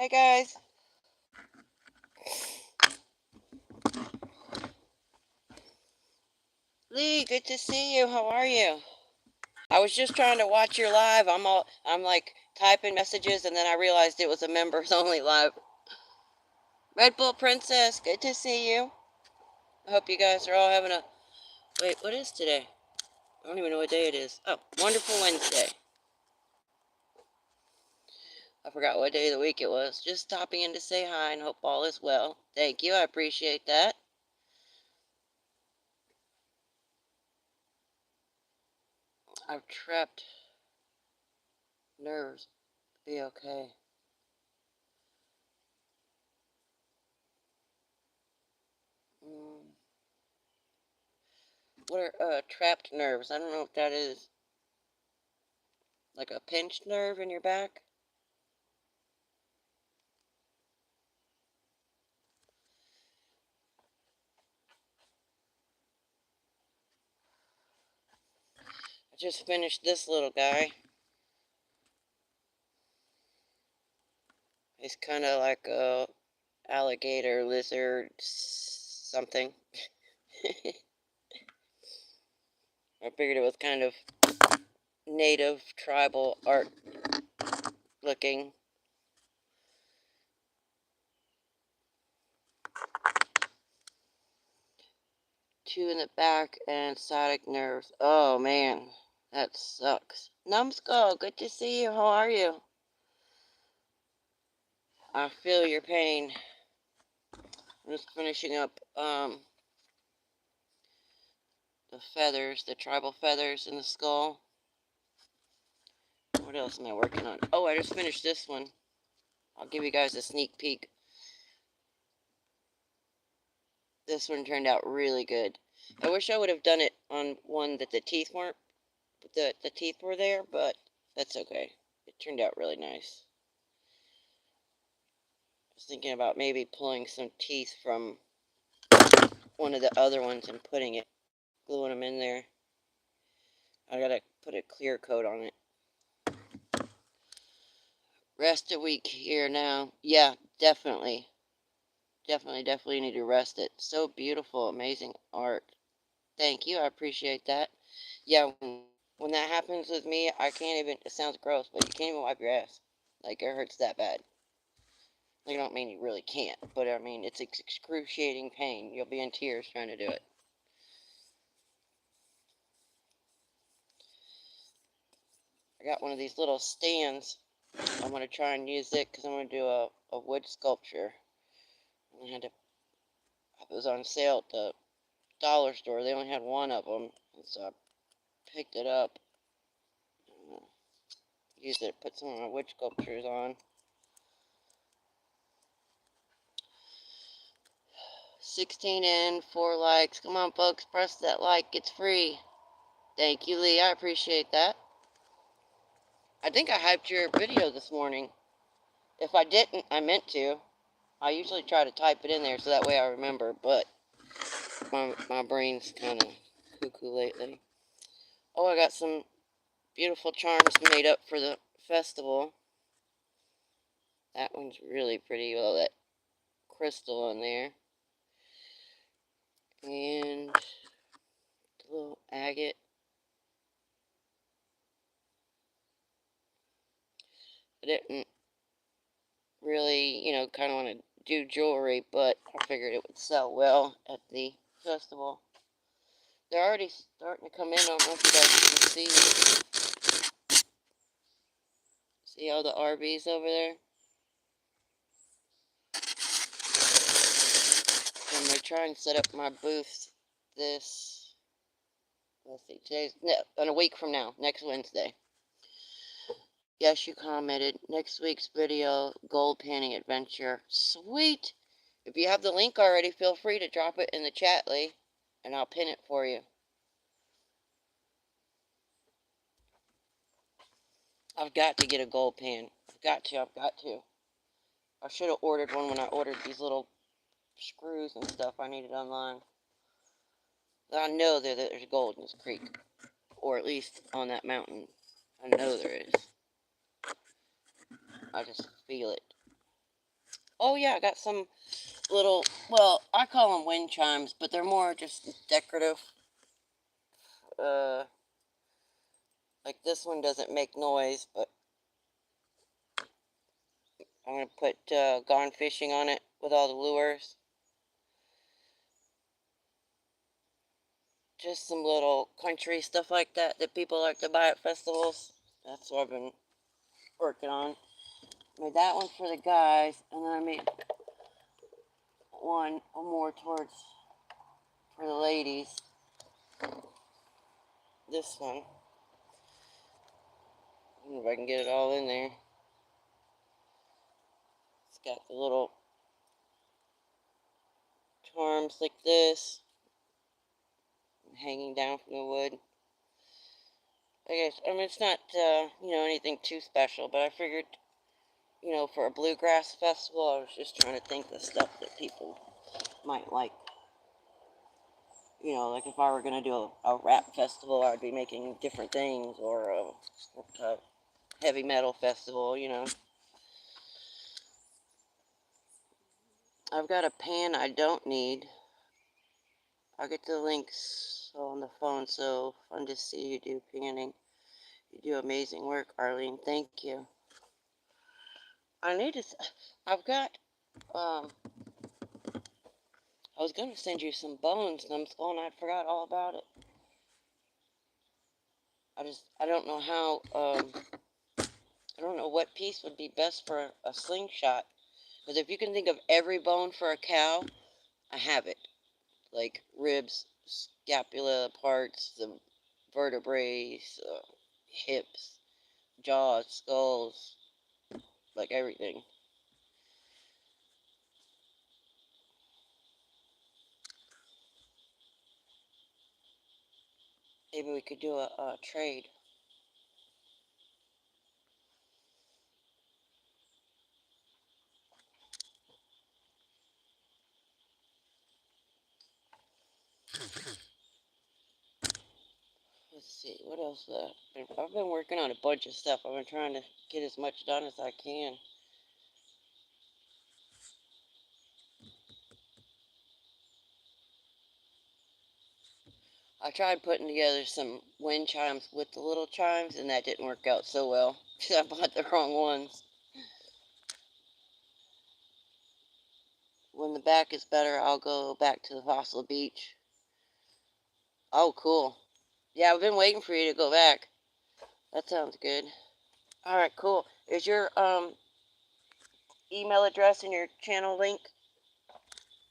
Hey guys. Lee, good to see you. How are you? I was just trying to watch your live. I'm like typing messages and then I realized it was a members only live. Red Bull Princess, good to see you. I hope you guys are all having a wait, what is today? I don't even know what day it is. Oh, wonderful Wednesday. I forgot what day of the week it was. Just stopping in to say hi and hope all is well. Thank you. I appreciate that. I've trapped nerves. Be okay. Mm. What are trapped nerves? I don't know if that is like a pinched nerve in your back. I just finished this little guy. He's kind of like a alligator, lizard, something. I figured it was kind of native, tribal art looking. Two in the back and sciatic nerves. Oh man, that sucks. Numbskull, good to see you. How are you? I feel your pain. I'm just finishing up the feathers, the tribal feathers in the skull. What else am I working on? Oh, I just finished this one. I'll give you guys a sneak peek. This one turned out really good. I wish I would have done it on one that the teeth weren't, the teeth were there, but that's okay. It turned out really nice. I was thinking about maybe pulling some teeth from one of the other ones and putting it, gluing them in there. I gotta put a clear coat on it. Rest a week here now. Yeah, definitely. Definitely need to rest it. So beautiful, amazing art. Thank you, I appreciate that. Yeah, when that happens with me, I can't even, it sounds gross, but you can't even wipe your ass. Like, it hurts that bad. Like, I don't mean you really can't, but I mean, it's excruciating pain. You'll be in tears trying to do it. I got one of these little stands. I'm going to try and use it because I'm going to do a wood sculpture. I had to, it was on sale at the dollar store. They only had one of them, and so I picked it up. Used it to put some of my wood sculptures on. 16 in, 4 likes. Come on, folks, press that like. It's free. Thank you, Lee. I appreciate that. I think I hyped your video this morning. If I didn't, I meant to. I usually try to type it in there so that way I remember, but my brain's kind of cuckoo lately. Oh, I got some beautiful charms made up for the festival. That one's really pretty with all that crystal in there. And the little agate. I didn't really, kind of want to do jewelry, but I figured it would sell well at the festival. They're already starting to come in. I don't know if you guys can see all the RVs over there. I'm going to try and set up my booth this, let's see, in a week from now, next Wednesday. Yes, you commented. Next week's video, gold panning adventure. Sweet! If you have the link already, feel free to drop it in the chat, Lee, and I'll pin it for you. I've got to get a gold pan. I've got to. I should have ordered one when I ordered these little screws and stuff I needed online. I know that there's gold in this creek, or at least on that mountain. I know there is. I just feel it. Oh yeah, I got some little, well, I call them wind chimes, but they're more just decorative. Uh, like this one doesn't make noise, but I'm gonna put gone fishing on it with all the lures. Just some little country stuff like that that people like to buy at festivals. That's what I've been working on. Made that one for the guys, and then I made one more towards for the ladies. This one. I don't know if I can get it all in there. It's got the little charms like this, hanging down from the wood. I guess, I mean, it's not, anything too special, but I figured, for a bluegrass festival, I was just trying to think of stuff that people might like. Like if I were going to do a rap festival, I'd be making different things, or a heavy metal festival, I've got a pan I don't need. I'll get the links on the phone, so fun to see you do panning. You do amazing work, Arlene. Thank you. I need to, I've got, I was going to send you some bones, numbskull, and I forgot all about it. I don't know how, I don't know what piece would be best for a slingshot. Because if you can think of every bone for a cow, I have it. Like ribs, scapula parts, the vertebrae, hips, jaws, skulls, like everything. Maybe we could do a trade. Let's see, what else? I've been working on a bunch of stuff. I've been trying to get as much done as I can. I tried putting together some wind chimes with the little chimes, and that didn't work out so well. I bought the wrong ones. When the back is better, I'll go back to the Fossil Beach. Oh, cool. Yeah, I've been waiting for you to go back. That sounds good. All right, cool. Is your email address in your channel link,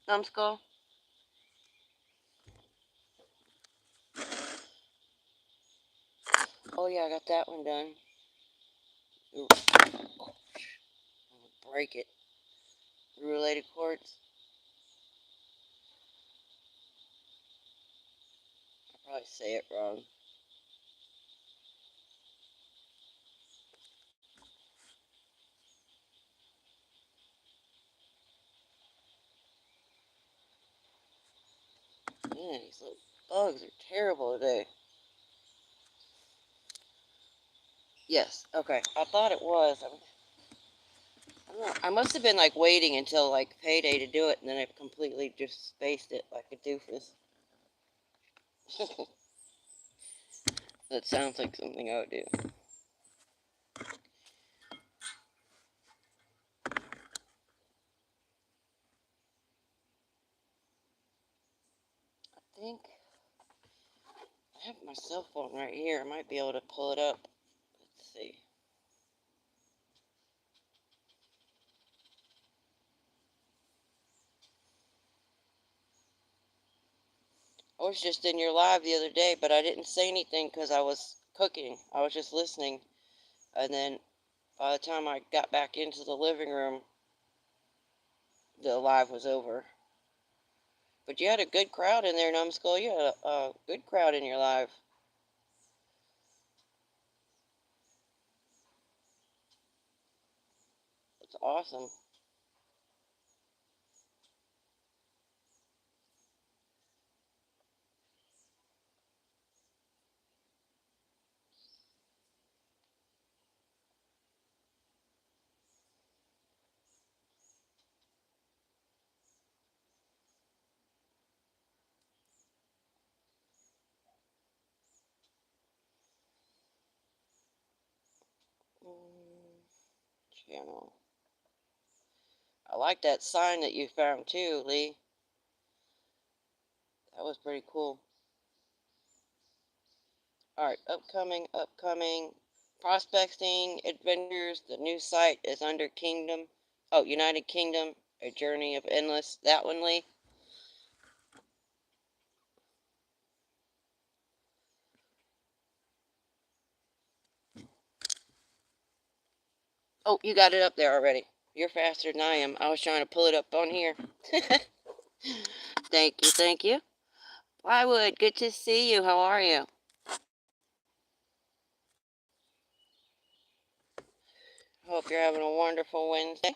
Numbskull? Oh yeah, I got that one done. Ooh, I'm gonna break it. Related quartz. I probably say it wrong. Man, these little bugs are terrible today. Yes. Okay. I thought it was. I don't know. I must have been like waiting until like payday to do it, and then I completely just spaced it like a doofus. That sounds like something I would do. I think I have my cell phone right here. I might be able to pull it up. Let's see. I was just in your live the other day, but I didn't say anything because I was cooking. I was just listening. And then by the time I got back into the living room, the live was over. But you had a good crowd in there, Numbskull. You had a good crowd in your live. It's awesome. channel. I like that sign that you found too, Lee. That was pretty cool. Alright, upcoming. Prospecting Adventures. The new site is under Kingdom. Oh, United Kingdom. A Journey of Endless. That one, Lee. Oh, you got it up there already. You're faster than I am. I was trying to pull it up on here. Thank you, thank you. Plywood, good to see you. How are you? Hope you're having a wonderful Wednesday.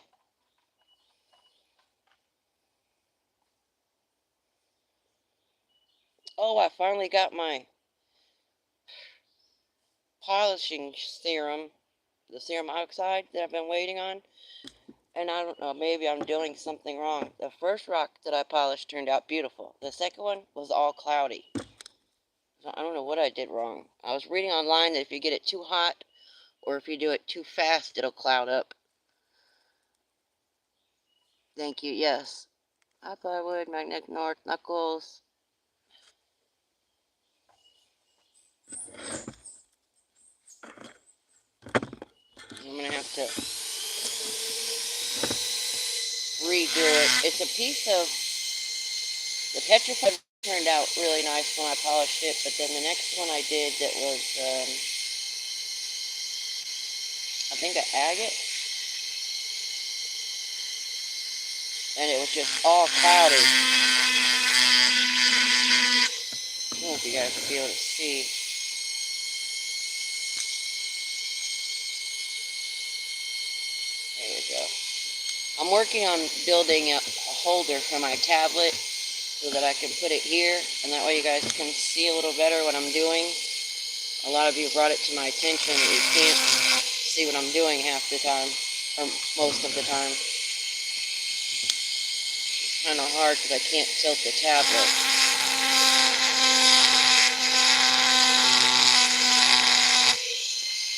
Oh, I finally got my polishing serum, the serum oxide that I've been waiting on. And I don't know, maybe I'm doing something wrong. The first rock that I polished turned out beautiful. The second one was all cloudy. So I don't know what I did wrong. I was reading online that if you get it too hot or if you do it too fast, it'll cloud up. Thank you, yes. Hi, Plywood, Magnetic North, Knuckles. I'm going to have to redo it. It's a piece of the petrified turned out really nice when I polished it, but then the next one I did that was, I think an agate, and it was just all cloudy. I don't know if you guys will be able to see. There we go. I'm working on building a holder for my tablet so that I can put it here, and that way you guys can see a little better what I'm doing. A lot of you brought it to my attention that you can't see what I'm doing half the time, or most of the time. It's kind of hard because I can't tilt the tablet.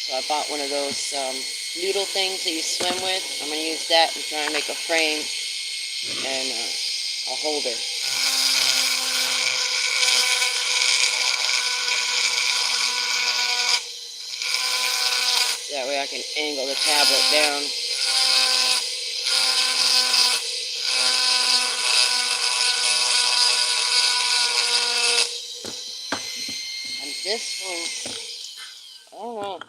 So I bought one of those noodle things that you swim with. I'm going to use that and try and make a frame and a holder. That way I can angle the tablet down. And this one, I don't know.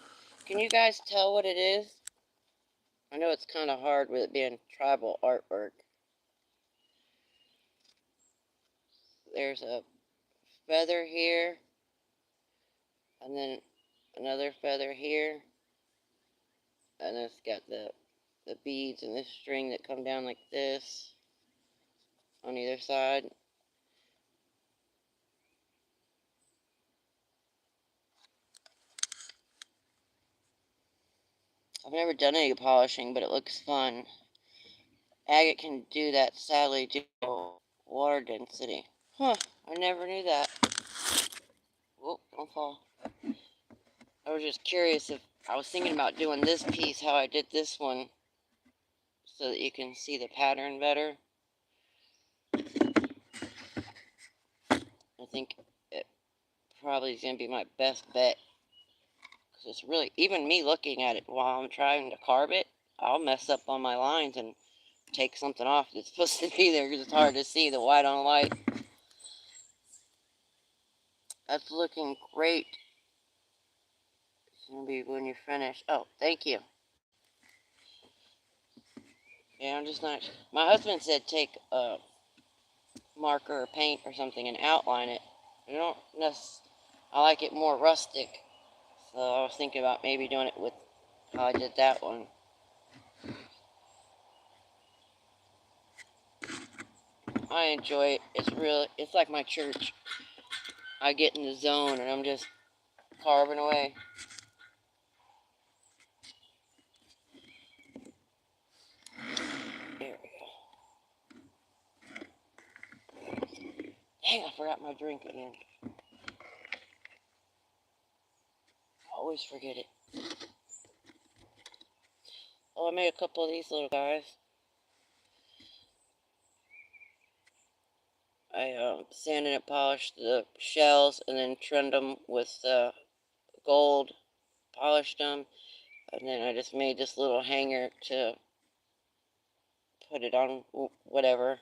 Can you guys tell what it is? I know it's kind of hard with it being tribal artwork. There's a feather here, and then another feather here, and it's got the beads and this string that come down like this on either side. I've never done any polishing, but it looks fun. Agate can do that, sadly, due to water density. Huh, I never knew that. Whoop, don't fall. I was just curious if I was thinking about doing this piece, how I did this one, so that you can see the pattern better. I think it probably is going to be my best bet. Because it's really, even me looking at it while I'm trying to carve it, I'll mess up on my lines and take something off that's supposed to be there because it's hard to see the white on light. That's looking great. It's going to be when you finish. Oh, thank you. Yeah, I'm just not. My husband said take a marker or paint or something and outline it. I don't necessarily. I like it more rustic. So I was thinking about maybe doing it with how I did that one. I enjoy it. It's like my church. I get in the zone and I'm just carving away. There we go. Dang, I forgot my drink again. I always forget it. Oh, I made a couple of these little guys. I sanded and polished the shells and then trimmed them with gold, polished them, and then I just made this little hanger to put it on whatever,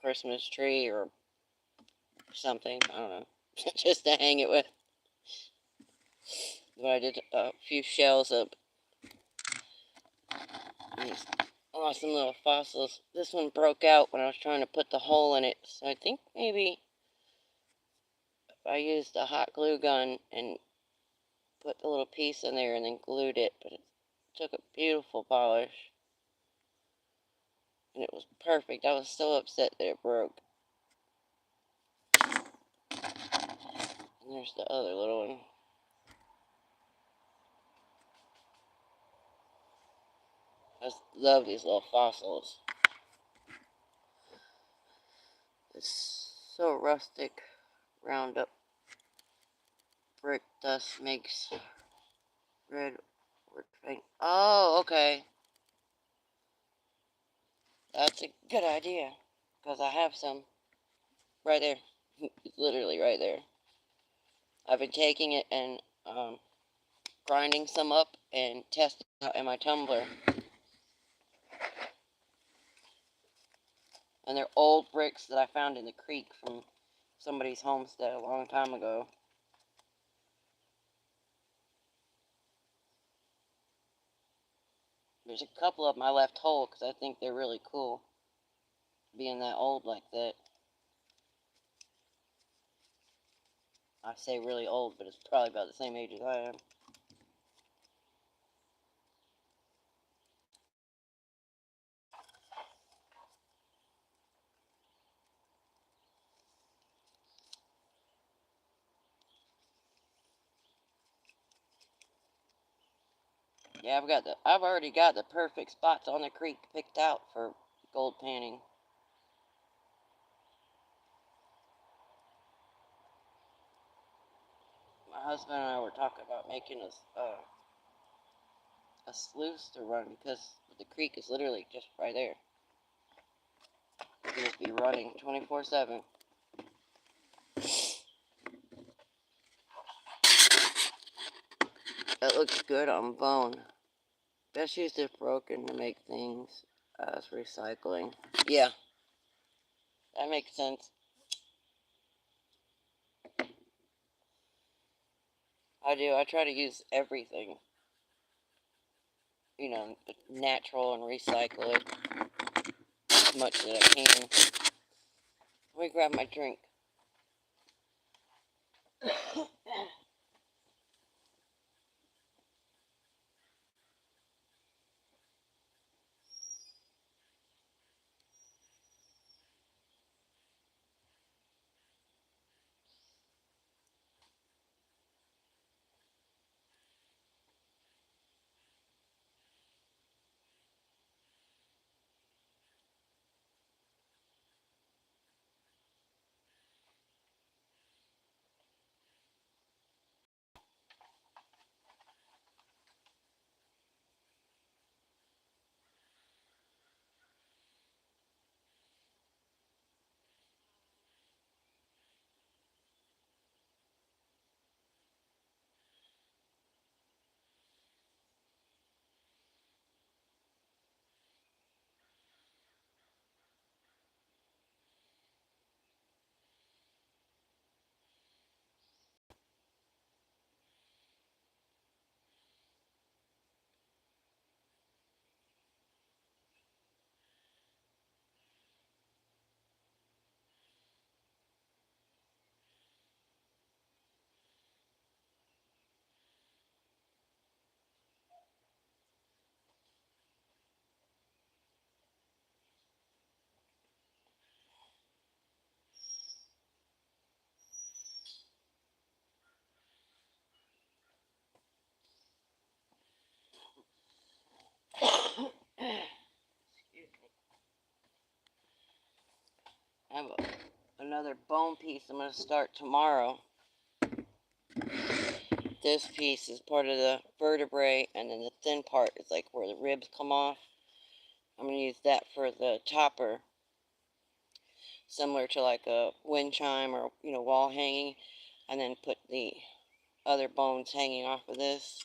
Christmas tree or something, I don't know, just to hang it with. But I did a few shells of these awesome little fossils. This one broke out when I was trying to put the hole in it, so I think maybe if I used a hot glue gun and put the little piece in there and then glued it, but it took a beautiful polish. And it was perfect. I was so upset that it broke. And there's the other little one. I just love these little fossils. It's so rustic. Round up brick dust makes red wood paint. Oh, okay. That's a good idea. Because I have some right there. Literally right there. I've been taking it and grinding some up and testing out in my tumbler. And they're old bricks that I found in the creek from somebody's homestead a long time ago. There's a couple of them I left whole because I think they're really cool, being that old like that. I say really old, but it's probably about the same age as I am. Yeah, I've already got the perfect spots on the creek picked out for gold panning. My husband and I were talking about making a sluice to run because the creek is literally just right there. You can just be running 24/7. That looks good on bone. Best used if broken to make things as recycling. Yeah, that makes sense. I do. I try to use everything, natural and recycle it as much as I can. Let me grab my drink. I have another bone piece I'm going to start tomorrow this piece is part of the vertebrae, and then the thin part is like where the ribs come off. I'm going to use that for the topper, similar to like a wind chime or, wall hanging, and then put the other bones hanging off of this.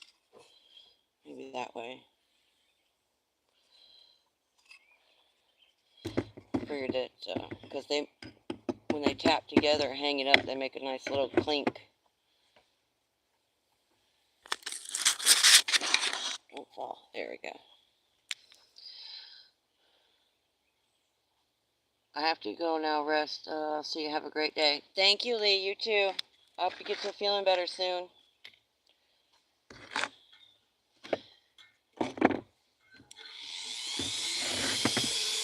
Maybe that way. Figured that because when they tap together, hang it up, they make a nice little clink. Don't fall. There we go. I have to go now, rest. So you have a great day. Thank you, Lee. You too. I hope you get to feeling better soon.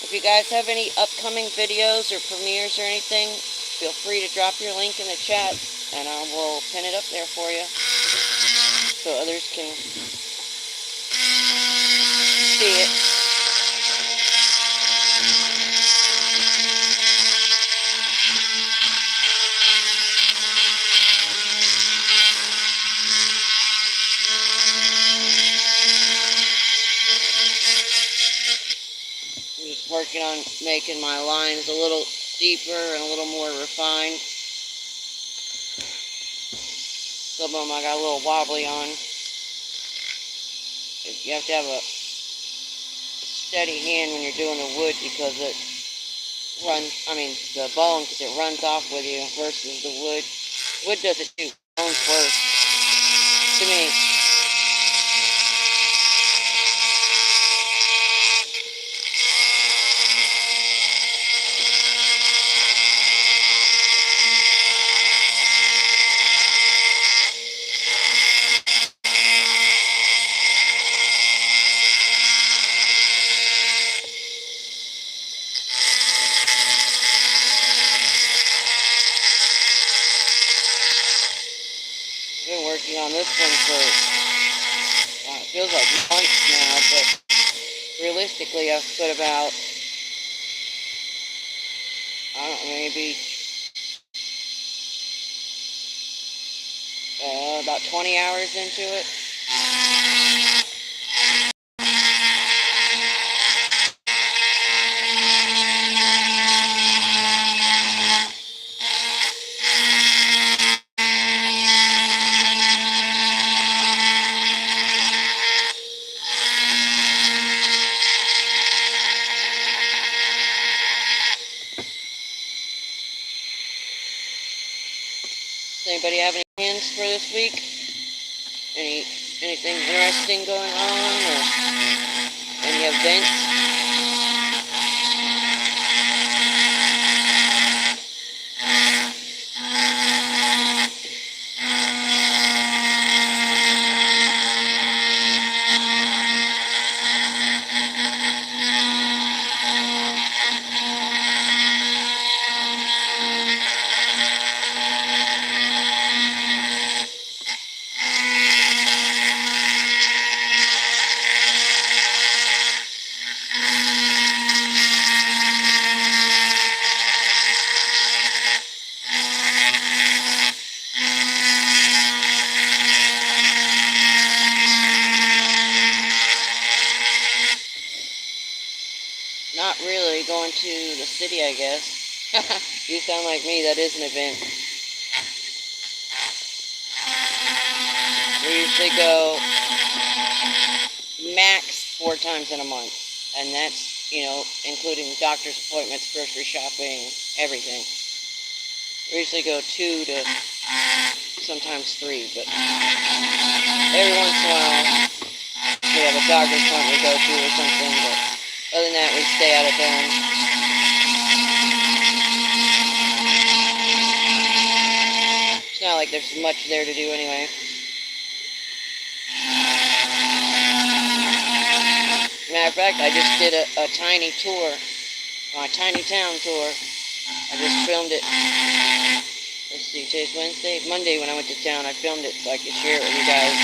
If you guys have any upcoming videos or premieres or anything, feel free to drop your link in the chat, and I will pin it up there for you so others can see it. I'm just working on making my lines a little deeper and a little more refined. Some of them I got a little wobbly on. You have to have a steady hand when you're doing the wood because it the bone, because it runs off with you versus the wood. Wood does it too. Bone's worse to me. I've been working on this one for, it feels like months now, but realistically I've put about, I don't know, maybe about 20 hours into it. Does anybody have any plans for this week? Anything interesting going on, or any events? Not really. Going to the city, I guess. You sound like me. That is an event. We usually go max 4 times in a month. And that's, including doctor's appointments, grocery shopping, everything. We usually go 2 to sometimes 3, but every once in a while we have a doctor's appointment we go to or something, but other than that we stay out of town. It's not like there's much there to do anyway. Matter of fact, I just did a tiny tour, my tiny town tour. I just filmed it. Let's see, today's Wednesday. Monday when I went to town, I filmed it so I could share it with you guys,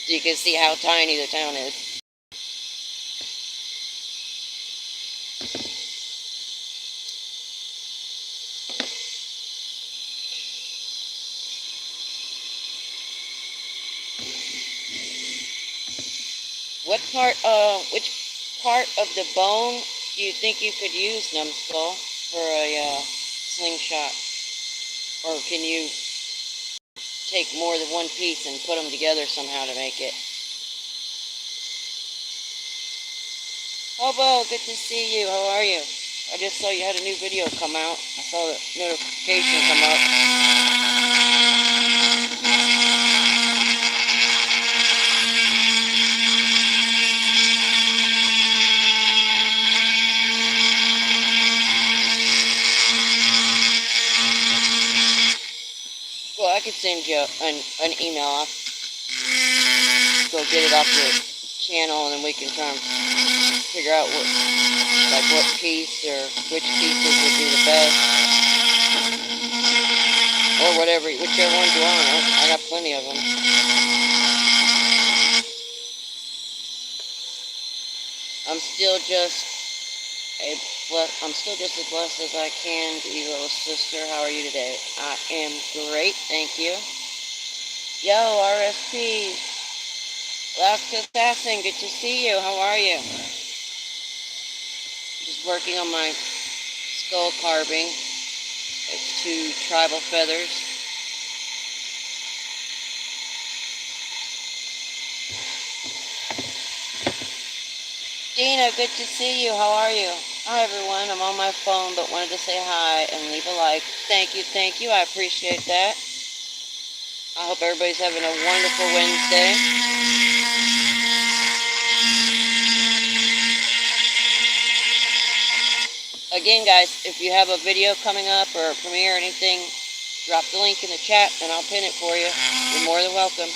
so you can see how tiny the town is. Which part of the bone do you think you could use, Numbskull, for a slingshot? Or can you take more than one piece and put them together somehow to make it? Hobo, good to see you. How are you? I just saw you had a new video come out. I saw the notification come up. Well, I could send you an email. I'll go get it off your channel, and then we can try and figure out what piece or which pieces would be the best, or whichever ones you want. I got plenty of them. I'm still just as blessed as I can to you, little sister. How are you today? I am great, thank you. Yo, RSP, Alaska Assassin, good to see you. How are you? Just working on my skull carving. It's 2 tribal feathers. Dina, good to see you. How are you? Hi, everyone. I'm on my phone, but wanted to say hi and leave a like. Thank you. I appreciate that. I hope everybody's having a wonderful Wednesday. Again, guys, if you have a video coming up or a premiere or anything, drop the link in the chat and I'll pin it for you. You're more than welcome.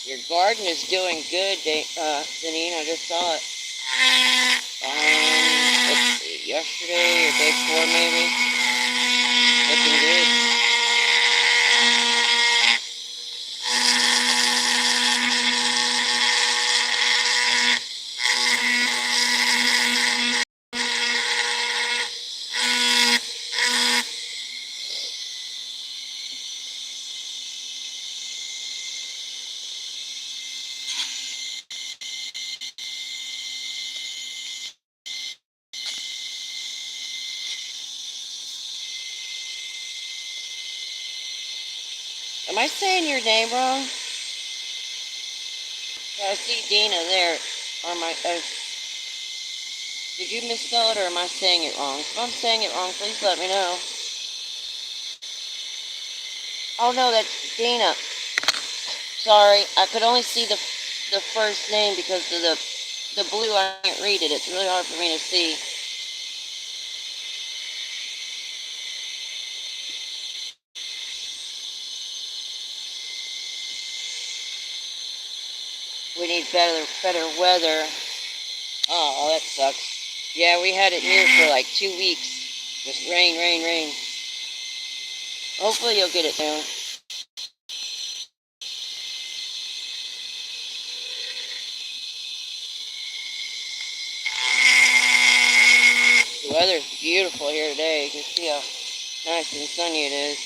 Your garden is doing good, Deneen. I just saw it. Let's see, yesterday or day before maybe. Looking good. Am I saying your name wrong? I see Dina there. Or did you misspell it or am I saying it wrong? If I'm saying it wrong, please let me know. Oh no, that's Dina. Sorry, I could only see the first name because of the blue. I can't read it. It's really hard for me to see. We need better weather. Oh, that sucks. Yeah, we had it here for like 2 weeks. Just rain. Hopefully you'll get it soon. The weather's beautiful here today. You can see how nice and sunny it is.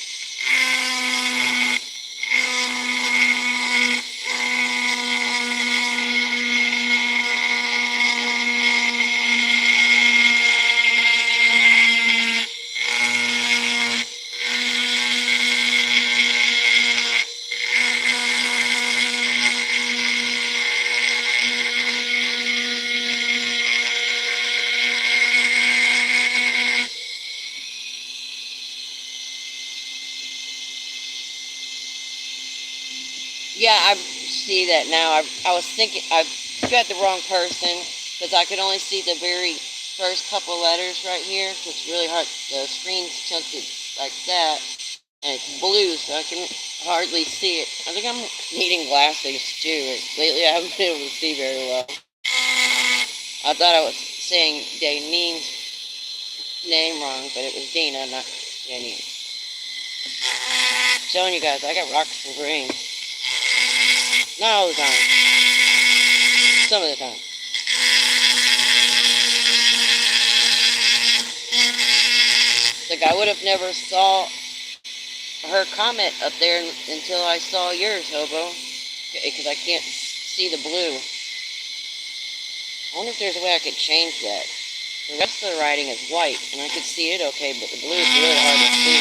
Yeah, I see that now. I was thinking I've got the wrong person because I could only see the very first couple letters right here. So it's really hard. The screen's tilted like that, and it's blue, so I can hardly see it. I think I'm needing glasses too. Lately, I haven't been able to see very well. I thought I was saying Danine's name wrong, but it was Dina, not Janine. I'm telling you guys, I got rocks for brains. Not all the time. Some of the time. Like, I would have never saw her comment up there until I saw yours, Hobo. Because I can't see the blue. I wonder if there's a way I could change that. The rest of the writing is white, and I could see it okay, but the blue is really hard to see.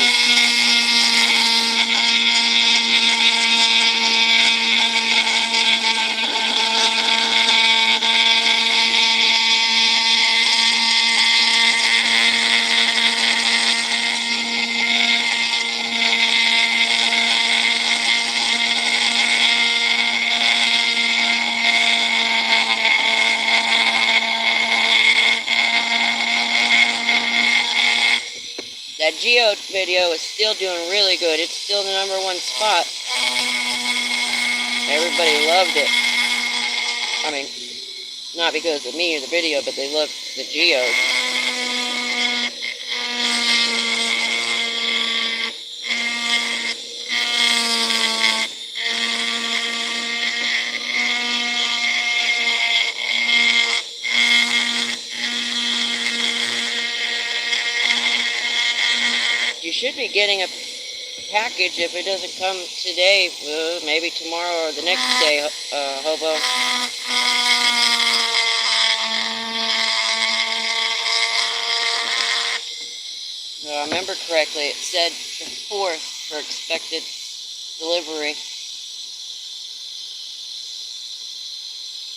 That geode video is still doing really good. It's still the #1 spot. Everybody loved it. I mean, not because of me or the video, but they loved the geode. You should be getting a package if it doesn't come today, maybe tomorrow or the next day, Hobo. If I remember correctly, it said the 4th for expected delivery.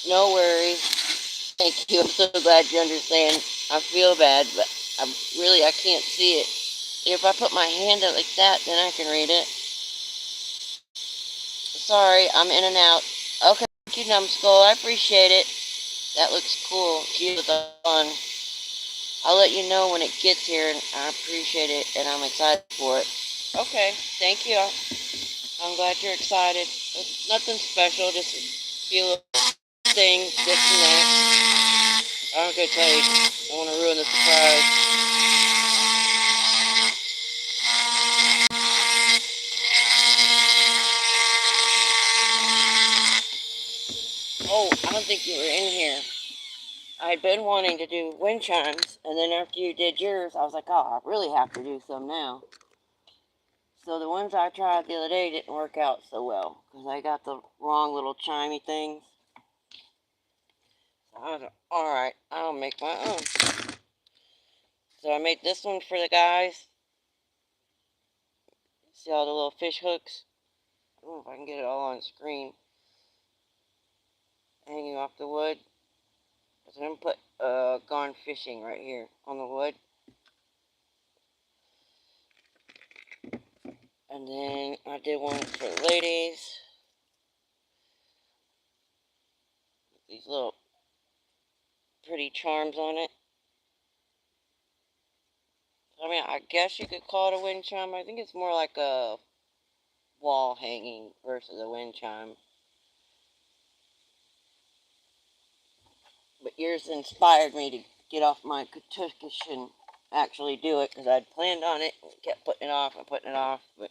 No worries. Thank you. I'm so glad you understand. I feel bad, but I can't see it. If I put my hand up like that, then I can read it. Sorry, I'm in and out. Okay, thank you, Numbskull. I appreciate it. That looks cool. Geo's fun. I'll let you know when it gets here, and I appreciate it, and I'm excited for it. Okay, thank you. I'm glad you're excited. It's nothing special, just a few little things, this and that. I'm gonna tell you, I don't want to ruin the surprise. Oh, I don't think you were in here. I had been wanting to do wind chimes, and then after you did yours, I was like, oh, I really have to do some now. So the ones I tried the other day didn't work out so well, because I got the wrong little chimey things. So I was like, alright, I'll make my own. So I made this one for the guys. See all the little fish hooks? I don't know if I can get it all on screen. Hanging off the wood. So I'm going to put gone fishing right here on the wood. And then I did one for the ladies. These little pretty charms on it. I mean, I guess you could call it a wind chime. I think it's more like a wall hanging versus a wind chime. But yours inspired me to get off my cabochons and actually do it, because I'd planned on it and kept putting it off and putting it off. But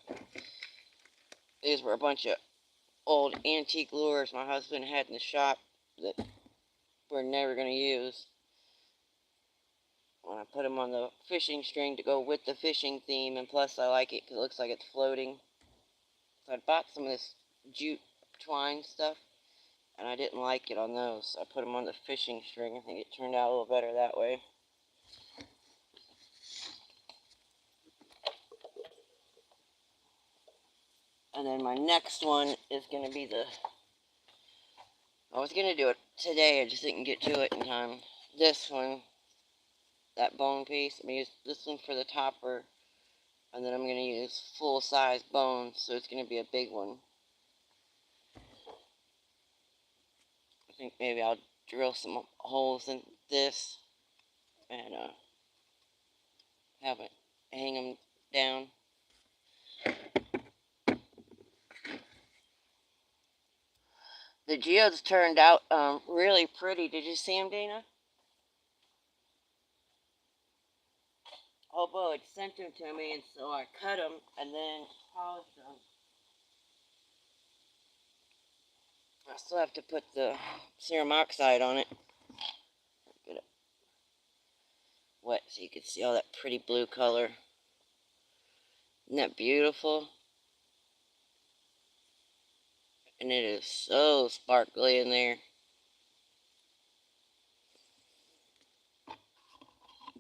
these were a bunch of old antique lures my husband had in the shop that we're never going to use. When I put them on the fishing string to go with the fishing theme, and plus I like it because it looks like it's floating. So I bought some of this jute twine stuff, and I didn't like it on those. So I put them on the fishing string. I think it turned out a little better that way. And then my next one is going to be I was going to do it today, I just didn't get to it in time. This one, that bone piece, I'm going to use this one for the topper, and then I'm going to use full-size bones, so it's going to be a big one. I think maybe I'll drill some holes in this and have it hang them down. The geodes turned out really pretty. Did you see them, Dana? hobo had sent them to me, and so I cut them and then polished them. I still have to put the serum oxide on it. Get it wet so you can see all that pretty blue color. Isn't that beautiful? And it is so sparkly in there.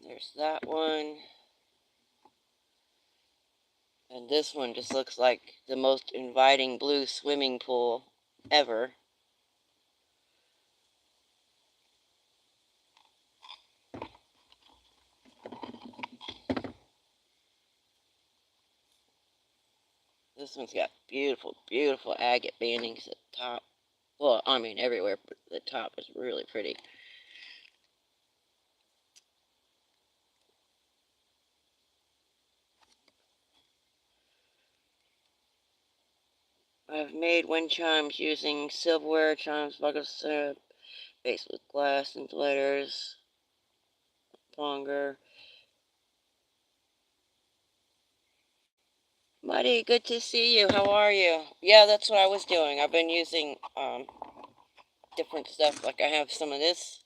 There's that one. And this one just looks like the most inviting blue swimming pool ever. This one's got beautiful, beautiful agate bandings at the top. Well, I mean everywhere, but the top is really pretty. I've made wind chimes using silverware chimes, bucket syrup, based with glass insulators, longer. Muddy, good to see you. How are you? Yeah, that's what I was doing. I've been using different stuff. Like I have some of this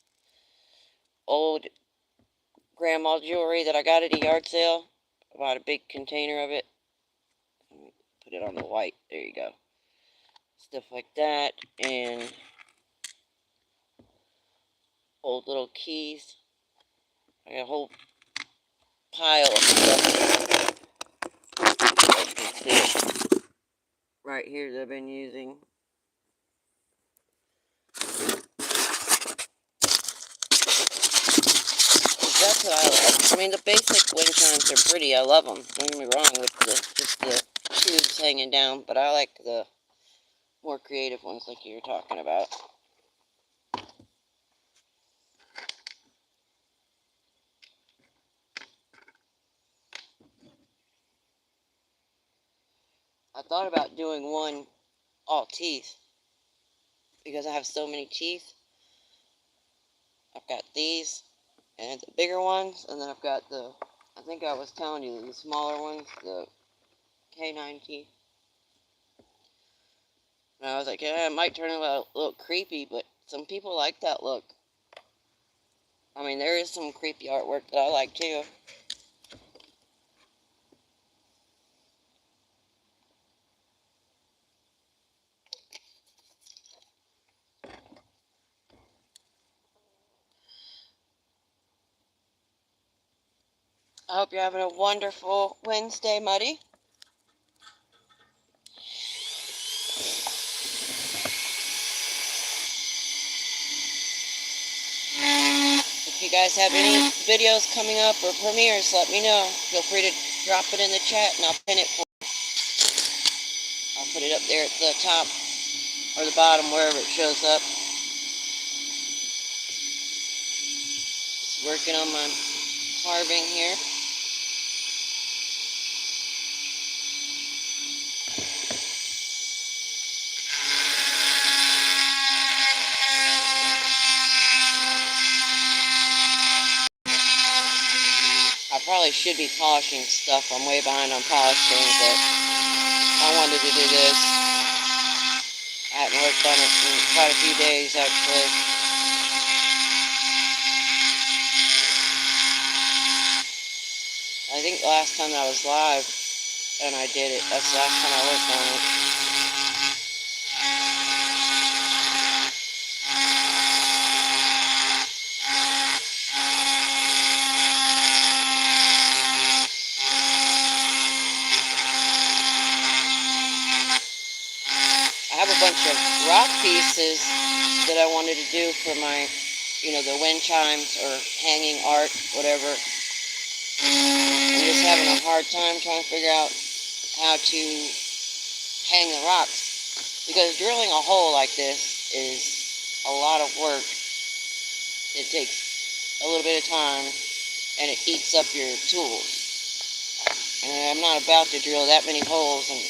old grandma jewelry that I got at a yard sale. I bought a big container of it. Let me put it on the white. There you go. Stuff like that. And old little keys. I got a whole pile of stuff. You can see it right here that I've been using. That's what I like. I mean, the basic wind chimes are pretty. I love them. Don't get me wrong with just the tubes hanging down, but I like the more creative ones like you were talking about. I thought about doing one all teeth because I have so many teeth. I've got these and the bigger ones, and then I've got the, I think I was telling you, the smaller ones, the K9 teeth. And I was like, yeah, it might turn out a little creepy, but some people like that look. I mean, there is some creepy artwork that I like too. I hope you're having a wonderful Wednesday, Muddy. If you guys have any videos coming up or premieres, let me know. Feel free to drop it in the chat and I'll pin it for you. I'll put it up there at the top or the bottom, wherever it shows up. Just working on my carving here. I probably should be polishing stuff. I'm way behind on polishing, but I wanted to do this. I haven't worked on it in quite a few days, actually. I think the last time I was live and I did it, that's the last time I worked on it. I have a bunch of rock pieces that I wanted to do for my, the wind chimes or hanging art, whatever. I'm just having a hard time trying to figure out how to hang the rocks, because drilling a hole like this is a lot of work. It takes a little bit of time and it eats up your tools. And I'm not about to drill that many holes and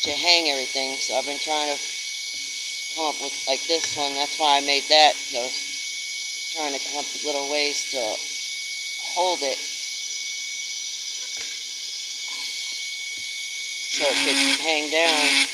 to hang everything, so I've been trying to come up with like this one. That's why I made that, because I was trying to come up with little ways to hold it so it could hang down.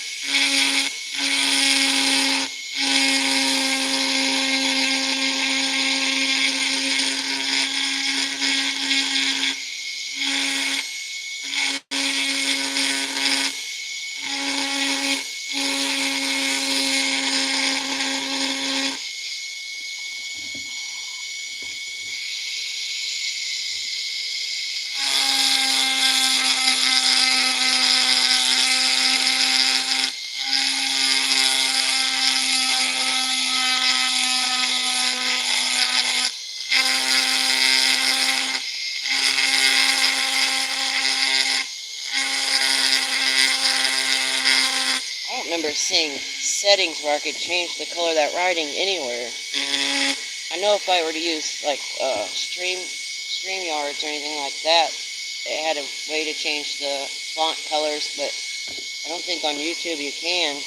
I don't remember seeing settings where I could change the color of that writing anywhere. I know if I were to use like StreamYards or anything like that, it had a way to change the font colors, but I don't think on YouTube you can.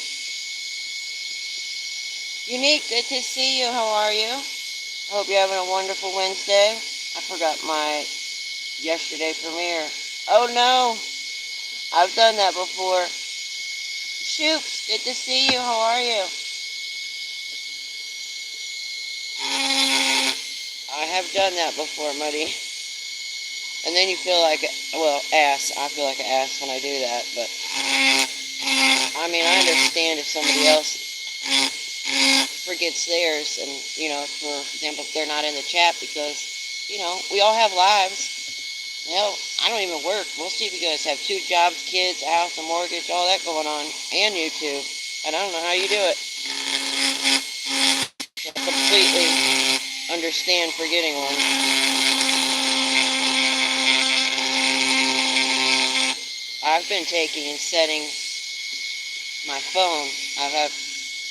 Unique, good to see you. How are you? I hope you're having a wonderful Wednesday. I forgot my yesterday premiere. Oh no, I've done that before. Shoops, good to see you. How are you? I have done that before, Muddy. And then you feel like, well, ass. I feel like an ass when I do that, but I mean, I understand if somebody else forgets theirs, and, you know, for example, if they're not in the chat, because, you know, we all have lives. Hell, I don't even work. Most of you guys have 2 jobs, kids, a house, a mortgage, all that going on, and YouTube. And I don't know how you do it. I completely understand forgetting one. I've been taking and setting my phone. I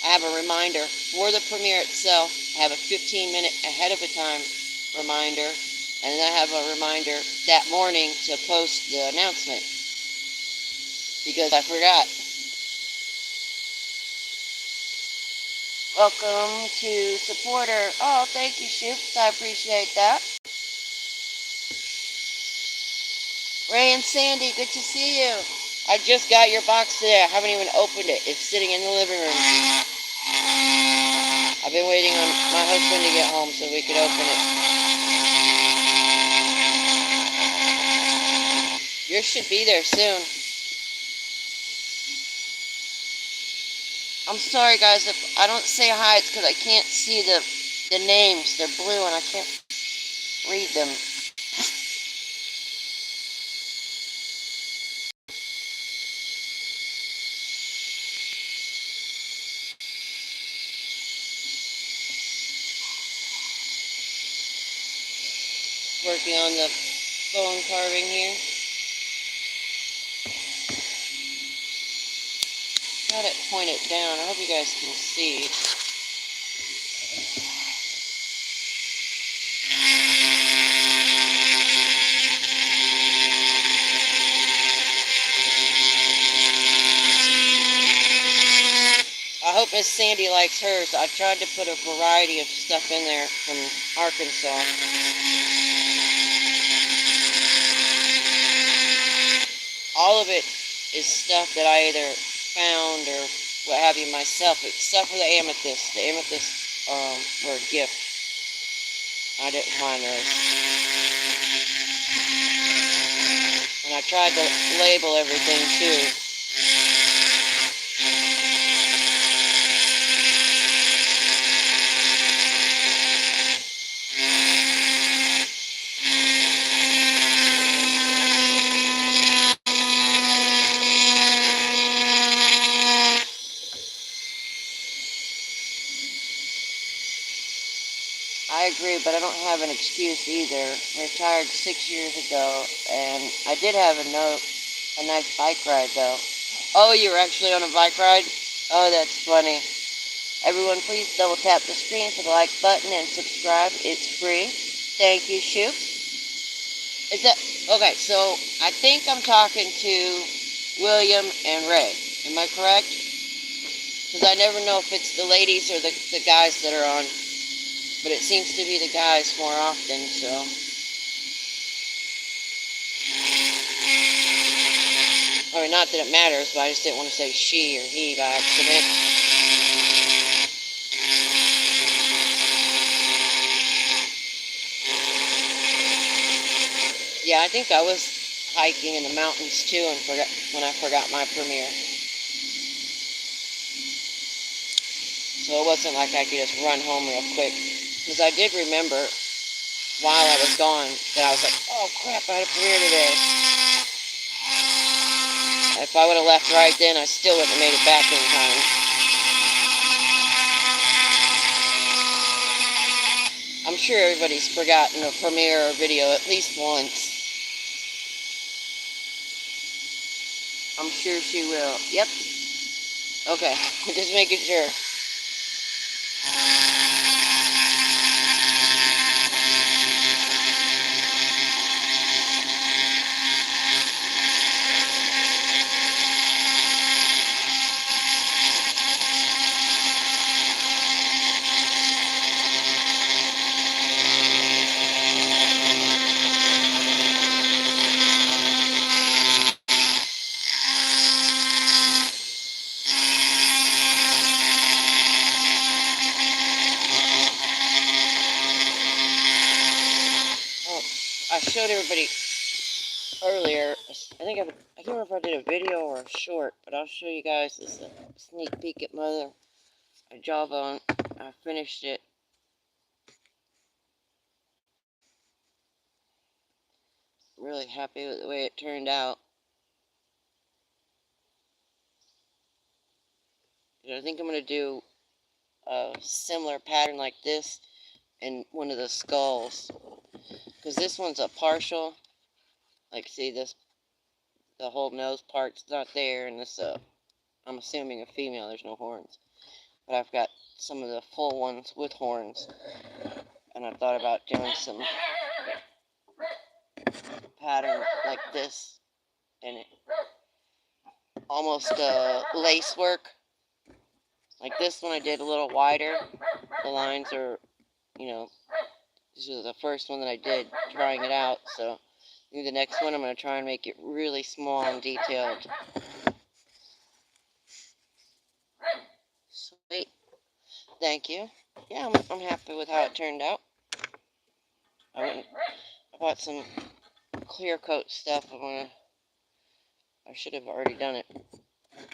have a reminder for the premiere itself. I have a 15-minute ahead of a time reminder. And then I have a reminder that morning to post the announcement, because I forgot. Welcome to supporter. Oh, thank you, Shoops. I appreciate that. Ray and Sandy, good to see you. I just got your box today. I haven't even opened it. It's sitting in the living room. I've been waiting on my husband to get home so we could open it. Yours should be there soon. I'm sorry, guys, if I don't say hi, it's because I can't see the names. They're blue and I can't read them. Working on the phone carving here. Got it pointed down. I hope you guys can see. I hope Miss Sandy likes hers. I've tried to put a variety of stuff in there from Arkansas. All of it is stuff that I either found or what have you myself, except for the amethyst. The amethysts were a gift. I didn't find those. And I tried to label everything too. I agree, but I don't have an excuse either. I retired 6 years ago, and I did have a nice bike ride, though. Oh, you were actually on a bike ride? Oh, that's funny. Everyone, please double tap the screen for the like button and subscribe. It's free. Thank you, Shoop. Is that... Okay, so I think I'm talking to William and Ray. Am I correct? Because I never know if it's the ladies or the guys that are on. But it seems to be the guys more often, so. I mean, not that it matters, but I just didn't want to say she or he by accident. Yeah, I think I was hiking in the mountains too and when I forgot my premiere. So it wasn't like I could just run home real quick. Because I did remember while I was gone that I was like, oh crap, I had a premiere today. If I would have left right then, I still wouldn't have made it back in time. I'm sure everybody's forgotten a premiere or video at least once. I'm sure she will. Yep. Okay, just making sure. I showed everybody earlier, I can't remember if I did a video or a short, but I'll show you guys this sneak peek at my jawbone. I finished it. Really happy with the way it turned out. And I think I'm going to do a similar pattern like this in one of the skulls. Because this one's a partial. Like, see this, the whole nose part's not there, and this, I'm assuming a female, there's no horns. But I've got some of the full ones with horns. And I thought about doing some pattern like this. And it almost lace work. Like this one I did a little wider. The lines are, you know, this was the first one that I did trying it out. So the next one I'm going to try and make it really small and detailed. Sweet. Thank you. Yeah, I'm happy with how it turned out. I bought some clear coat stuff. I should have already done it.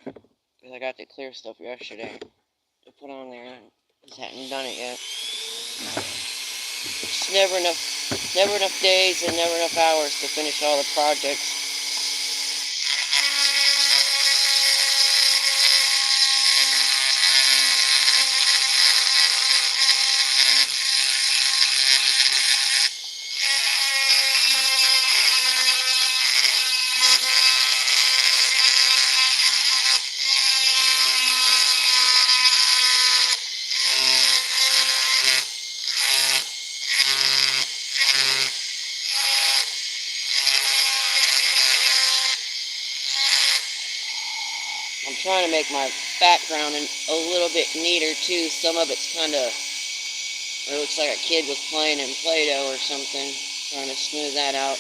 Because I got the clear stuff yesterday to put on there. And just hadn't done it yet. It's never enough days and never enough hours to finish all the projects. I'm trying to make my background a little bit neater too. Some of it's kind of, it looks like a kid was playing in Play-Doh or something. Trying to smooth that out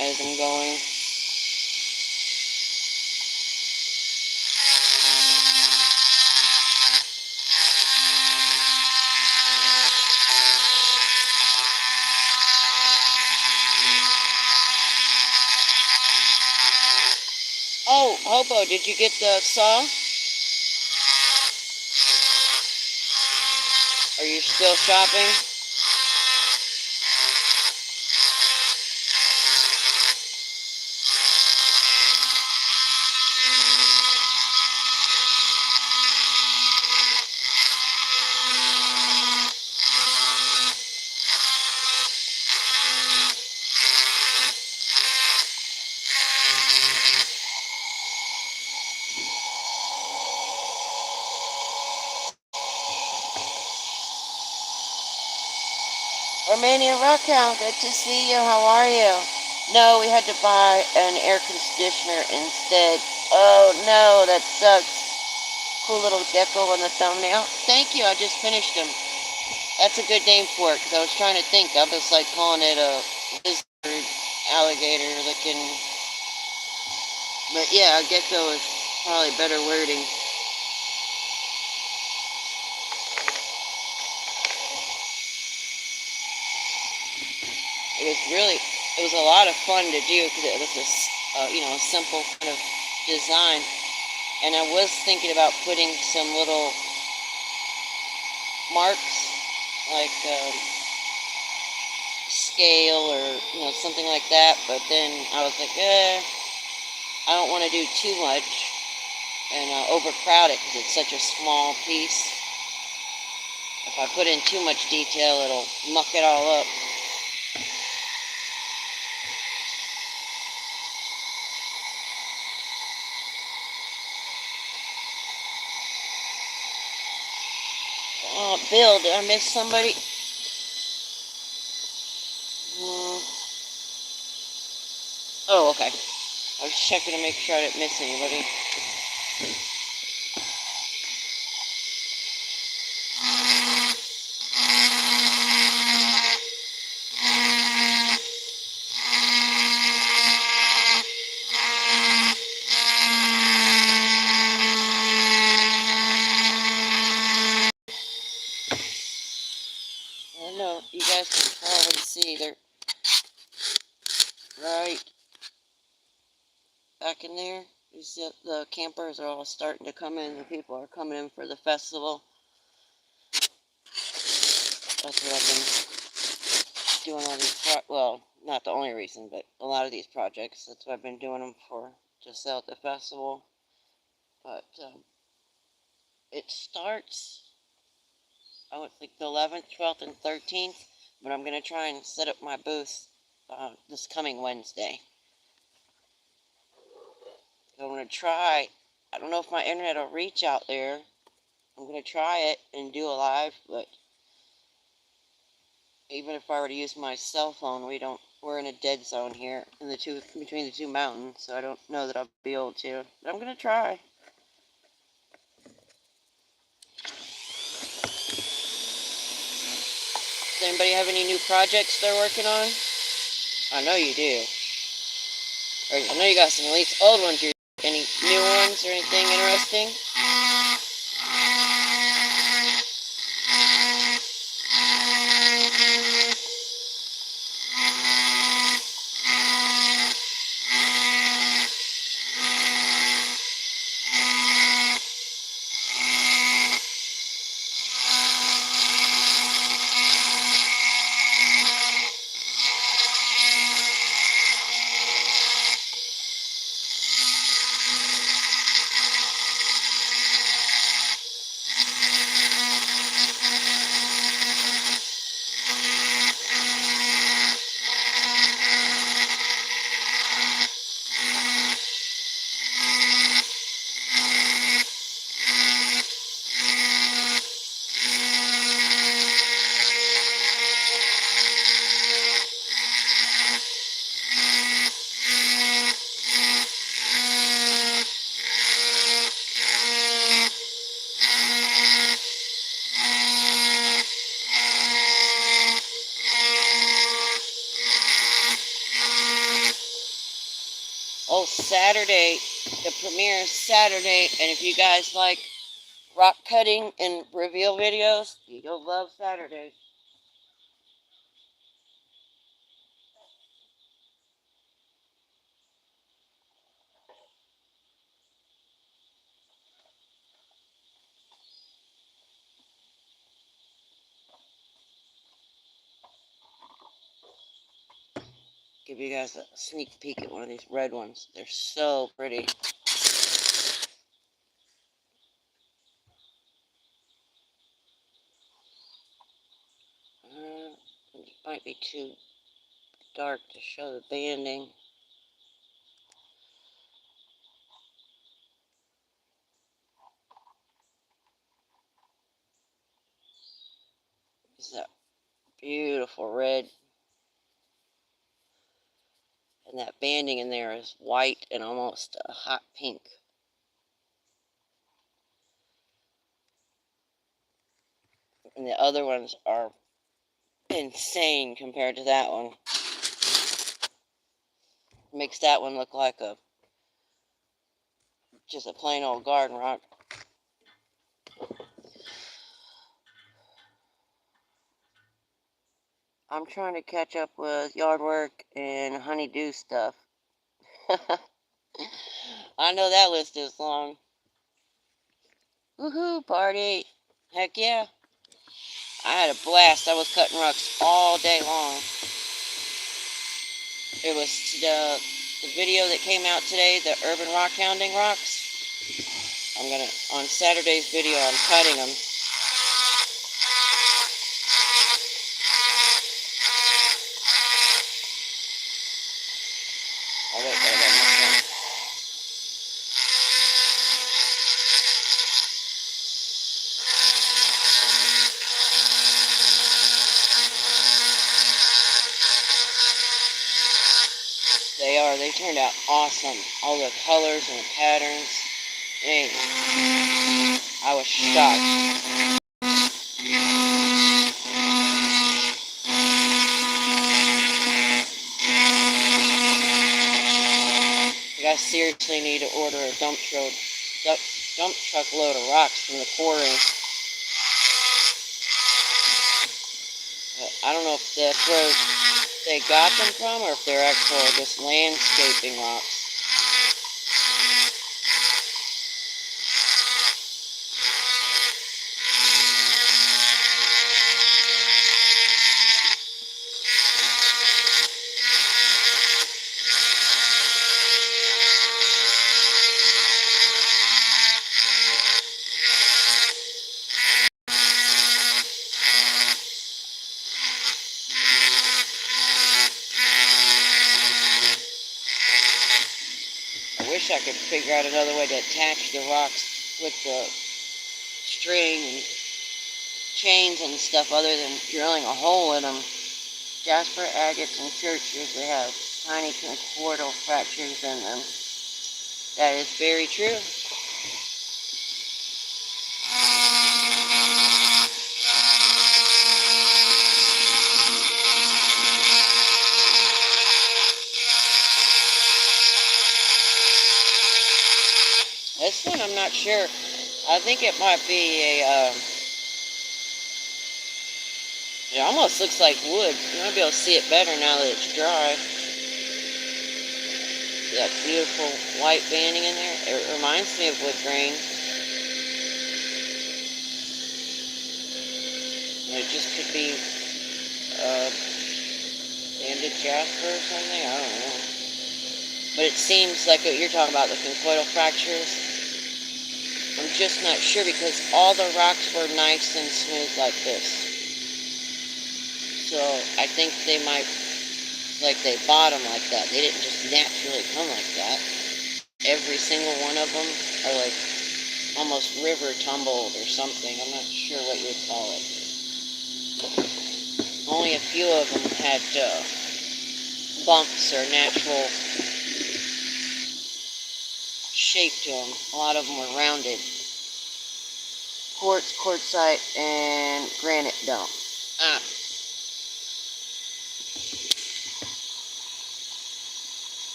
as I'm going. Oh, Hobo, did you get the saw? Are you still shopping? Romanian Rockhound, good to see you. How are you? No, we had to buy an air conditioner instead. Oh no, that sucks. Cool little gecko on the thumbnail. Thank you, I just finished him. That's a good name for it, because I was trying to think. I was like calling it a lizard, alligator looking. But yeah, gecko is probably better wording. It was a lot of fun to do because it was a simple kind of design. And I was thinking about putting some little marks, like scale or something like that. But then I was like, I don't want to do too much and overcrowd it because it's such a small piece. If I put in too much detail, it'll muck it all up. Oh, Bill, did I miss somebody? Oh, okay. I was checking to make sure I didn't miss anybody. I don't know. You guys can probably see they're right back in there. You see the campers are all starting to come in. The people are coming in for the festival. That's what I've been doing all these well, not the only reason, but a lot of these projects. That's what I've been doing them for, to sell at the festival. But it starts, I would think, the 11th, 12th, and 13th. But I'm going to try and set up my booth this coming Wednesday. I'm going to try. I don't know if my internet will reach out there. I'm going to try it and do a live, but even if I were to use my cell phone, we're in a dead zone here between the two mountains, so I don't know that I'll be able to. But I'm going to try. Does anybody have any new projects they're working on? I know you do. Or I know you got some at least old ones. Any new ones or anything interesting? Oh, Saturday. The premiere is Saturday, and if you guys like rock cutting and reveal videos, you'll love Saturday. Give you guys a sneak peek at one of these red ones. They're so pretty. It might be too dark to show the banding. It's that beautiful red. And that banding in there is white and almost a hot pink. And the other ones are insane compared to that one. Makes that one look like a just a plain old garden rock. I'm trying to catch up with yard work and honeydew stuff. I know that list is long. Woohoo, party. Heck yeah. I had a blast. I was cutting rocks all day long. It was the video that came out today, the urban rockhounding rocks. On Saturday's video, I'm cutting them. Oh, wait, they turned out awesome. All the colors and the patterns. Dang. I was shocked. I seriously need to order a dump truck load of rocks from the quarry. I don't know if that's where they got them from or if they're actual just landscaping rocks. I wish I could figure out another way to attach the rocks with the string and chains and stuff other than drilling a hole in them. Jasper, agates, and church usually have tiny conchoidal fractures in them. That is very true. This one I'm not sure. I think it might be it almost looks like wood. You might be able to see it better now that it's dry. See that beautiful white banding in there? It reminds me of wood grain. It just could be banded jasper or something. I don't know. But it seems like what you're talking about, the conchoidal fractures. I'm just not sure because all the rocks were nice and smooth like this. So I think they might, like they bottom like that. They didn't just naturally come like that. Every single one of them are like almost river tumbled or something. I'm not sure what you would call it. Only a few of them had bumps or natural shape to them. A lot of them were rounded. Quartz, quartzite, and granite don't.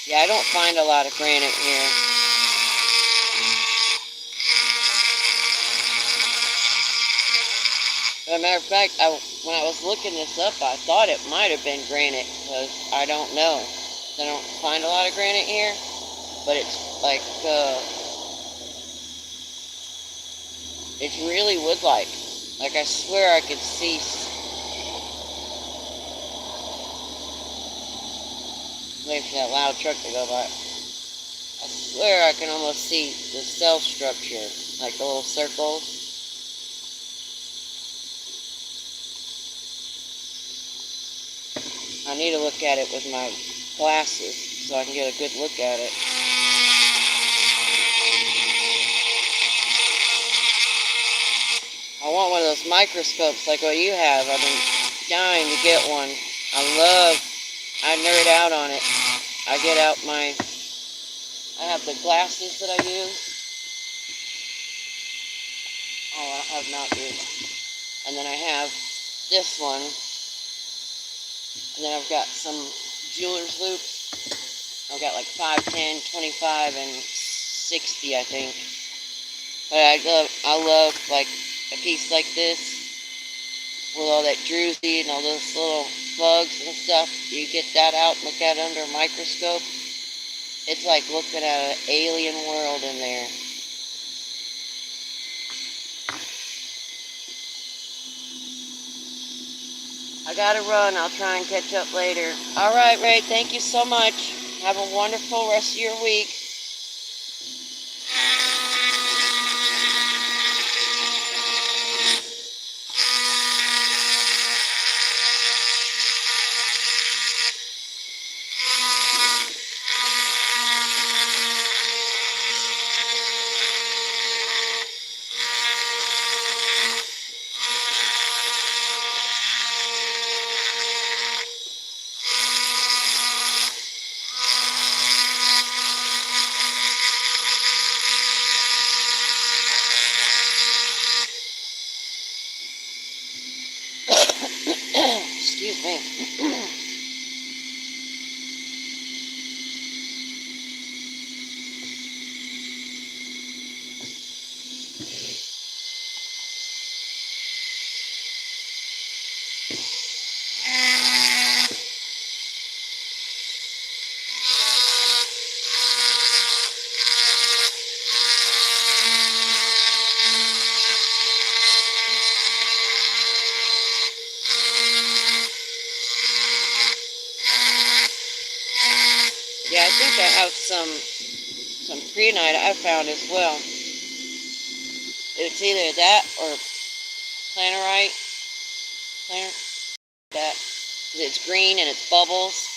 Yeah, I don't find a lot of granite here. As a matter of fact, when I was looking this up, I thought it might have been granite, because I don't know. I don't find a lot of granite here, but it's like, it's really wood-like. Like, I swear I could see. Wait for that loud truck to go by. I swear I can almost see the cell structure, like the little circles. I need to look at it with my glasses so I can get a good look at it. I want one of those microscopes like what you have. I've been dying to get one. I nerd out on it. I have the glasses that I use. Oh, I have not used. And then I have this one. And then I've got some jeweler's loops. I've got like 5, 10, 25, and 60, I think. But I love like a piece like this with all that druzy and all those little bugs and stuff. You get that out and look at it under a microscope. It's like looking at an alien world in there. I gotta run. I'll try and catch up later. All right, Ray. Thank you so much. Have a wonderful rest of your week. Excuse me. Yeah, I think I have some preonite I found as well. It's either that or planarite. That it's green and it's bubbles.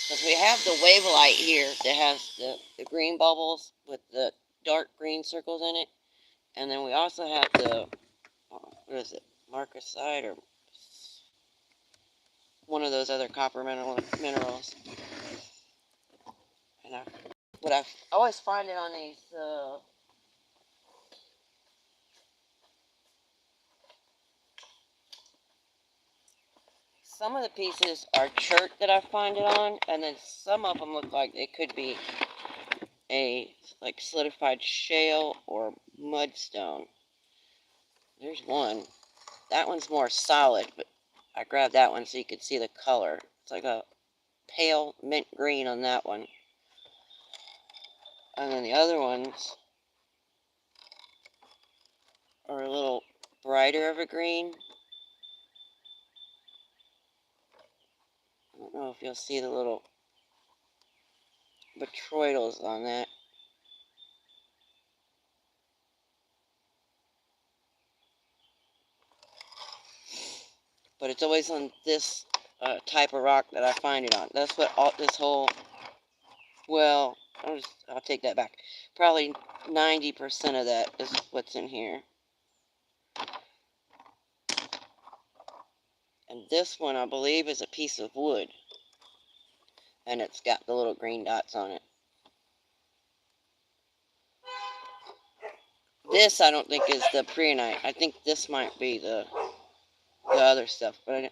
Because we have the wavelite here that has the green bubbles with the dark green circles in it. And then we also have the, what is it, marcasite or one of those other copper minerals. And what I always find it on these, some of the pieces are chert that I find it on, and then some of them look like they could be a like solidified shale or mudstone. There's one. That one's more solid, but I grabbed that one so you could see the color. It's like a pale mint green on that one. And then the other ones are a little brighter of a green. I don't know if you'll see the little botryoidals on that. But it's always on this type of rock that I find it on. That's what this whole, well, I'll take that back. Probably 90% of that is what's in here. And this one, I believe, is a piece of wood. And it's got the little green dots on it. This, I don't think, is the preonite. I think this might be the other stuff. But I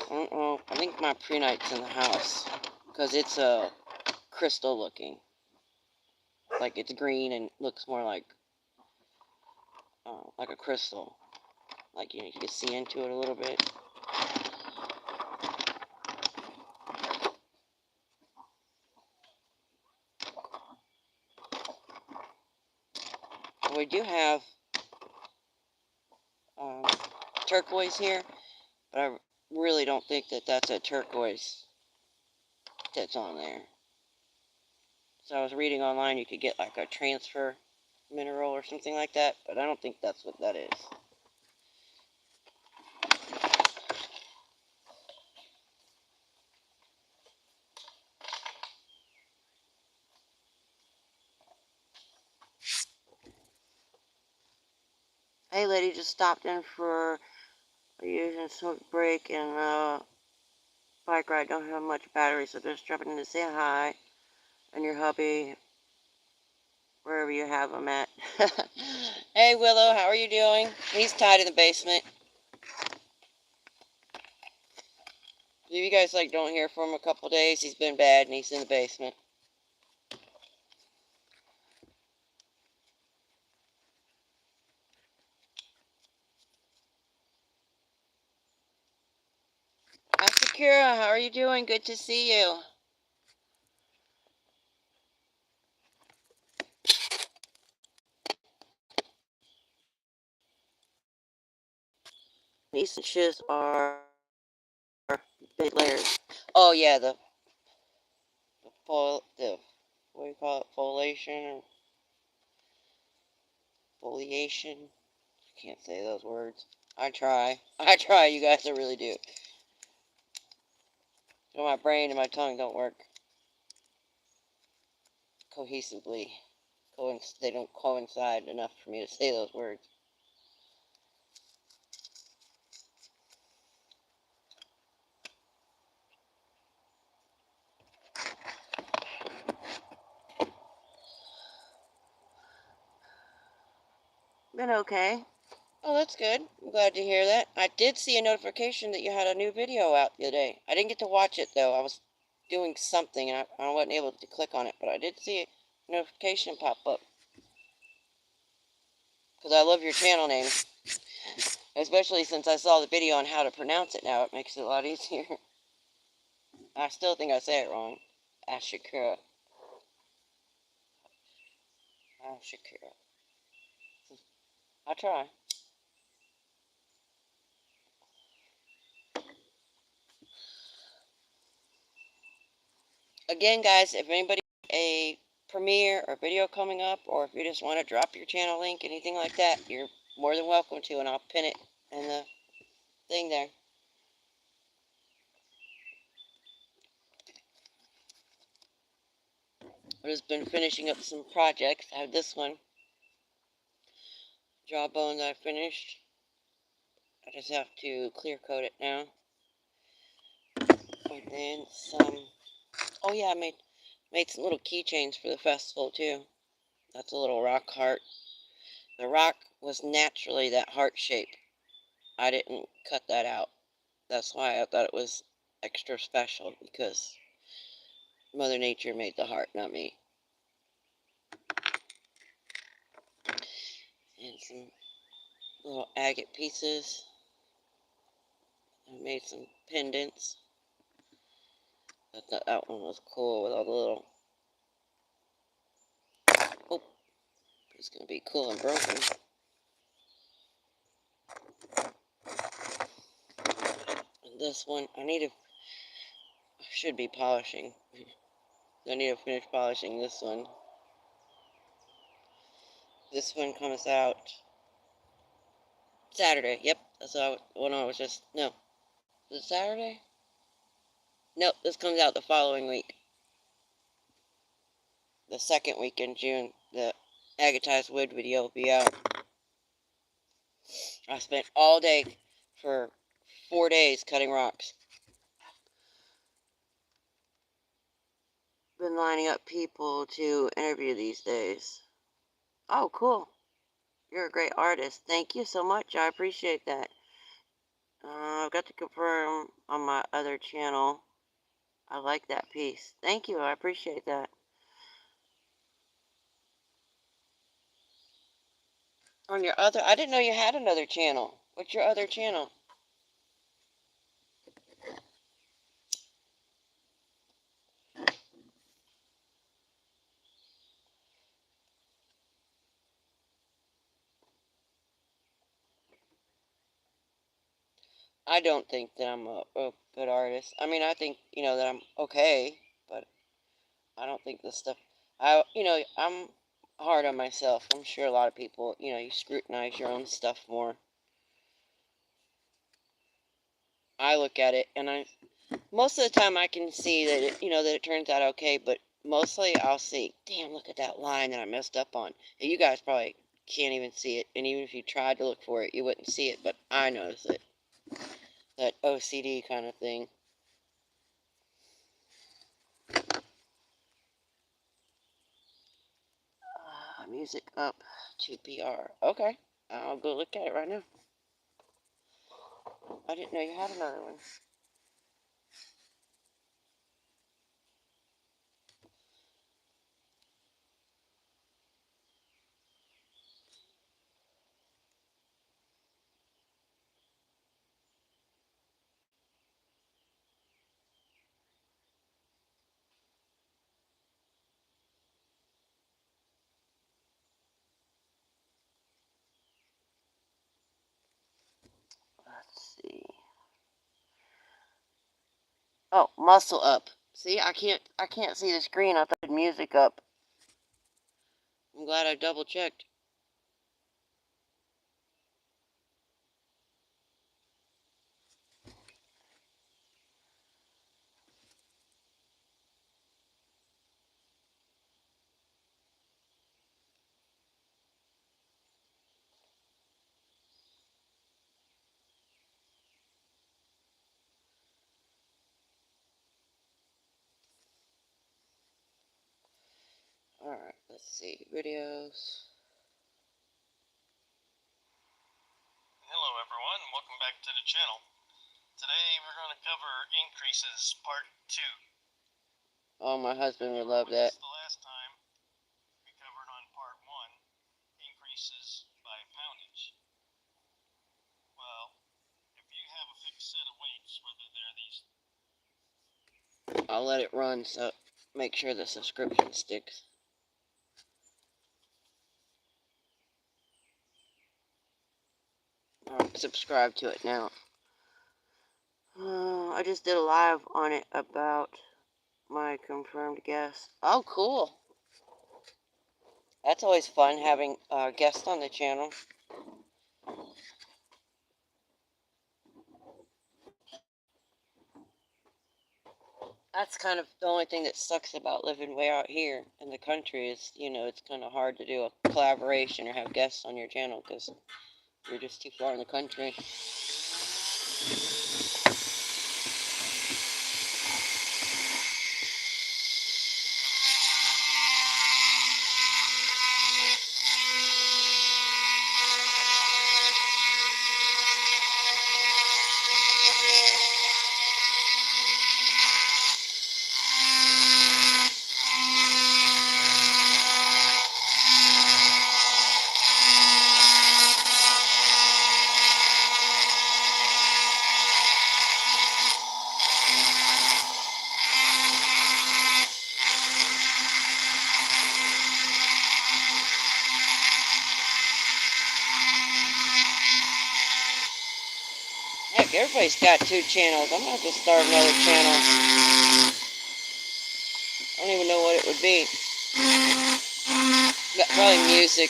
don't know. I think my preonite's in the house. Because it's a crystal looking. Like it's green and looks more like a crystal. Like you can see into it a little bit. We do have turquoise here, but I really don't think that that's a turquoise that's on there. So I was reading online you could get like a transfer mineral or something like that, but I don't think that's what that is. Hey lady, just stopped in for a using smoke break and bike ride. Don't have much battery, so just dropping in to say hi. And your hubby, wherever you have him at. Hey Willow, how are you doing? He's tied in the basement. If you guys like don't hear from him a couple days, he's been bad and he's in the basement. Hi, Sakura. How are you doing? Good to see you. These inches are big layers. Oh yeah, the what do you call it? Foliation or foliation? I can't say those words. I try. I try, you guys. I really do. So my brain and my tongue don't work cohesively. They don't coincide enough for me to say those words. Been okay. Oh, that's good. I'm glad to hear that. I did see a notification that you had a new video out the other day. I didn't get to watch it though. I was doing something and I wasn't able to click on it, but I did see a notification pop up. Because I love your channel name. Especially since I saw the video on how to pronounce it now. It makes it a lot easier. I still think I say it wrong. Ashikura. Ashikura. I try. Again, guys, if anybody a premiere or video coming up, or if you just want to drop your channel link, anything like that, you're more than welcome to, and I'll pin it in the thing there. I've just been finishing up some projects. I have this one, jawbone, that I finished. I just have to clear coat it now. And then some, oh yeah, I made some little keychains for the festival too. That's a little rock heart. The rock was naturally that heart shape. I didn't cut that out. That's why I thought it was extra special, because Mother Nature made the heart, not me. And some little agate pieces. I made some pendants. I thought that one was cool with all the little... Oh, it's going to be cool and broken. And this one, I should be polishing. I need to finish polishing this one. This one comes out Saturday. Yep, that's what I was just... No. Is it Saturday? Nope, this comes out the following week. The second week in June, the agatized wood video will be out. I spent all day for 4 days cutting rocks. Been lining up people to interview these days. Oh, cool. You're a great artist. Thank you so much. I appreciate that. I've got to confirm on my other channel. I like that piece. Thank you. I appreciate that. On your other... I didn't know you had another channel. What's your other channel? I don't think that I'm a good artist. I mean, I think, that I'm okay, but I don't think this stuff... I'm hard on myself. I'm sure a lot of people, you scrutinize your own stuff more. I look at it, and most of the time I can see that that it turns out okay, but mostly I'll see, damn, look at that line that I messed up on. And you guys probably can't even see it, and even if you tried to look for it, you wouldn't see it, but I notice it. That OCD kind of thing. Music up to PR. Okay, I'll go look at it right now. I didn't know you had another one. Oh, muscle up. See, I can't see the screen. I thought I had music up. I'm glad I double checked. Alright, let's see. Videos. Hello everyone, welcome back to the channel. Today we're going to cover increases part 2. Oh, my husband would love that. The last time we covered on part 1 increases by poundage. Well, if you have a fixed set of weights, whether they're these... I'll let it run so make sure the subscription sticks. Alright, subscribe to it now. I just did a live on it about my confirmed guest. Oh, cool. That's always fun having guests on the channel. That's kind of the only thing that sucks about living way out here in the country is, you know, it's kind of hard to do a collaboration or have guests on your channel because you're just too far in the country. Heck, everybody's got 2 channels. I'm going to have to start another channel. I don't even know what it would be. But probably music.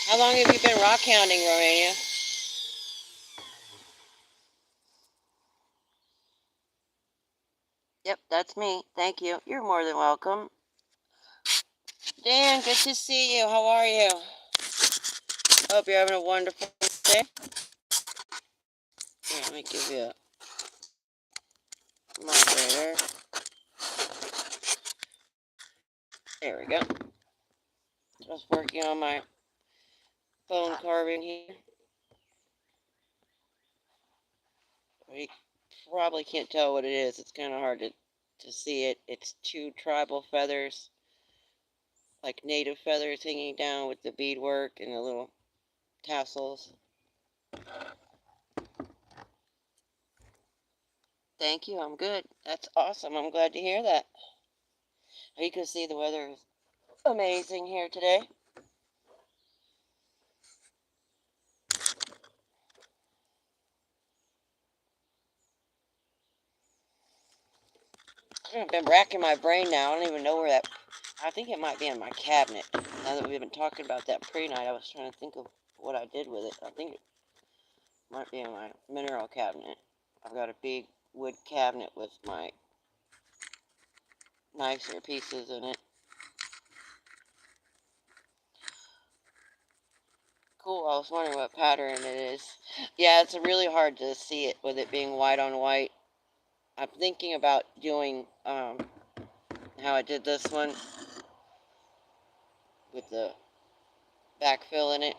How long have you been rockhounding, Romania? Yep, that's me. Thank you. You're more than welcome. Dan, good to see you. How are you? Hope you're having a wonderful day. Here, let me give you a moderator. There we go. I was working on my phone carving here. You probably can't tell what it is. It's kind of hard to see it. It's 2 tribal feathers, like native feathers hanging down with the beadwork and the little tassels. Thank you. I'm good. That's awesome. I'm glad to hear that. You can see the weather is amazing here today. I've been racking my brain now. I don't even know where that... I think it might be in my cabinet. Now that we've been talking about that pre-night, I was trying to think of what I did with it. I think it might be in my mineral cabinet. I've got a big wood cabinet with my nicer pieces in it. Cool. I was wondering what pattern it is. Yeah, it's really hard to see it with it being white on white. I'm thinking about doing how I did this one with the backfill in it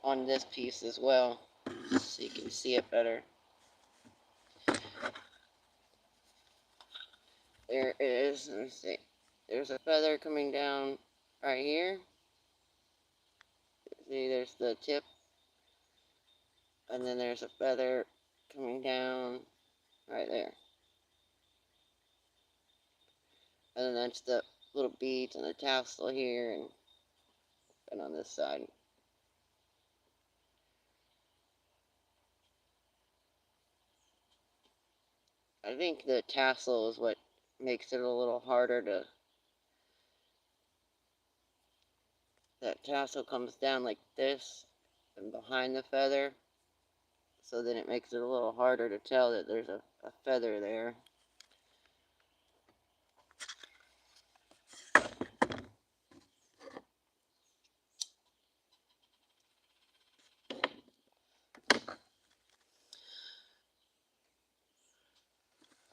on this piece as well, so you can see it better. There it is. Let me see. There's a feather coming down right here. See, there's the tip. And then there's a feather coming down right there. And then that's the little beads and the tassel here and on this side. I think the tassel is what makes it a little harder to... That tassel comes down like this and behind the feather. So then it makes it a little harder to tell that there's a feather there.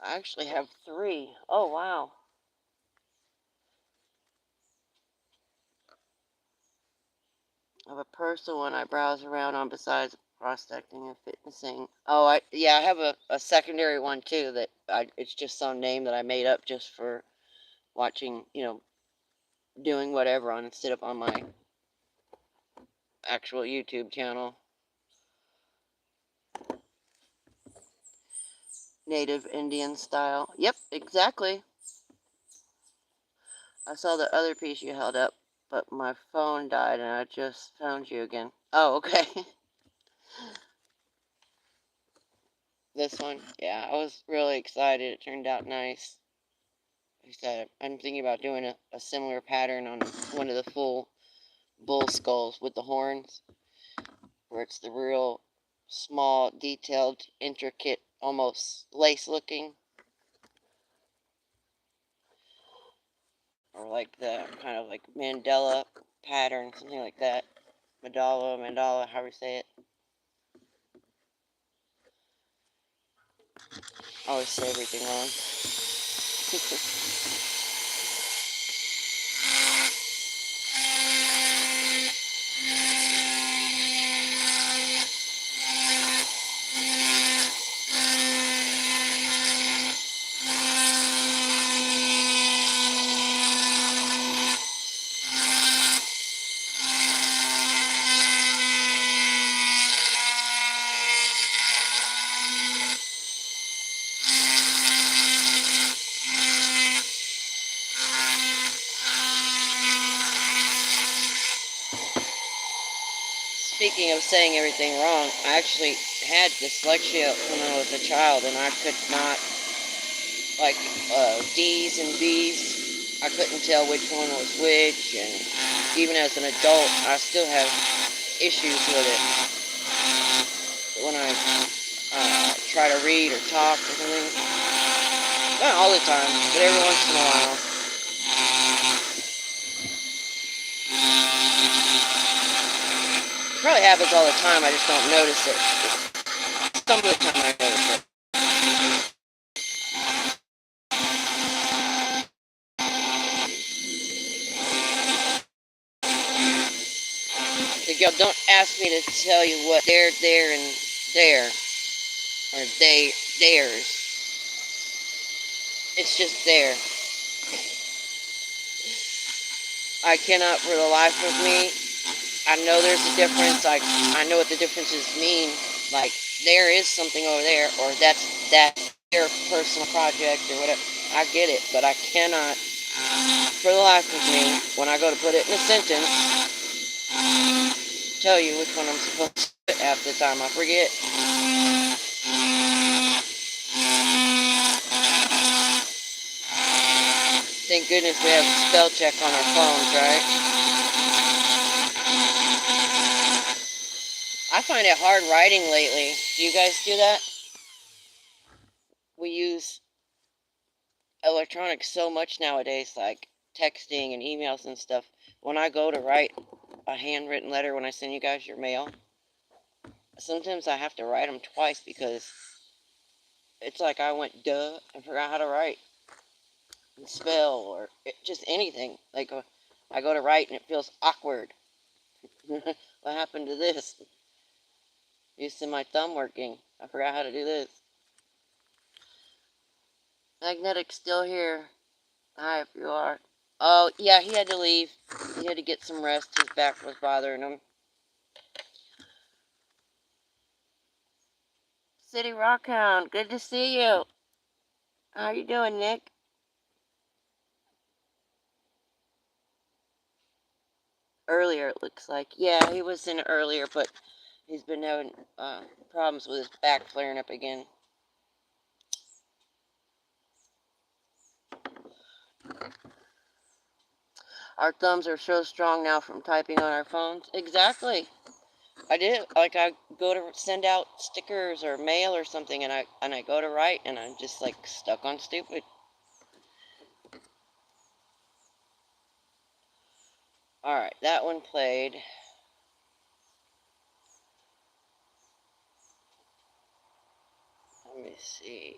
I actually have 3. Oh, wow. I have a personal one I browse around on besides prospecting and fitnessing. Oh, I have a secondary one too that it's just some name that I made up just for watching, doing whatever on instead of on my actual YouTube channel. Native Indian style. Yep, exactly. I saw the other piece you held up, but my phone died and I just found you again. Oh, okay. This one. Yeah, I was really excited. It turned out nice. Like I said, I'm thinking about doing a similar pattern on one of the full bull skulls with the horns, where it's the real small, detailed, intricate, almost lace looking. Or like the kind of like Mandela pattern, something like that. Mandala, however you say it. I always say everything wrong. Speaking of saying everything wrong, I actually had dyslexia when I was a child, and I could not, like, D's and B's, I couldn't tell which one was which, and even as an adult, I still have issues with it. When I try to read or talk or something, not all the time, but every once in a while. It probably happens all the time, I just don't notice it. Some of the time I notice it. Y'all don't ask me to tell you what there, and there, or theirs. It's just there. I cannot for the life of me. I know there's a difference. I know what the differences mean. Like, there is something over there, or that's their personal project, or whatever. I get it, but I cannot, for the life of me, when I go to put it in a sentence, tell you which one I'm supposed to put half the time. I forget. Thank goodness we have spell check on our phones, right? I find it hard writing lately. Do you guys do that? We use electronics so much nowadays, like texting and emails and stuff. When I go to write a handwritten letter when I send you guys your mail, sometimes I have to write them twice because it's like I went duh and forgot how to write and spell or just anything. Like I go to write and it feels awkward. What happened to this? Used to my thumb working. I forgot how to do this. Magnetic's still here. Hi, if you are. Oh, yeah, he had to leave. He had to get some rest. His back was bothering him. City Rockhound, good to see you. How you doing, Nick? Earlier, it looks like. Yeah, he was in earlier, but he's been having problems with his back flaring up again. Our thumbs are so strong now from typing on our phones. Exactly. I did, like, I go to send out stickers or mail or something, and I go to write, and I'm just like stuck on stupid. All right, that one played. Let me see.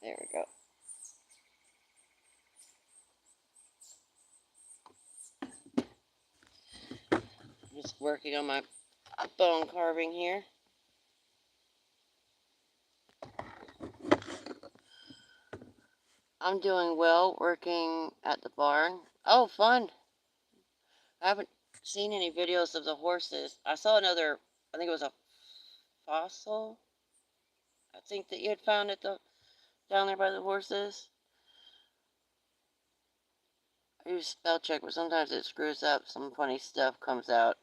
There we go. Just working on my bone carving here. I'm doing well, working at the barn. Oh, fun. I haven't seen any videos of the horses. I saw another, I think it was a fossil, I think that you had found at the down there by the horses. I use spell check, but sometimes it screws up. Some funny stuff comes out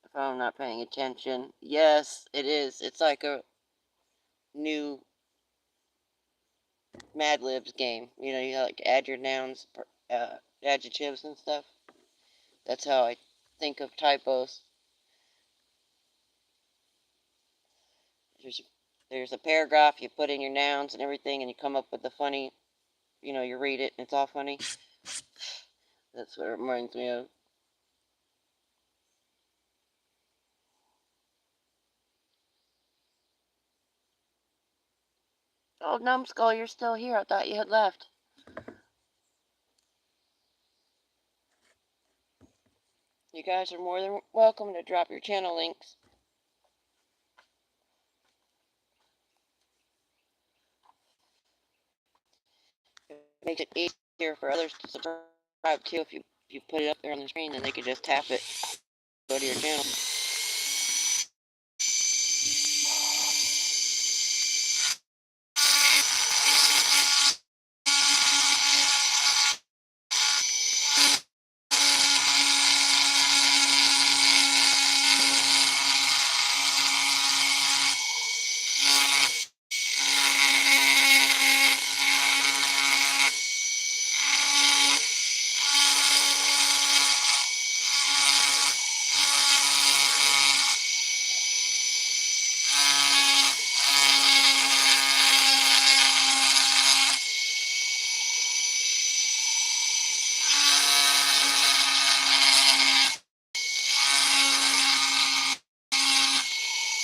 if I'm not paying attention. Yes, it is. It's like a new Mad Libs game. You know, you like add your nouns, adjectives and stuff. That's how I think of typos. There's there's a paragraph, you put in your nouns and everything, and you come up with the funny. You know, you read it and it's all funny. That's what it reminds me of. Oh, numbskull, you're still here. I thought you had left. You guys are more than welcome to drop your channel links. It makes it easier for others to subscribe too. If you put it up there on the screen, then they can just tap it, go to your channel.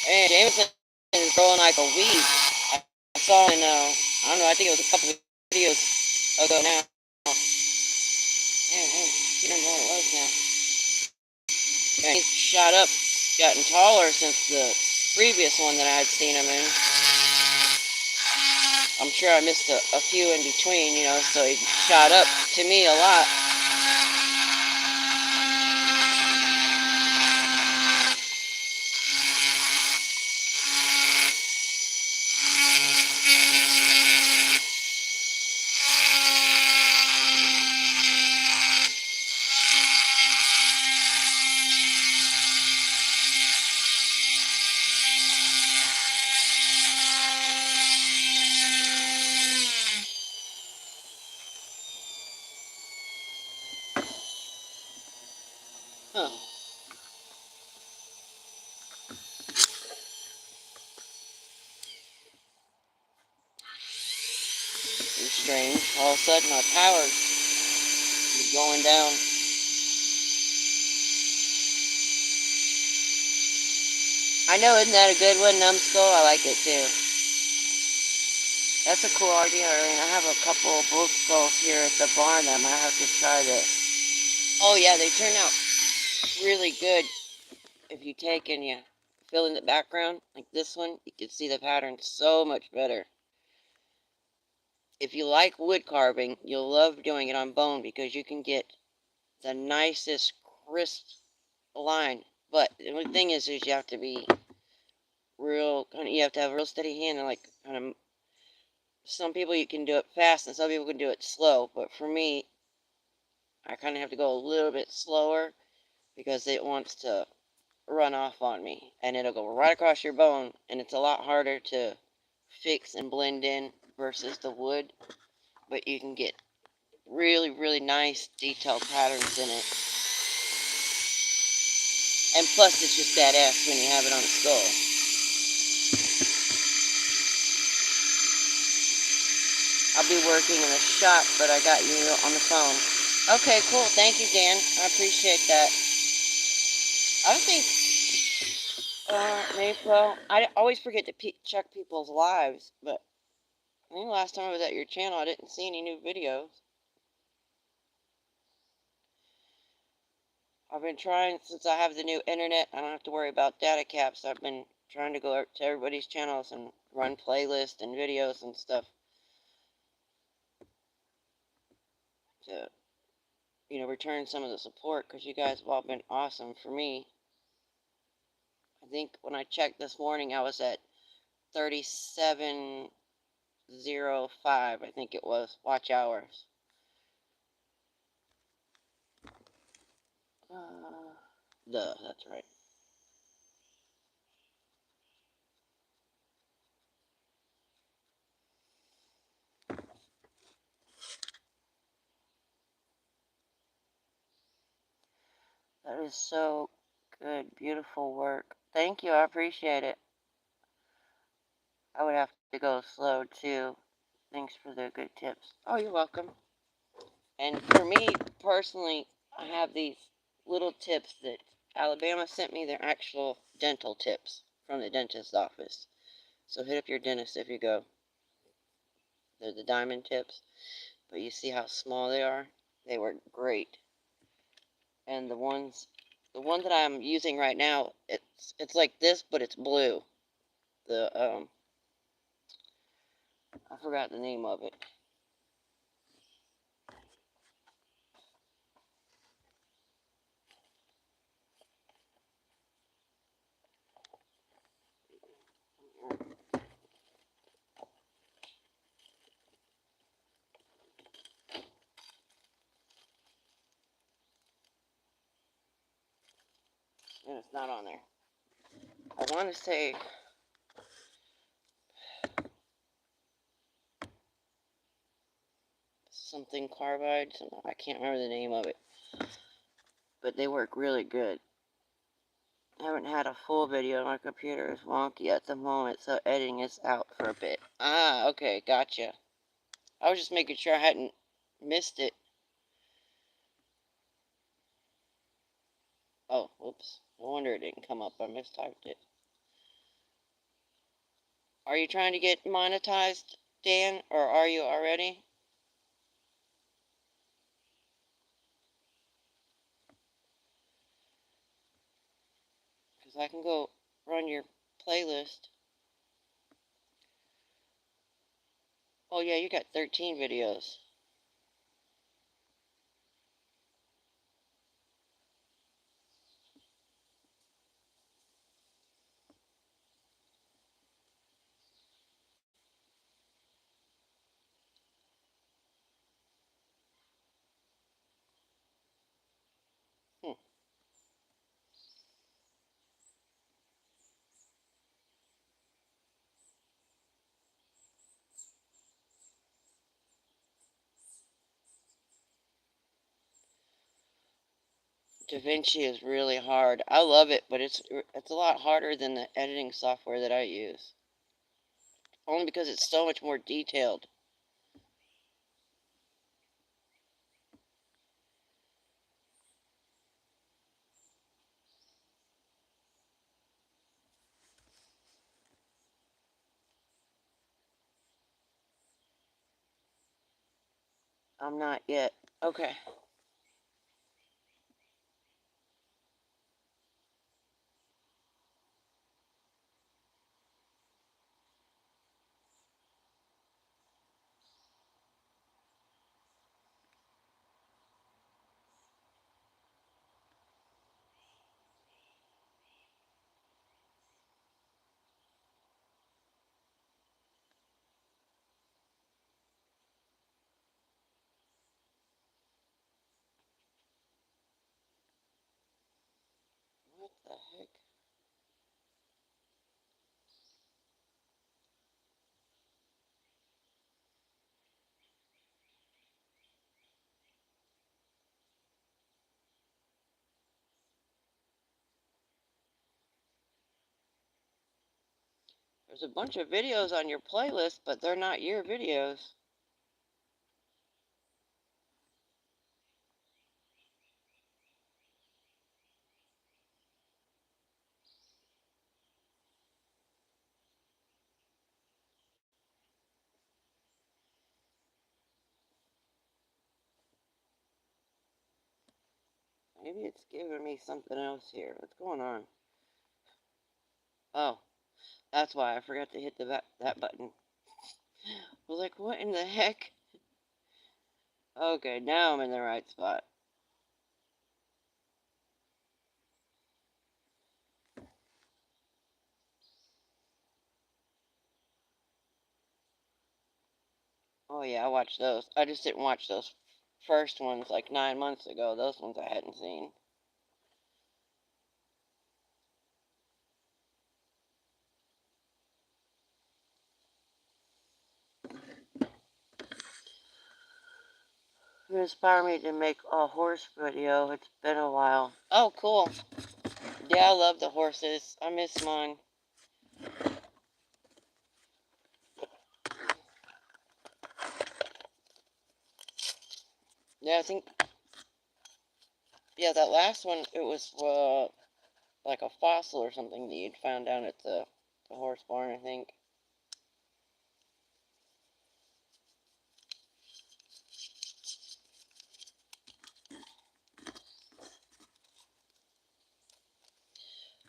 And Jameson is growing like a weed. I saw in, I don't know, I think it was a couple of videos ago now. Man, I don't remember what it was now. And he's shot up, gotten taller since the previous one that I had seen him in. I'm sure I missed a few in between, you know, so he shot up to me a lot. Huh. It's strange. All of a sudden, my power is going down. I know, isn't that a good one, Numbskull? I like it too. That's a cool idea, Irene. I have a couple of bull skulls here at the barn that I might have to try this. Oh yeah, they turn out really good if you take and you fill in the background, like this one, you can see the pattern so much better. If you like wood carving, you'll love doing it on bone because you can get the nicest crisp line. But the only thing is you have to be real, you have to have a real steady hand and like kind of, some people you can do it fast and some people can do it slow. But for me, I kind of have to go a little bit slower because it wants to run off on me and it'll go right across your bone, and it's a lot harder to fix and blend in versus the wood, but you can get really, really nice detailed patterns in it. And plus, it's just badass when you have it on a skull. I'll be working in the shop, but I got you on the phone. Okay, cool. Thank you, Dan. I appreciate that. I don't think, maybe, well, I always forget to check people's lives, but I think last time I was at your channel, I didn't see any new videos. I've been trying, since I have the new internet, I don't have to worry about data caps. I've been trying to go to everybody's channels and run playlists and videos and stuff to, return some of the support, because you guys have all been awesome for me. I think when I checked this morning, I was at 3705, I think it was, watch hours. That's right. That is so good. Beautiful work. Thank you. I appreciate it. I would have to go slow too. Thanks for the good tips. Oh, you're welcome. And for me personally, I have these little tips that Alabama sent me. They're actual dental tips from the dentist's office. So hit up your dentist if you go. They're the diamond tips. But you see how small they are? They work great. And the one that I'm using right now, it's like this, but it's blue. The I forgot the name of it. And it's not on there. I want to say something carbide. I can't remember the name of it. But they work really good. I haven't had a full video. My computer is wonky at the moment, so editing is out for a bit. Ah, okay, gotcha. I was just making sure I hadn't missed it. Oh, whoops. No wonder it didn't come up. I mistyped it. Are you trying to get monetized, Dan, or are you already? Because I can go run your playlist. Oh, yeah, you got 13 videos. Hmm. DaVinci is really hard. I love it, but it's a lot harder than the editing software that I use. Only because it's so much more detailed. I'm not yet. Okay. the heck? There's a bunch of videos on your playlist, but they're not your videos. Maybe it's giving me something else here. What's going on? Oh, that's why I forgot to hit that button. I was like, what in the heck? Okay, now I'm in the right spot. Oh yeah, I watched those. I just didn't watch those first ones like 9 months ago. Those ones I hadn't seen. You inspired me to make a horse video. It's been a while. Oh, cool. Yeah, I love the horses. I miss mine. Yeah, I think, yeah, that last one, it was like a fossil or something that you'd found down at the horse barn, I think.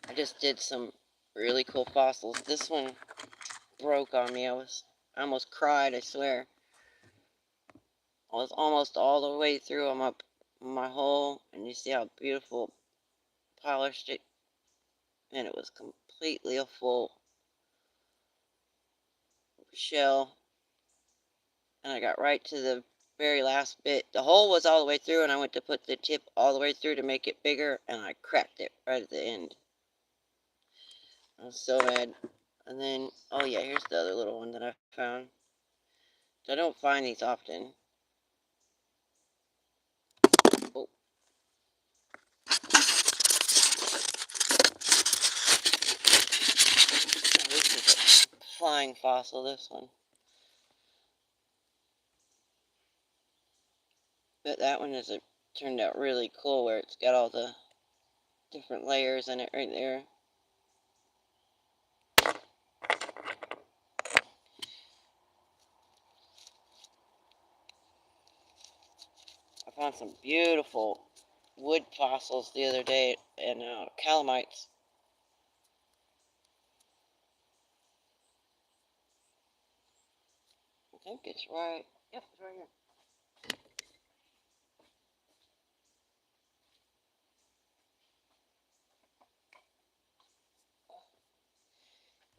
I just did some really cool fossils. This one broke on me. I almost cried, I swear. I was almost all the way through them up my hole, and you see how beautiful polished it, and it was completely a full shell. And I got right to the very last bit. The hole was all the way through, and I went to put the tip all the way through to make it bigger, and I cracked it right at the end. I was so mad. And then, oh yeah, here's the other little one that I found. I don't find these often. Oh, this is a flying fossil, this one. But that one turned out really cool, where it's got all the different layers in it right there. I found some beautiful wood fossils the other day, and calamites. I think it's right. Yep, it's right here.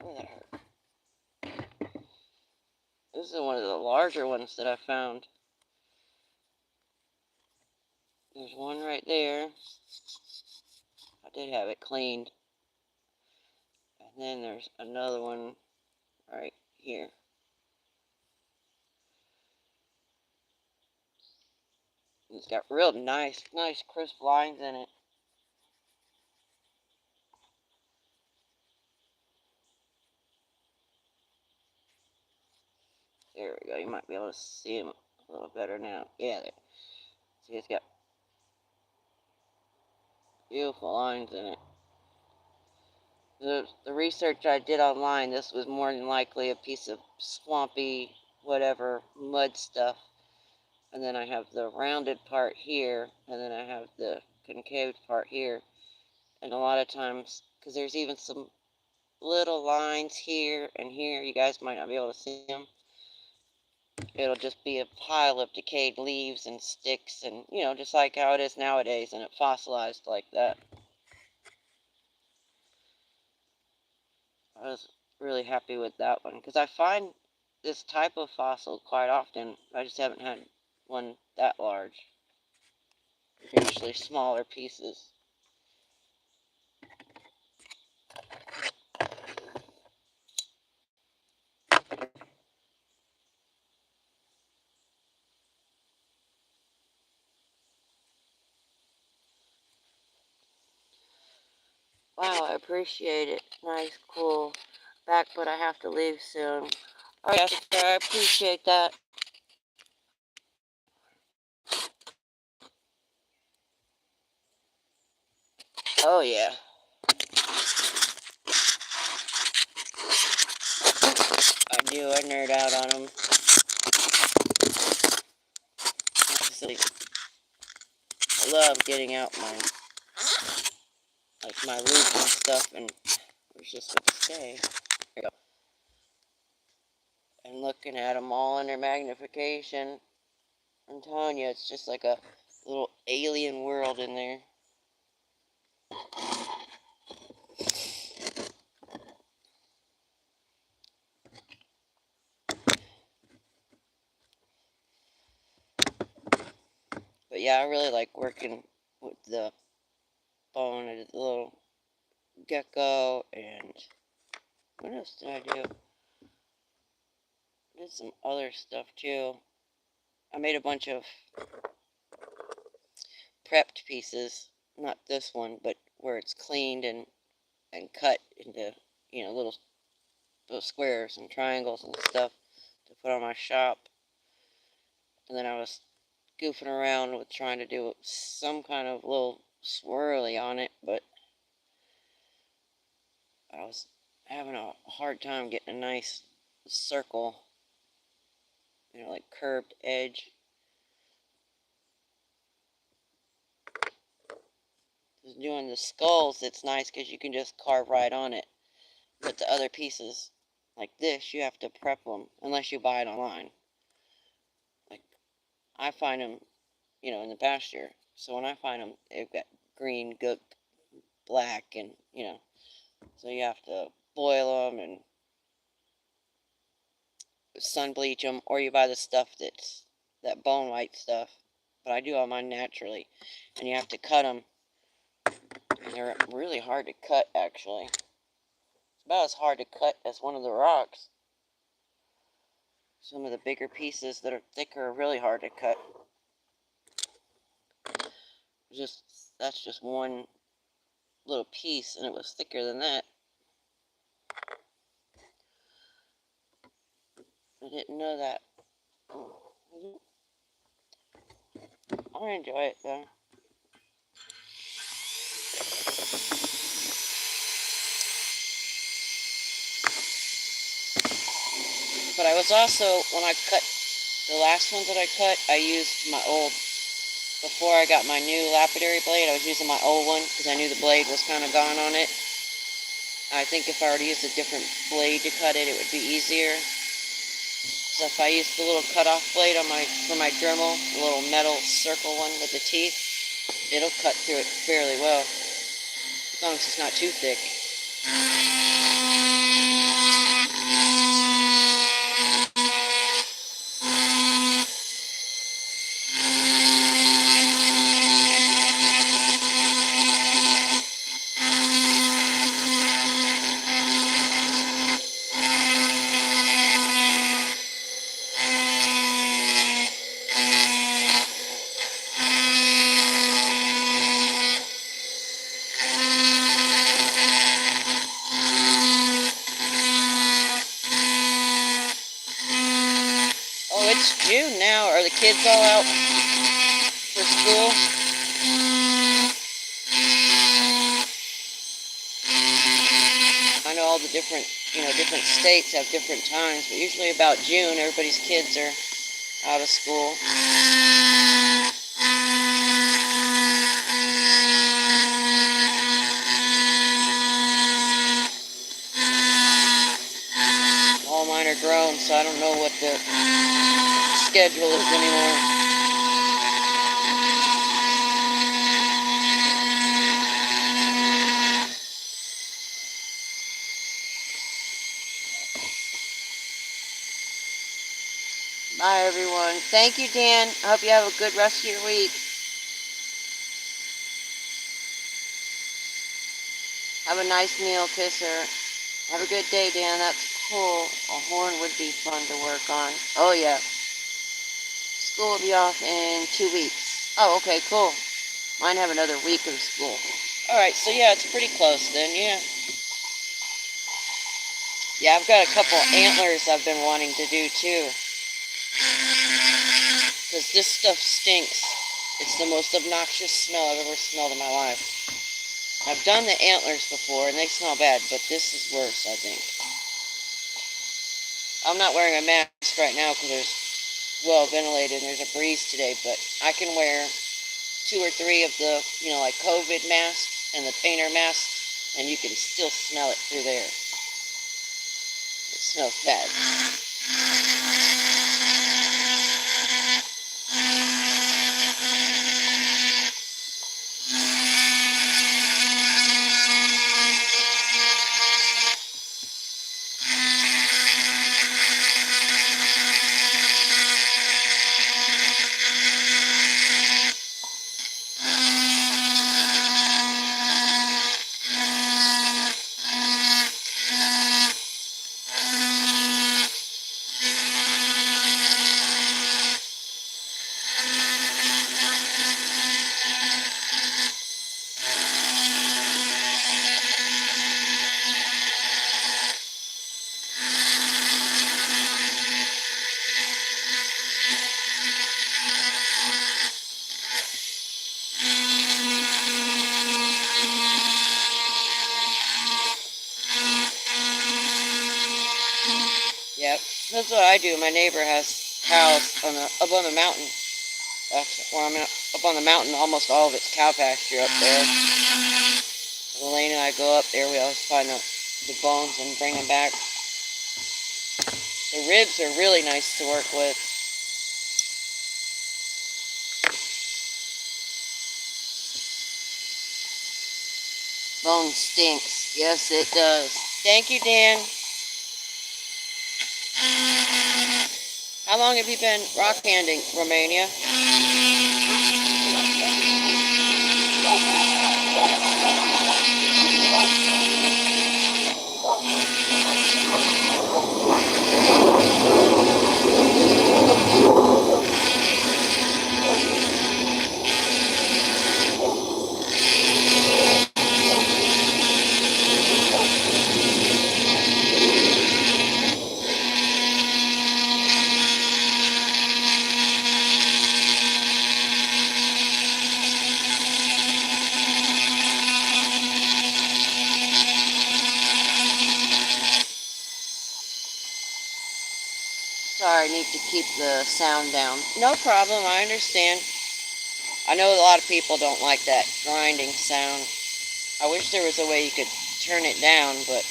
Oh, that hurt. This is one of the larger ones that I found. There's one right there. I did have it cleaned. And then there's another one right here. It's got real nice crisp lines in it. There we go. You might be able to see them a little better now. Yeah, there. See, it's got beautiful lines in it. The research I did online, this was more than likely a piece of swampy, whatever, mud stuff. And then I have the rounded part here, and then I have the concave part here. And a lot of times, because there's even some little lines here and here, you guys might not be able to see them. It'll just be a pile of decayed leaves and sticks, and just like how it is nowadays, and it fossilized like that. I was really happy with that one, because I find this type of fossil quite often. I just haven't had one that large. Usually smaller pieces. Wow, I appreciate it. Nice, cool. Back, but I have to leave soon. Oh, yes, I appreciate that. Oh, yeah. I do. I nerd out on them. I love getting out my roof and stuff, and it's just what to say. There you go. And looking at them all under magnification. I'm telling you, it's just like a little alien world in there. But yeah, I really like working with the bone and the little gecko, and what else did I do? I did some other stuff too. I made a bunch of prepped pieces, not this one, but where it's cleaned and cut into, little squares and triangles and stuff to put on my shop. And then I was goofing around with trying to do some kind of little swirly on it, but I was having a hard time getting a nice circle, like curved edge. Doing the skulls, it's nice because you can just carve right on it. But the other pieces, like this, you have to prep them unless you buy it online. Like I find them, in the pasture. So when I find them, they've got green, gook, black, and so you have to boil them and sun bleach them, or you buy the stuff that bone white stuff. But I do all mine naturally, and you have to cut them. And they're really hard to cut, actually. It's about as hard to cut as one of the rocks. Some of the bigger pieces that are thicker are really hard to cut. That's just one little piece, and it was thicker than that. I didn't know that. I enjoy it though. But I was also, when I cut the last ones that I cut, I used my old, before I got my new lapidary blade, I was using my old one because I knew the blade was kind of gone on it. I think if I were to use a different blade to cut it, it would be easier. So if I use the little cutoff blade for my Dremel, the little metal circle one with the teeth, it'll cut through it fairly well, as long as it's not too thick. Oh, it's June now. Are the kids all out for school? I know all the different states have different times, but usually about June, everybody's kids are out of school. All mine are grown, so I don't know what the schedule is anymore. Bye, everyone. Thank you, Dan. I hope you have a good rest of your week. Have a nice meal, Kisser. Have a good day, Dan. That's cool. A horn would be fun to work on. Oh, yeah. School will be off in 2 weeks. Oh, okay, cool. Mine have another week of school. Alright, so yeah, it's pretty close then, yeah. Yeah, I've got a couple antlers I've been wanting to do too. Because this stuff stinks. It's the most obnoxious smell I've ever smelled in my life. I've done the antlers before and they smell bad, but this is worse, I think. I'm not wearing a mask right now because there's well ventilated and there's a breeze today, but I can wear 2 or 3 of the, like COVID masks and the painter masks, and you can still smell it through there. It smells bad. Yep, that's what I do. My neighbor has cows up on the mountain. That's where I'm at, up on the mountain. Almost all of it's cow pasture up there. Elaine and I go up there. We always find the bones and bring them back. The ribs are really nice to work with. Bone stinks. Yes, it does. Thank you, Dan. How long have you been rock handing, Romania? Sorry, I need to keep the sound down. No problem, I understand. I know a lot of people don't like that grinding sound. I wish there was a way you could turn it down, but...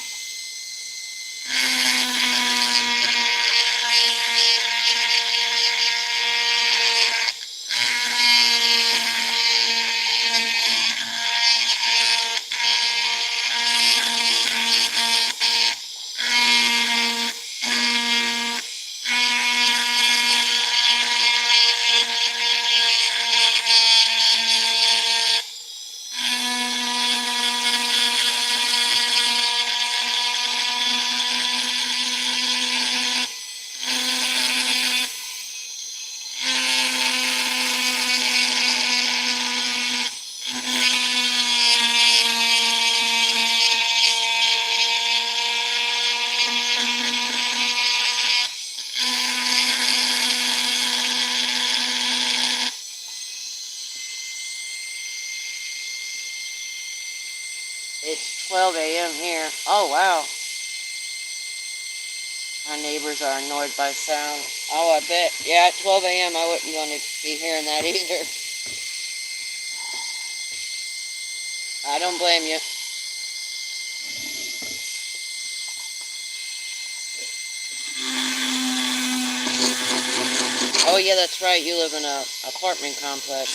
It's 12 a.m. here. Oh, wow. My neighbors are annoyed by sound. Oh, I bet. Yeah, at 12 a.m. I wouldn't want to be hearing that either. I don't blame you. Oh, yeah, that's right. You live in a apartment complex.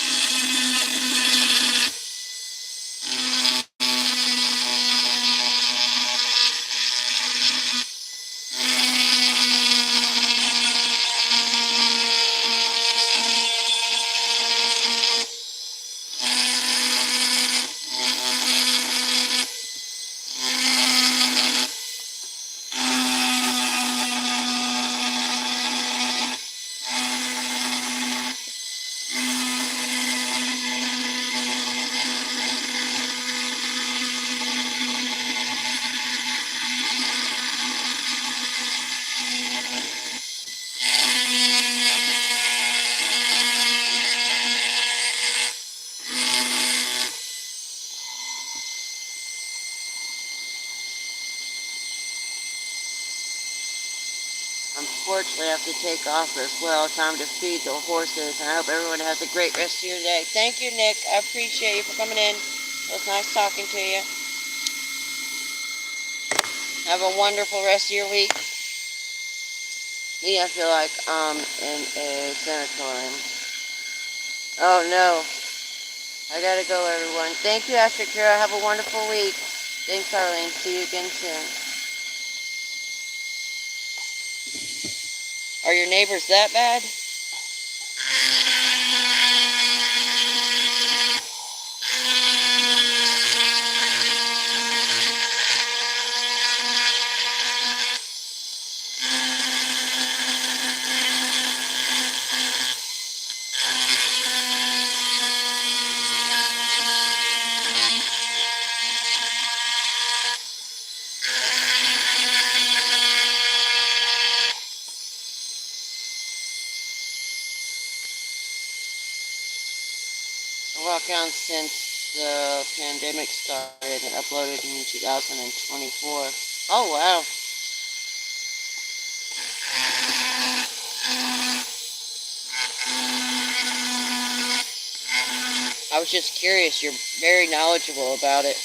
unfortunately have to take off as well. Time to feed the horses, and I hope everyone has a great rest of your day. Thank you, Nick. I appreciate you for coming in. It was nice talking to you. Have a wonderful rest of your week. Me, I feel like I'm in a sanatorium. Oh no. I gotta go, everyone. Thank you, Astrid Kira. Have a wonderful week. Thanks, Arlene. See you again soon. Are your neighbors that bad? Rock on since the pandemic started and uploaded in 2024. Oh, wow. I was just curious. You're very knowledgeable about it.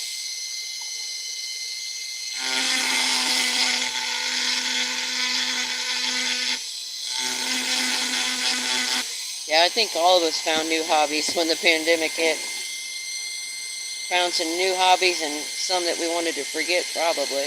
Yeah, I think all of us found new hobbies when the pandemic hit. Found some new hobbies and some that we wanted to forget, probably.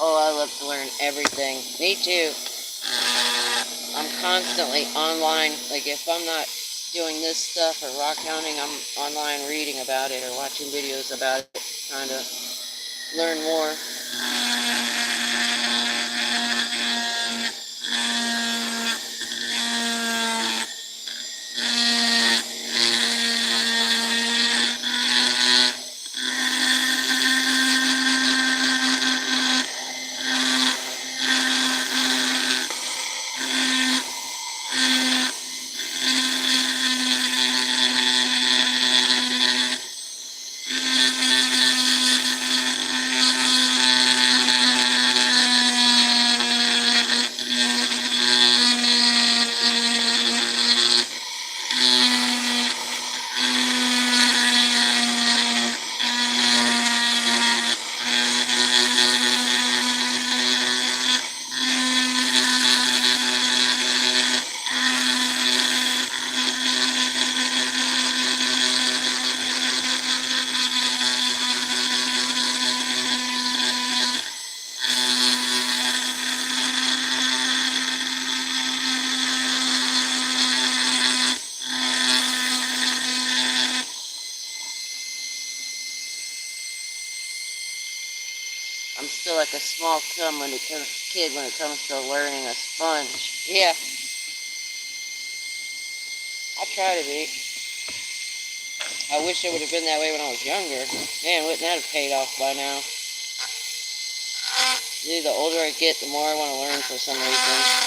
Oh, I love to learn everything. Me too. I'm constantly online. Like, if I'm not doing this stuff or rock hounding, I'm online reading about it or watching videos about it, trying to learn more. I'm still like a small kid when it comes to learning a sponge. Yeah, I try to be. I wish it would have been that way when I was younger. Man, wouldn't that have paid off by now? See, the older I get, the more I want to learn for some reason.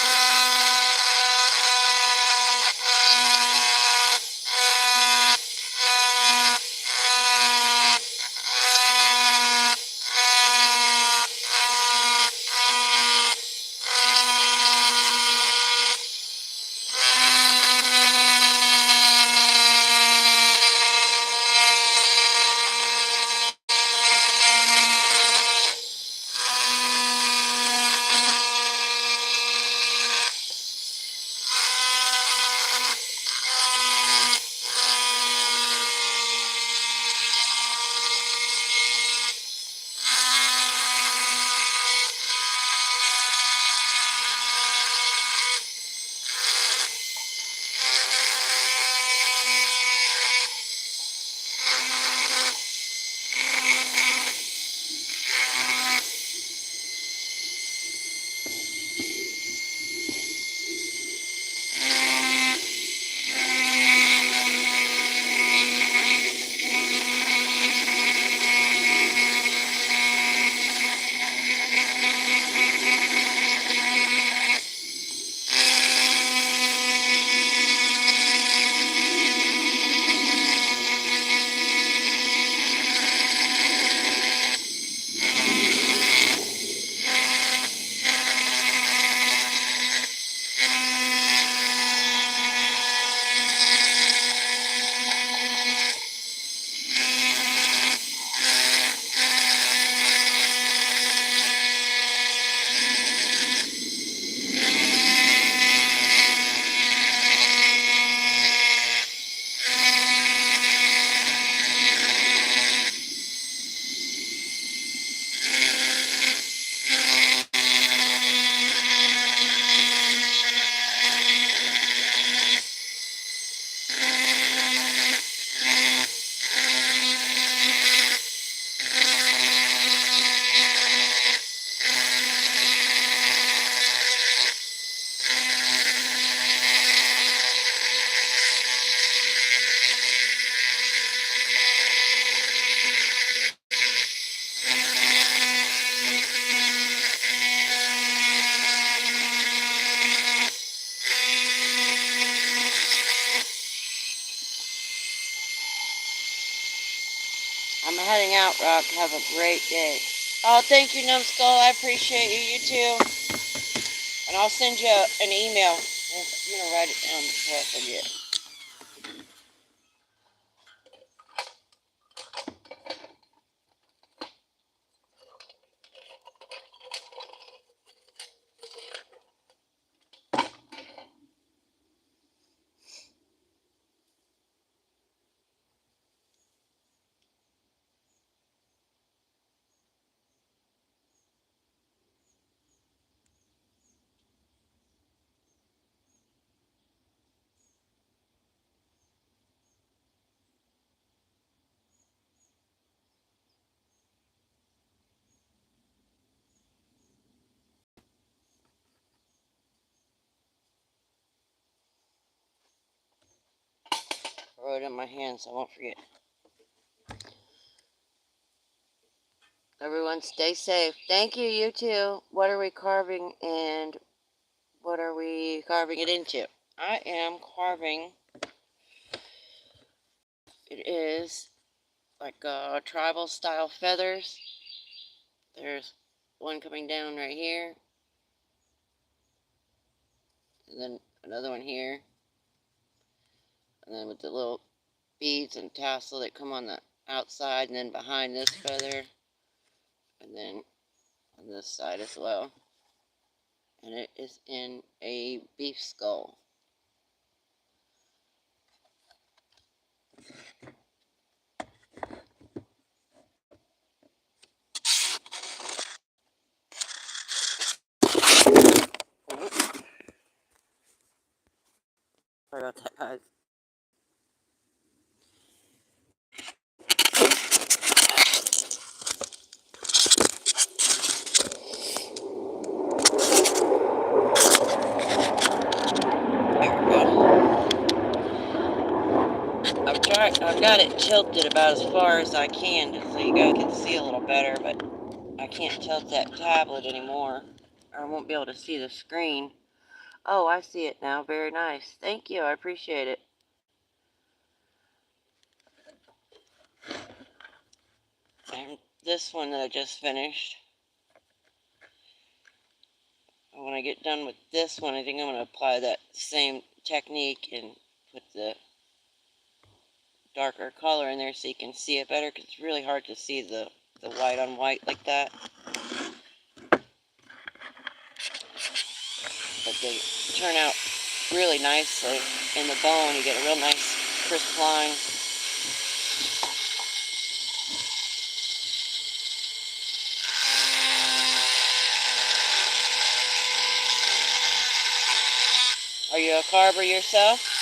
out, Rock. Have a great day. Oh, thank you, Numbskull. I appreciate you. You too. And I'll send you an email. I'm going to write it down before I forget. I wrote it in my hand so I won't forget. Everyone stay safe. Thank you, you too. What are we carving and what are we carving it into? I am carving, it is like tribal style feathers. There's one coming down right here. And then another one here. And then with the little beads and tassel that come on the outside and then behind this feather. And then on this side as well. And it is in a beef skull. Sorry about that, guys. I've got it tilted about as far as I can just so you guys can see a little better, but I can't tilt that tablet anymore or I won't be able to see the screen. Oh, I see it now. Very nice. Thank you. I appreciate it. And this one that I just finished, when I get done with this one, I think I'm going to apply that same technique and put the darker color in there so you can see it better, because it's really hard to see the white on white like that. But they turn out really nicely in the bone. You get a real nice crisp line. Are you a carver yourself?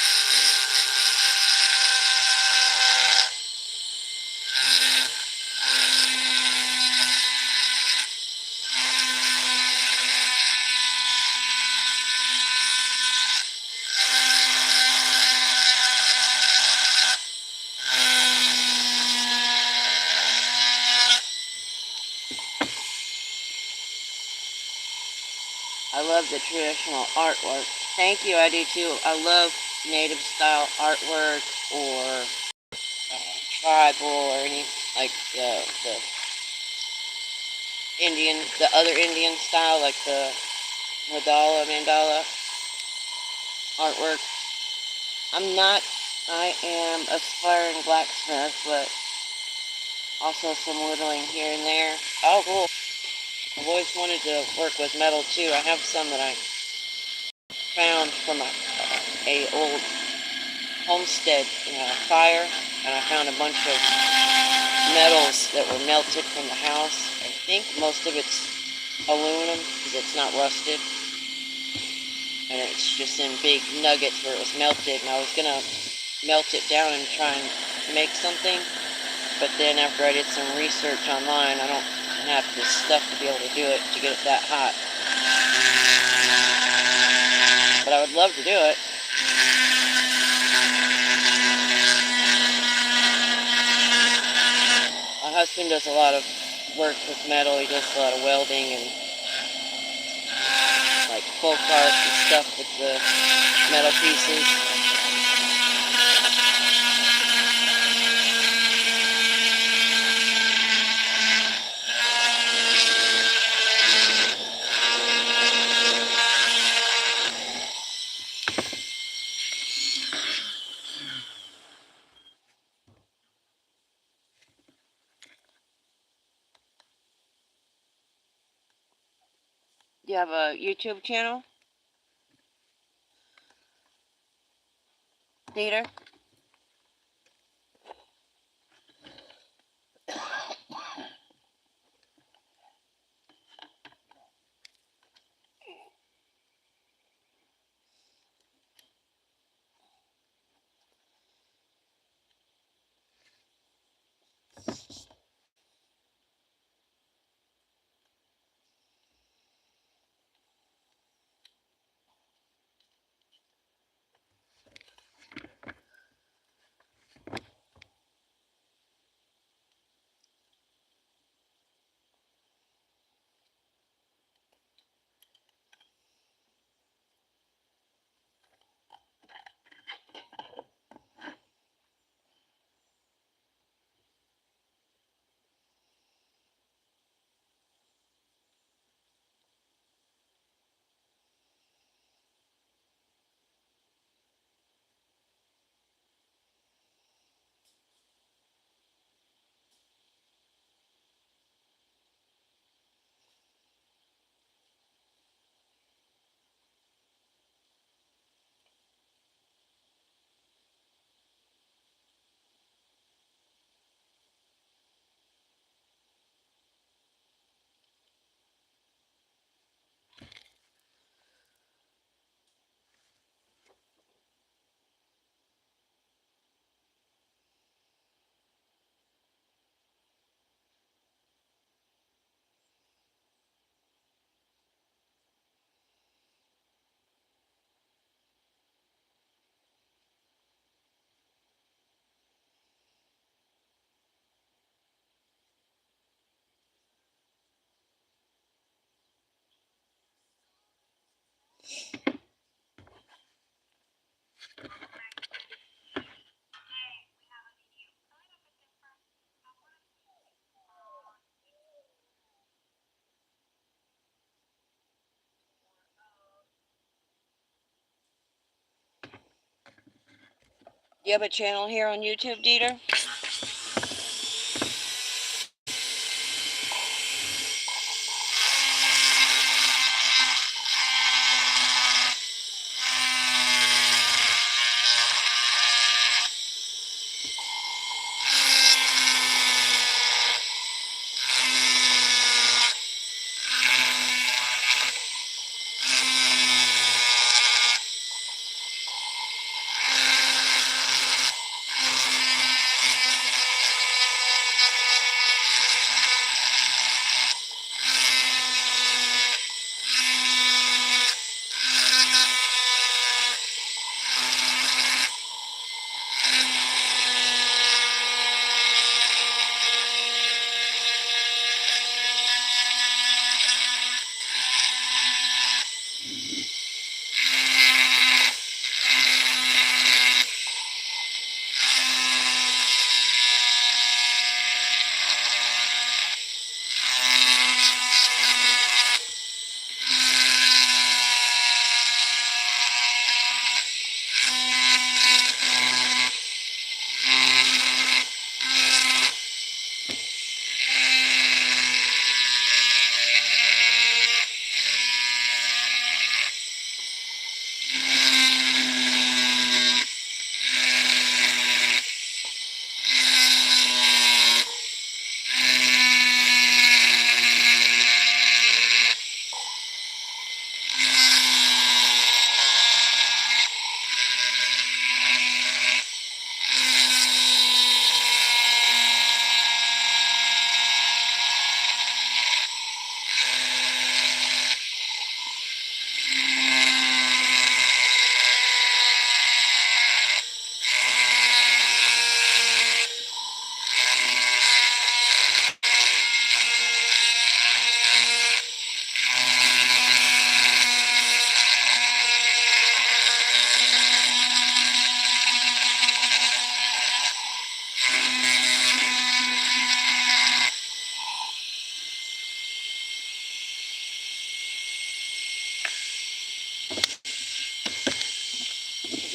I love the traditional artwork. Thank you, I do too. I love native style artwork or tribal or any, like the Indian, the other Indian style, like the mandala artwork. I am aspiring blacksmith, but also some whittling here and there. Oh, cool. I've always wanted to work with metal too. I have some that I found from a old homestead fire, and I found a bunch of metals that were melted from the house. I think most of it's aluminum because it's not rusted, and it's just in big nuggets where it was melted, and I was gonna melt it down and try and make something, but then after I did some research online, I don't have the stuff to be able to do it, to get it that hot. But I would love to do it. My husband does a lot of work with metal. He does a lot of welding and like folk art and stuff with the metal pieces. Do you have a YouTube channel, Dieter? Do you have a channel here on YouTube, Dieter?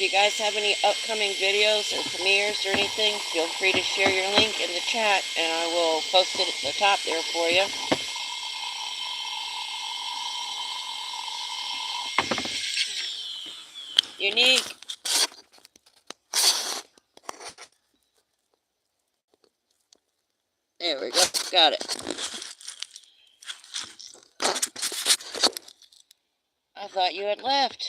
If you guys have any upcoming videos or premieres or anything, feel free to share your link in the chat and I will post it at the top there for you. Unique. There we go. Got it. I thought you had left.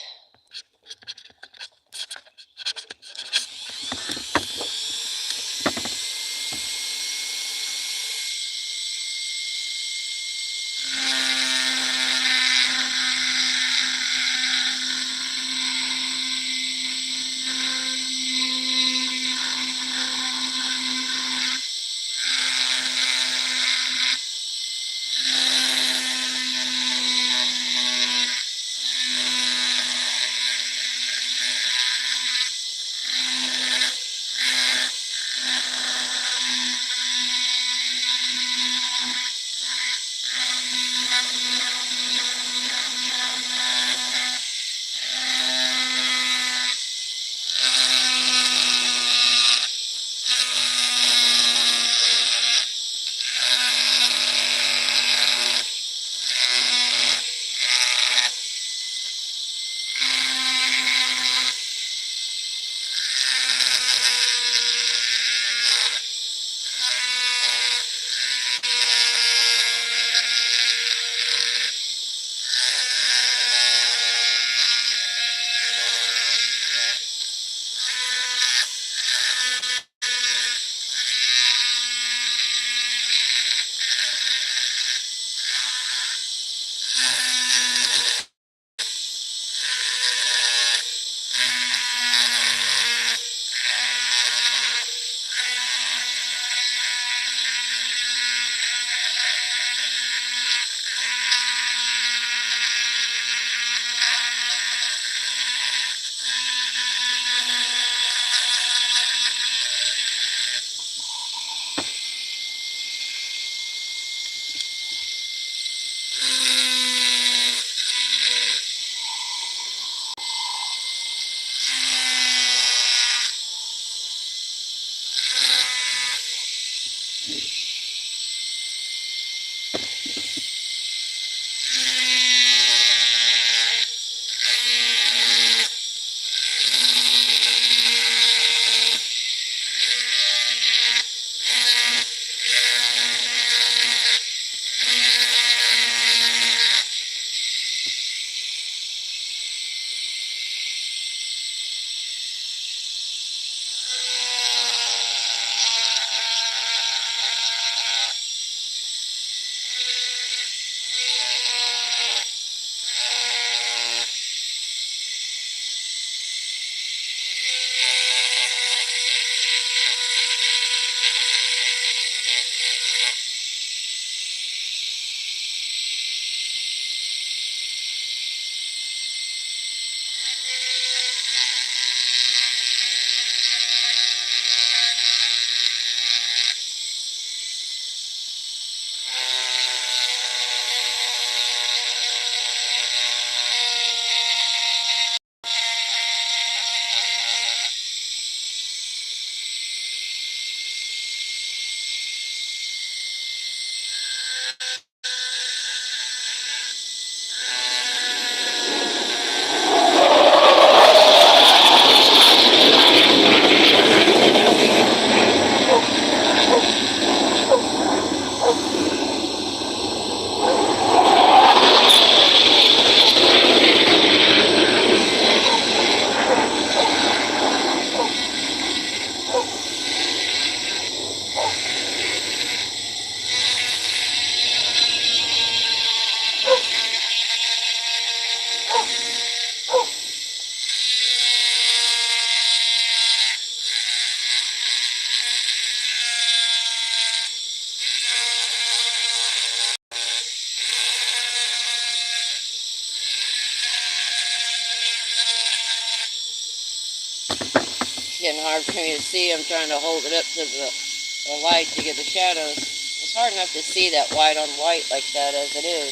Getting hard for me to see. I'm trying to hold it up to the light to get the shadows. It's hard enough to see that white on white like that as it is.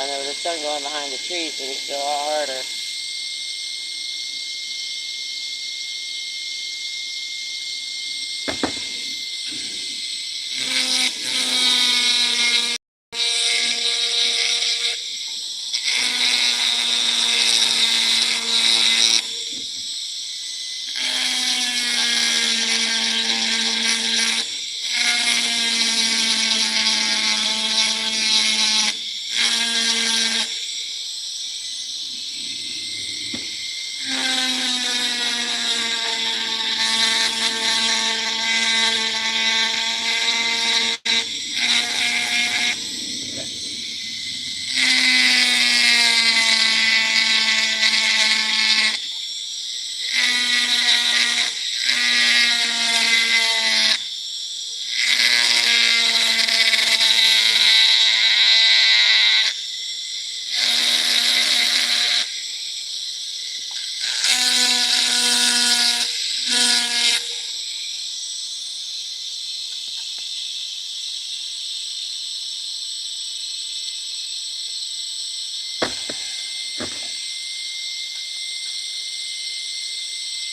I know the sun going behind the trees makes it a lot harder.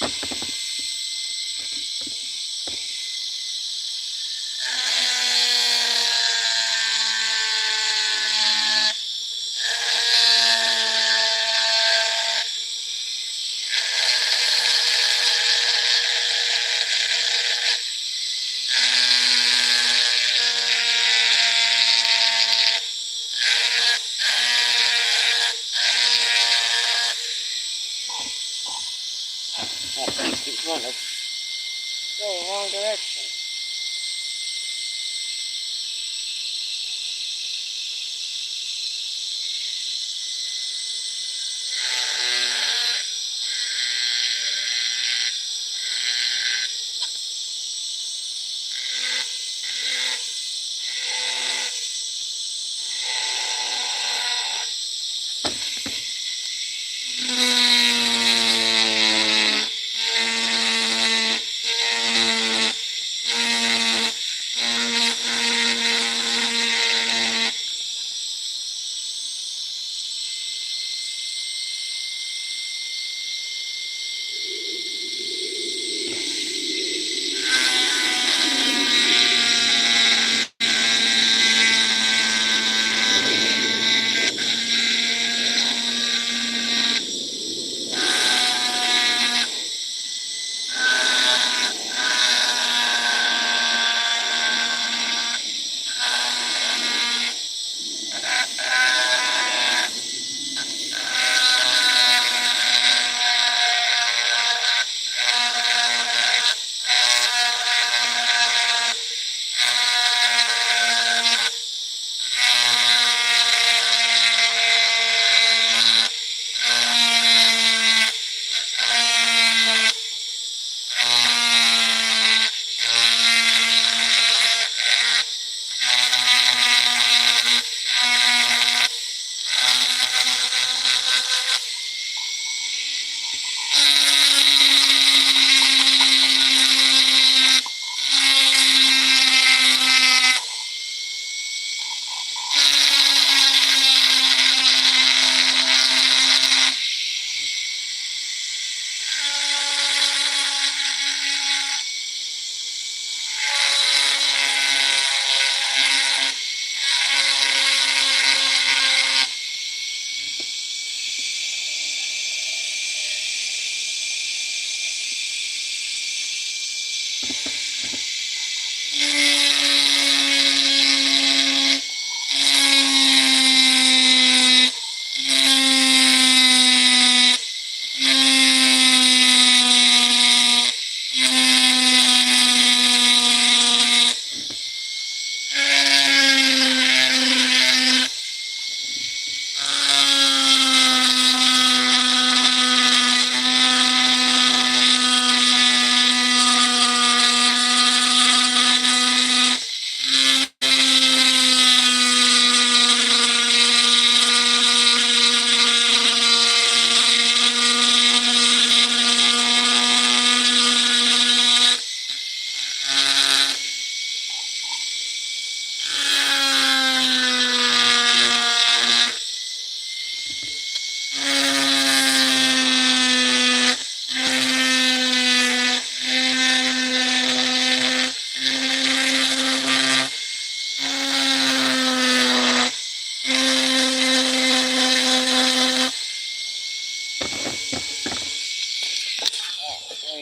That keeps wanting to go the wrong direction.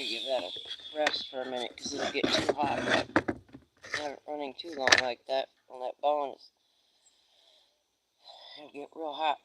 Give that a rest for a minute because it'll get too hot. Have it running too long like that on that bone, it'll get real hot.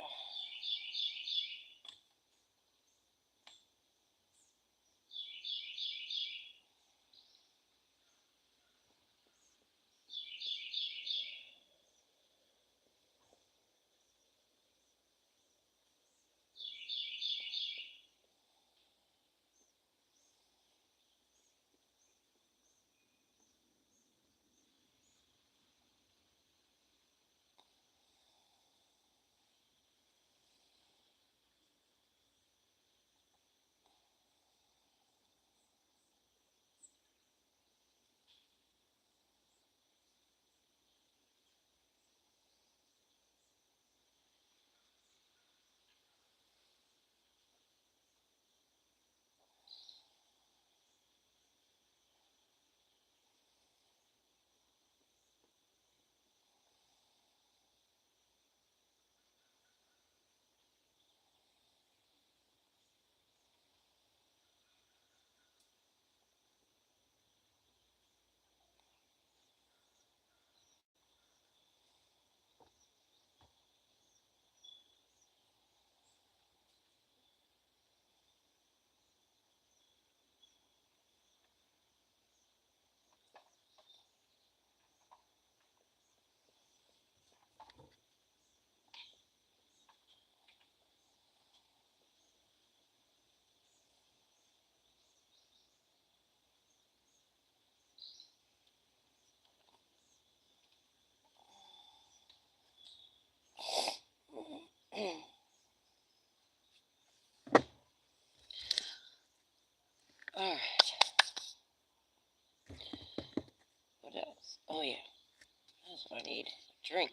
need a drink.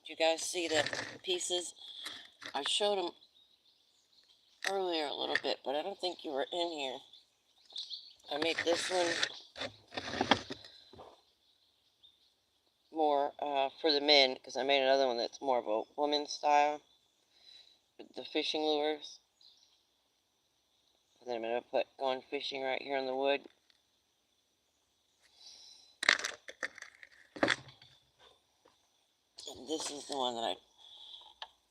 Did you guys see the pieces? I showed them earlier a little bit, but I don't think you were in here. I made this one more for the men, because I made another one that's more of a woman style with the fishing lures. And then I'm going to put going fishing right here in the wood. And this is the one that I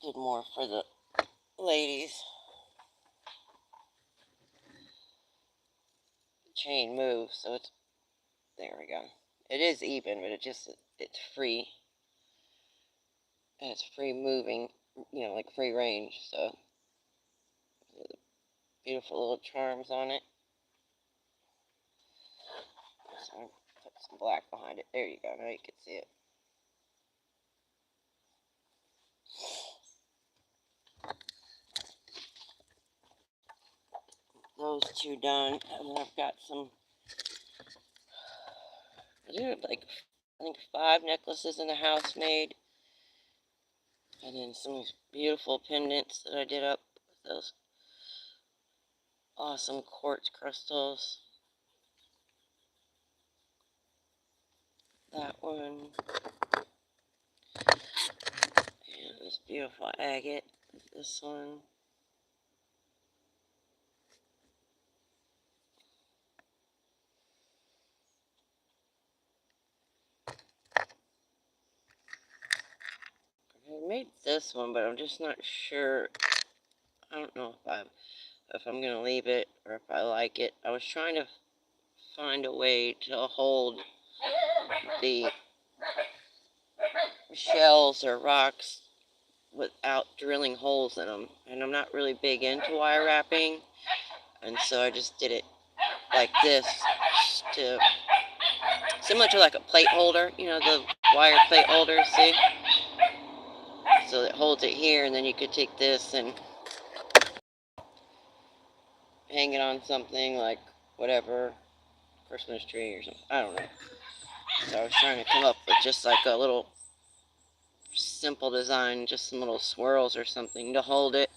did more for the ladies. The chain moves, so it's, there we go. It is even, but it's free. And it's free moving, you know, like free range, so beautiful little charms on it. So I'm put some black behind it. There you go, now you can see it. Those two done, and then I've got some, like, I think 5 necklaces in the house made, and then some beautiful pendants that I did up with those awesome quartz crystals. That one, and this beautiful agate, this one. I made this one, but I'm just not sure. I don't know if I'm gonna leave it or if I like it. I was trying to find a way to hold the shells or rocks without drilling holes in them, and I'm not really big into wire wrapping, and so I just did it like this, to similar to like a plate holder, you know, the wire plate holders, see? So it holds it here, and then you could take this and hang it on something like whatever, Christmas tree or something, I don't know. So I was trying to come up with just like a little simple design, just some little swirls or something to hold it.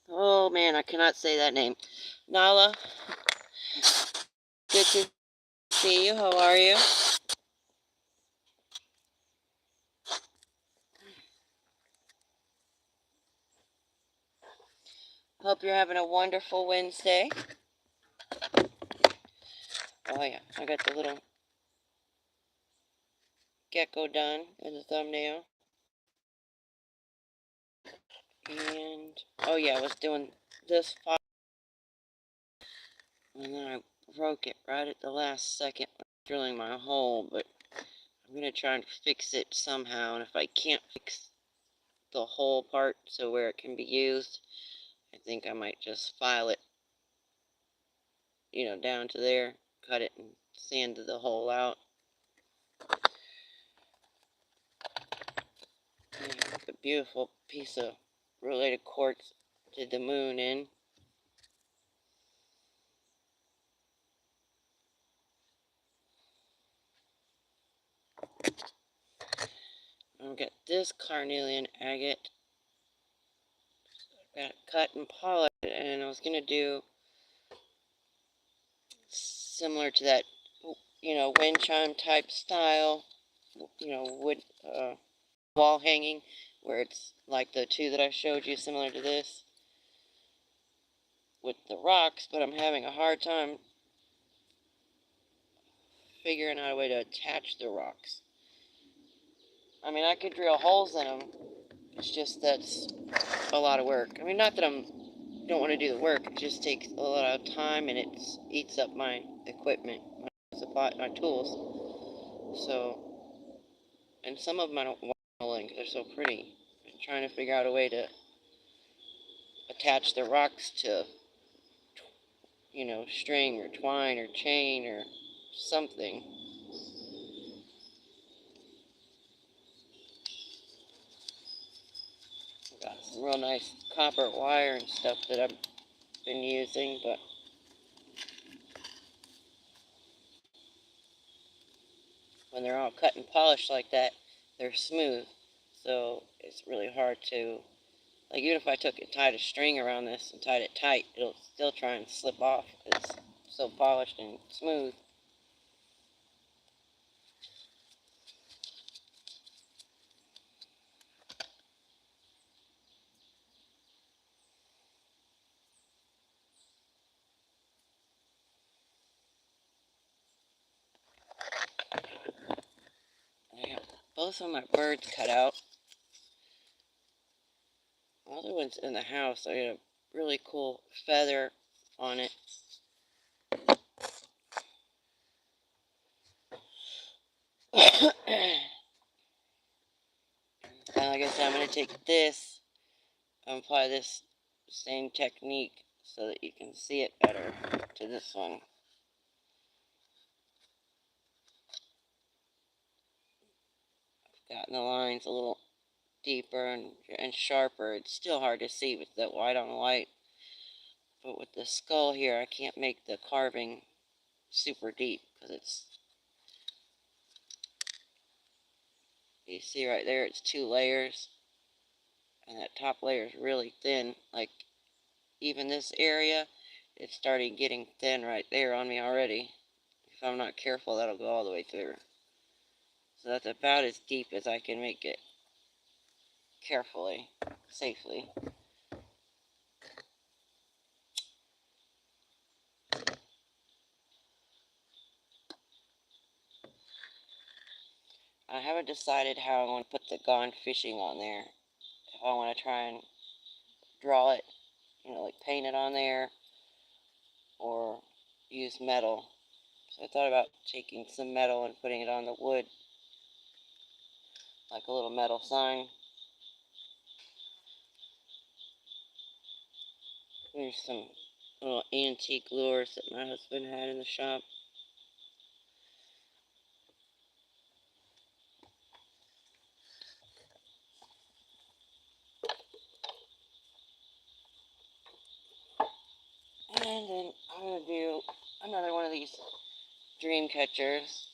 Oh man, I cannot say that name. Nala, good to see you. How are you? Hope you're having a wonderful Wednesday. Oh yeah, I got the little gecko done in the thumbnail. And, oh yeah, I was doing this file, and then I broke it right at the last second drilling my hole, but I'm going to try and fix it somehow, and if I can't fix the whole part so where it can be used, I think I might just file it, you know, down to there, cut it and sand the hole out. A beautiful piece of related quartz did the moon in. I've got this carnelian agate. Got it cut and polished, and I was going to do similar to that, you know, wind chime type style, you know, wood wall hanging, where it's like the two that I showed you, similar to this, with the rocks, but I'm having a hard time figuring out a way to attach the rocks. I mean, I could drill holes in them, it's just that's a lot of work. I mean, not that I don't want to do the work, it just takes a lot of time, and it eats up my equipment, my tools. So, and some of them I don't want because they're so pretty. I'm trying to figure out a way to attach the rocks to, you know, string or twine or chain or something. got some real nice copper wire and stuff that I've been using, but when they're all cut and polished like that, they're smooth. So it's really hard to, like, even if I took and tied a string around this and tied it tight, it'll still try and slip off. It's so polished and smooth. I have both of my birds cut out. The other one's in the house. I got a really cool feather on it. And like I said, I'm going to take this and apply this same technique so that you can see it better to this one. I've gotten the lines a little deeper and sharper. It's still hard to see with the white on white. But with the skull here, I can't make the carving super deep because it's, you see right there, it's 2 layers. And that top layer is really thin. Like, even this area, it's starting getting thin right there on me already. If I'm not careful, that'll go all the way through. So that's about as deep as I can make it carefully, safely. I haven't decided how I want to put the Gone Fishing on there. If I want to try and draw it, like paint it on there, or use metal. So I thought about taking some metal and putting it on the wood, like a little metal sign. There's some little antique lures that my husband had in the shop. And then I'm going to do another one of these dream catchers.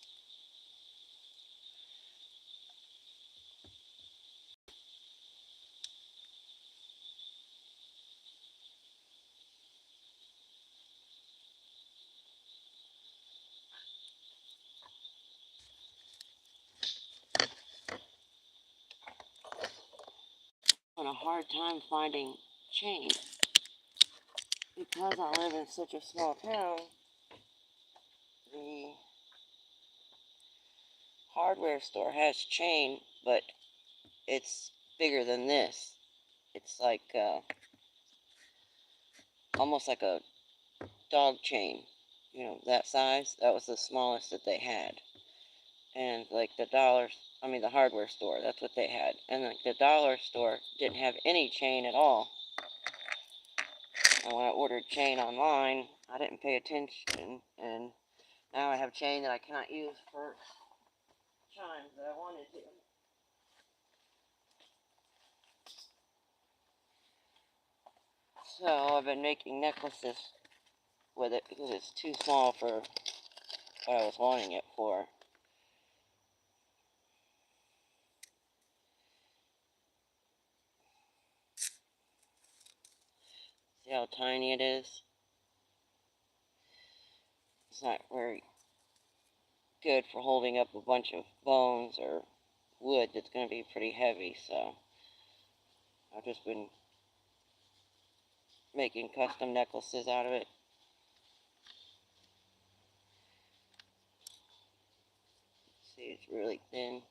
I'm having a hard time finding chain. Because I live in such a small town, the hardware store has chain, but it's bigger than this. It's like almost like a dog chain, that size. That was the smallest that they had. And like the hardware store, that's what they had. And like the dollar store didn't have any chain at all. And when I ordered chain online, I didn't pay attention, and now I have chain that I cannot use for chimes that I wanted to. So I've been making necklaces with it because it's too small for what I was wanting it for. See how tiny it is? It's not very good for holding up a bunch of bones or wood that's going to be pretty heavy, so I've just been making custom necklaces out of it. See, it's really thin.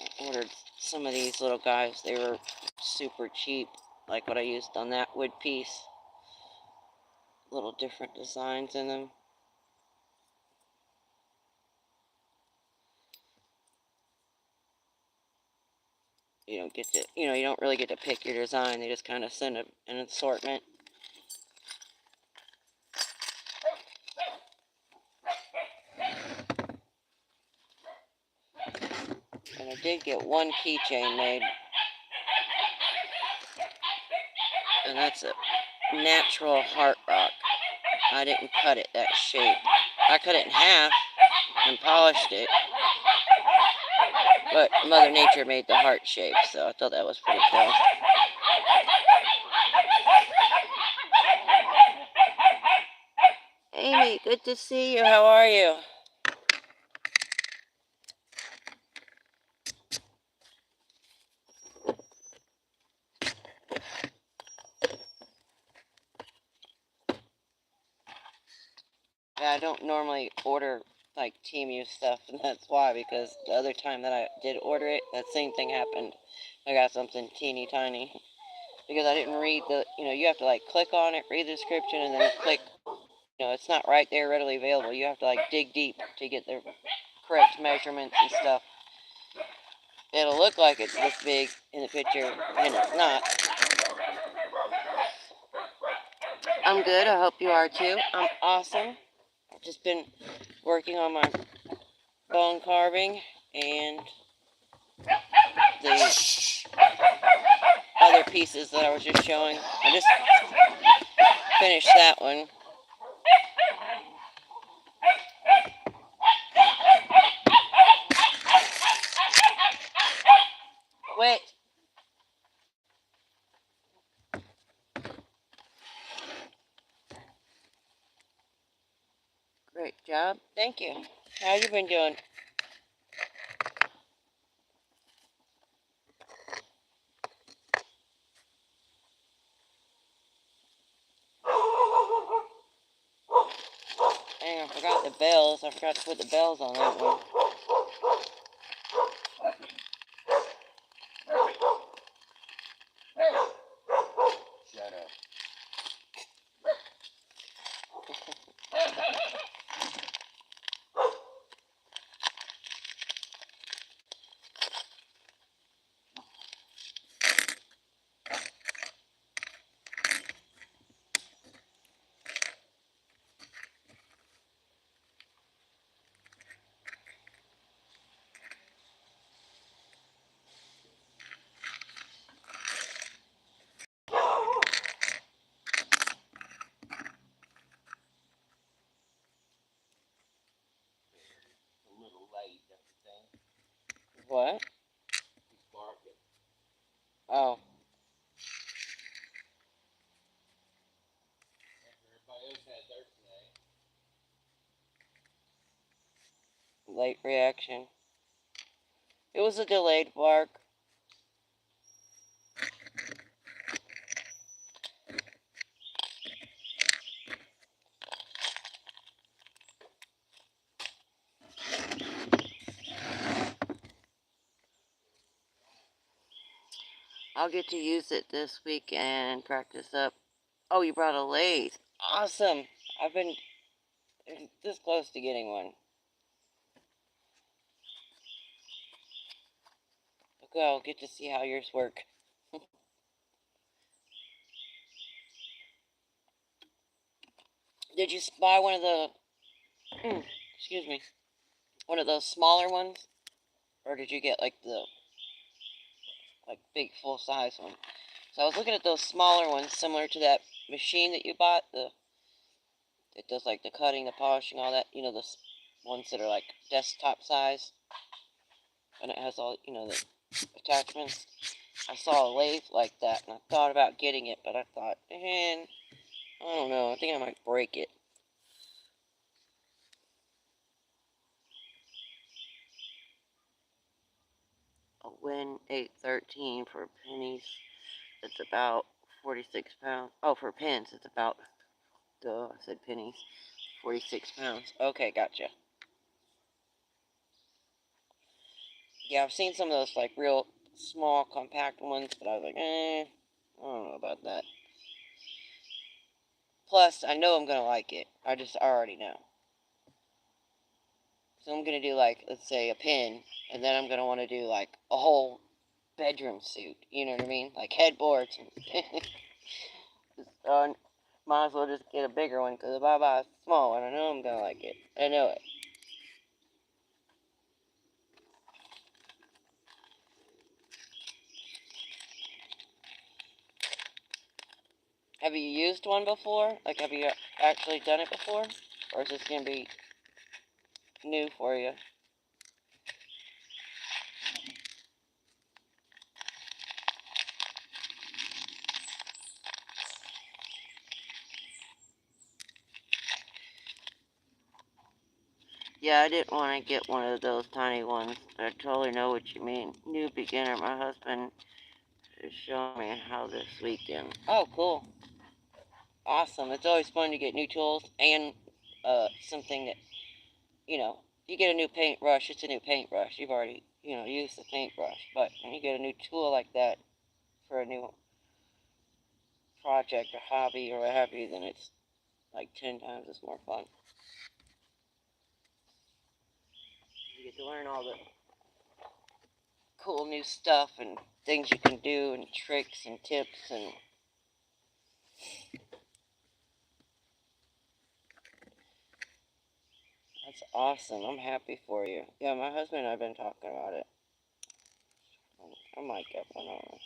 I ordered some of these little guys. They were super cheap, like what I used on that wood piece. Little different designs in them. you don't get to, you don't really get to pick your design. They just kind of send an assortment. And I did get one keychain made. And that's a natural heart rock. I didn't cut it that shape. I cut it in half and polished it. But Mother Nature made the heart shape, so I thought that was pretty cool. Amy, good to see you. How are you? Yeah, I don't normally order like TMU stuff, and that's why, because the other time that I did order it, that same thing happened. I got something teeny tiny because I didn't read the, you have to like click on it, read the description, and then click. It's not right there readily available. You have to like dig deep to get the correct measurements and stuff. It'll look like it's this big in the picture, and it's not. I'm good. I hope you are too. I'm awesome. I've just been working on my bone carving and the other pieces that I was just showing. I just finished that one. Wait. Great job. Thank you. How you been doing? Dang, I forgot the bells. I forgot to put the bells on that one. Shut up. What? Oh. Late reaction. It was a delayed bark. I'll get to use it this week and practice up. Oh, you brought a lathe. Awesome. I've been this close to getting one. Okay, I'll get to see how yours work. Did you buy one of the, excuse me, one of those smaller ones? Or did you get like the, like big full size one? So I was looking at those smaller ones, similar to that machine that you bought, it does like the cutting, the polishing, all that, the ones that are like desktop size. And it has all, the attachments. I saw a lathe like that, and I thought about getting it, but I thought, I don't know, I think I might break it. A Win 813 for pennies. It's about 46 pounds. Oh, for pins, it's about, duh, I said pennies. 46 pounds. Okay, gotcha. Yeah, I've seen some of those, like, real small, compact ones, but I was like, I don't know about that. Plus, I know I'm going to like it. I already know. So I'm going to do, like, let's say a pin, and then I'm going to want to do, like, a whole bedroom suit. You know what I mean? Like headboards. uh, might as well just get a bigger one because if I buy a small one, I know I'm gonna like it. I know it. Have you used one before? Like, have you actually done it before? Or is this gonna be new for you? Yeah, I didn't want to get one of those tiny ones. I totally know what you mean. New beginner. My husband is showing me how this weekend. Oh, cool. Awesome. It's always fun to get new tools and something that, you get a new paintbrush, it's a new paintbrush. You've already, used the paintbrush. But when you get a new tool like that for a new project or hobby or what have you, then it's like 10 times as more fun. You get to learn all the cool new stuff and things you can do and tricks and tips and that's awesome. I'm happy for you. Yeah, my husband and I have been talking about it. I might get one on.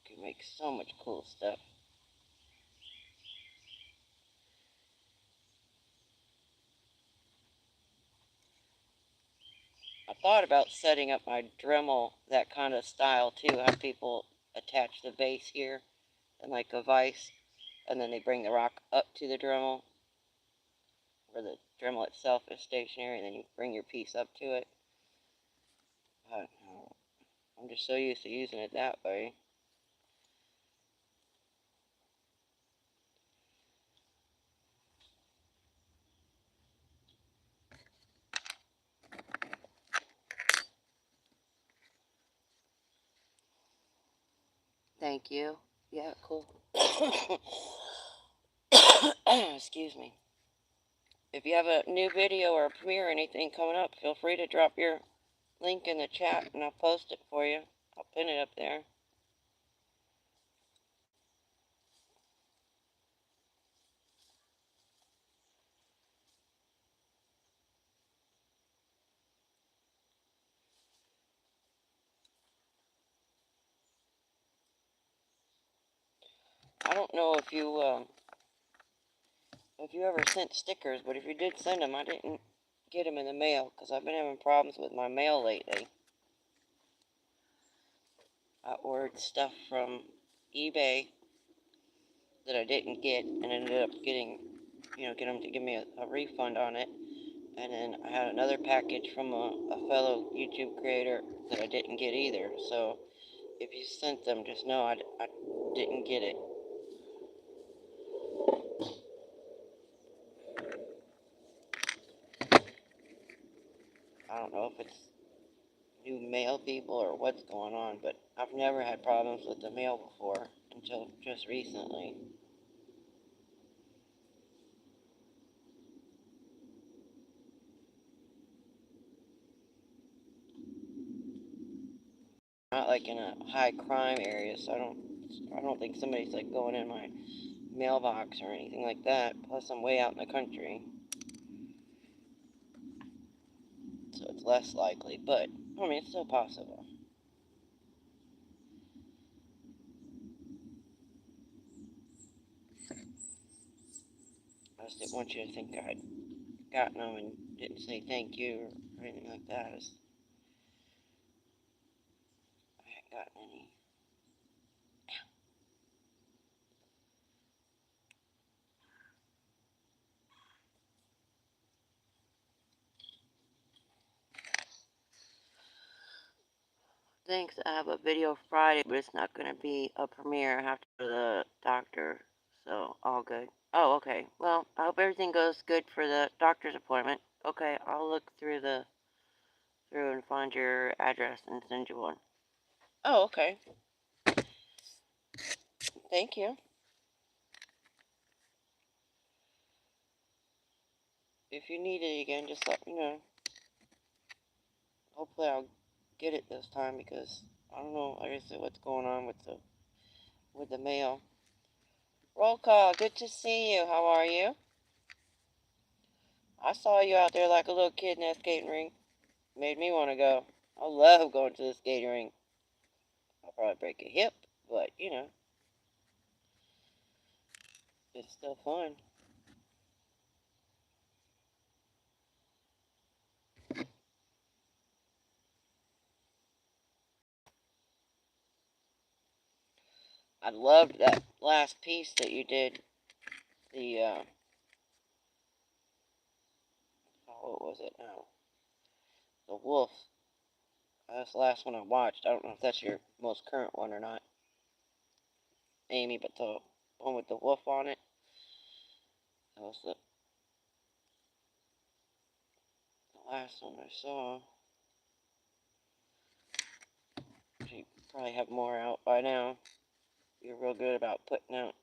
You can make so much cool stuff. I thought about setting up my Dremel that kind of style too. Have people attach the base here and like a vise, and then they bring the rock up to the Dremel, where the Dremel itself is stationary, and then you bring your piece up to it. But I'm just so used to using it that way. Thank you. Yeah, cool. Excuse me. If you have a new video or a premiere or anything coming up, feel free to drop your link in the chat and I'll post it for you. I'll pin it up there. I don't know if you ever sent stickers, but if you did send them, I didn't get them in the mail because I've been having problems with my mail lately. I ordered stuff from eBay that I didn't get and ended up getting them to give me a refund on it. And then I had another package from a fellow YouTube creator that I didn't get either. So if you sent them, just know I didn't get it. I don't know if it's new mail people or what's going on, but I've never had problems with the mail before until just recently. Not like in a high crime area, so I don't think somebody's like going in my mailbox or anything like that. Plus, I'm way out in the country, so it's less likely. But I mean, it's still possible. I just didn't want you to think I'd gotten them and didn't say thank you or anything like that. I hadn't gotten any. Thanks. I have a video Friday, but it's not going to be a premiere. I have to go to the doctor, so all good. Oh, okay. Well, I hope everything goes good for the doctor's appointment. Okay, I'll look through and find your address and send you one. Oh, okay. Thank you. If you need it again, just let me know. Hopefully I'll get it this time because I don't know, like I said, what's going on with the mail. Roll call, good to see you. How are you? I saw you out there like a little kid in that skating rink. Made me want to go. I love going to the skating rink. I'll probably break a hip, but you know, it's still fun. I loved that last piece that you did. The what was it now? The wolf. That's the last one I watched. I don't know if that's your most current one or not, Amy, but the one with the wolf on it. That was the last one I saw. You probably have more out by now. You're real good about putting out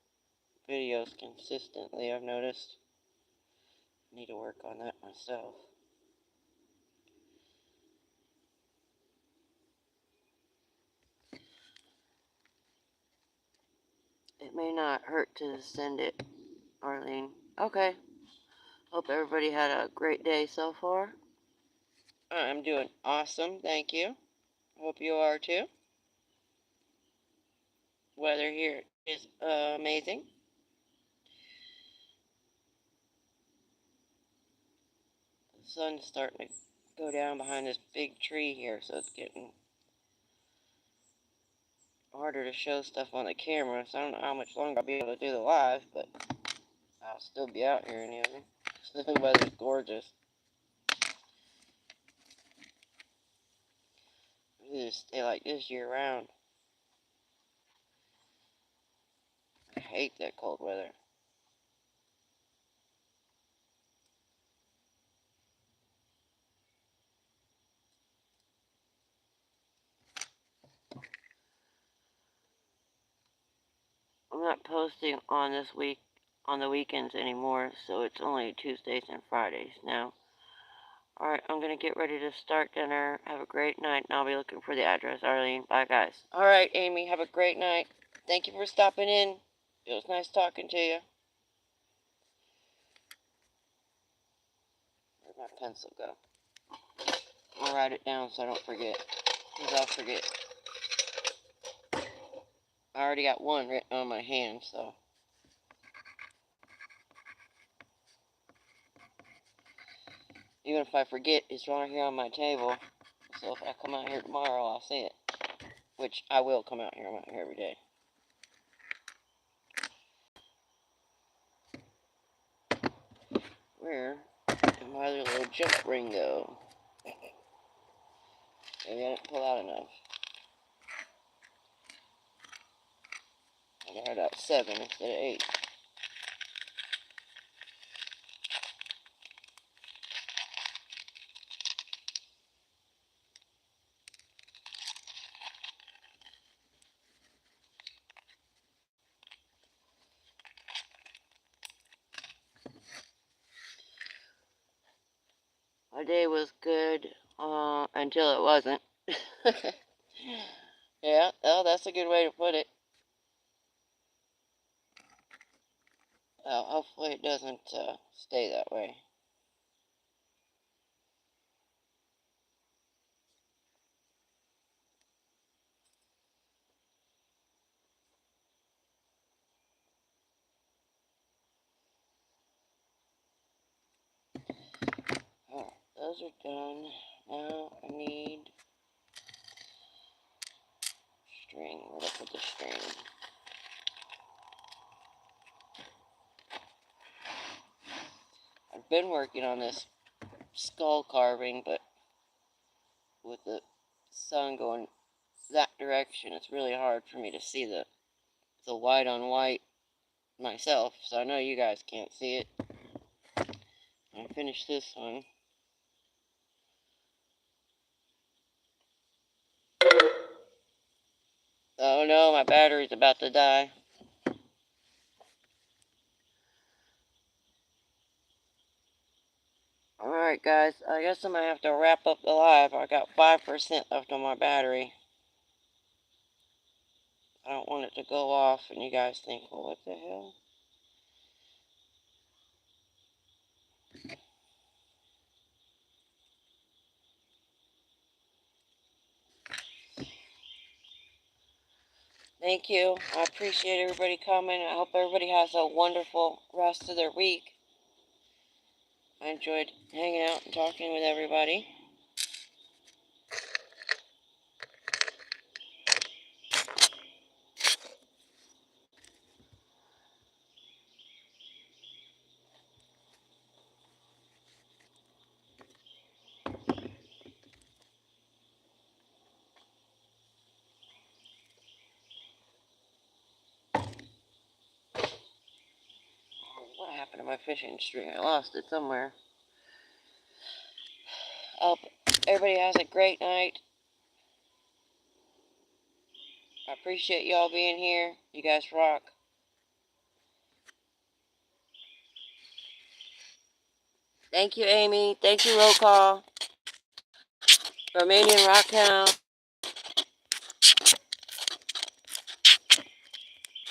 videos consistently, I've noticed. I need to work on that myself. It may not hurt to send it, Arlene. Okay. Hope everybody had a great day so far. I'm doing awesome, thank you. Hope you are too. Weather here is amazing. The sun's starting to go down behind this big tree here, so it's getting harder to show stuff on the camera. So I don't know how much longer I'll be able to do the live, but I'll still be out here anyway. The weather's gorgeous. It'll just stay like this year round. I hate that cold weather. I'm not posting on the weekends anymore, so it's only Tuesdays and Fridays now. Alright, I'm gonna get ready to start dinner. Have a great night, and I'll be looking for the address, Arlene. Bye, guys. Alright, Amy, have a great night. Thank you for stopping in. It was nice talking to you. Where'd my pencil go? I'll write it down so I don't forget. Because I'll forget. I already got one written on my hand, so. Even if I forget, it's right here on my table. So if I come out here tomorrow, I'll see it. Which I will come out here. I'm out here every day. Where did my other little jump ring go? Maybe I didn't pull out enough. I got out 7 instead of 8. My day was good until it wasn't. Yeah, well, that's a good way to put it. Well, hopefully it doesn't stay that way. Oh, those are done. Now I need string. Where'd I put the string? I've been working on this skull carving, but with the sun going that direction, it's really hard for me to see the white on white myself, so I know you guys can't see it. I finished this one. Oh no, my battery's about to die. Alright guys, I guess I'm gonna have to wrap up the live. I got 5% left on my battery. I don't want it to go off and you guys think, well, what the hell? Thank you. I appreciate everybody coming. I hope everybody has a wonderful rest of their week. I enjoyed hanging out and talking with everybody. What happened to my fishing string? I lost it somewhere. I hope everybody has a great night. I appreciate y'all being here. You guys rock. Thank you, Amy. Thank you, Roll Call. Romanian Rockhound.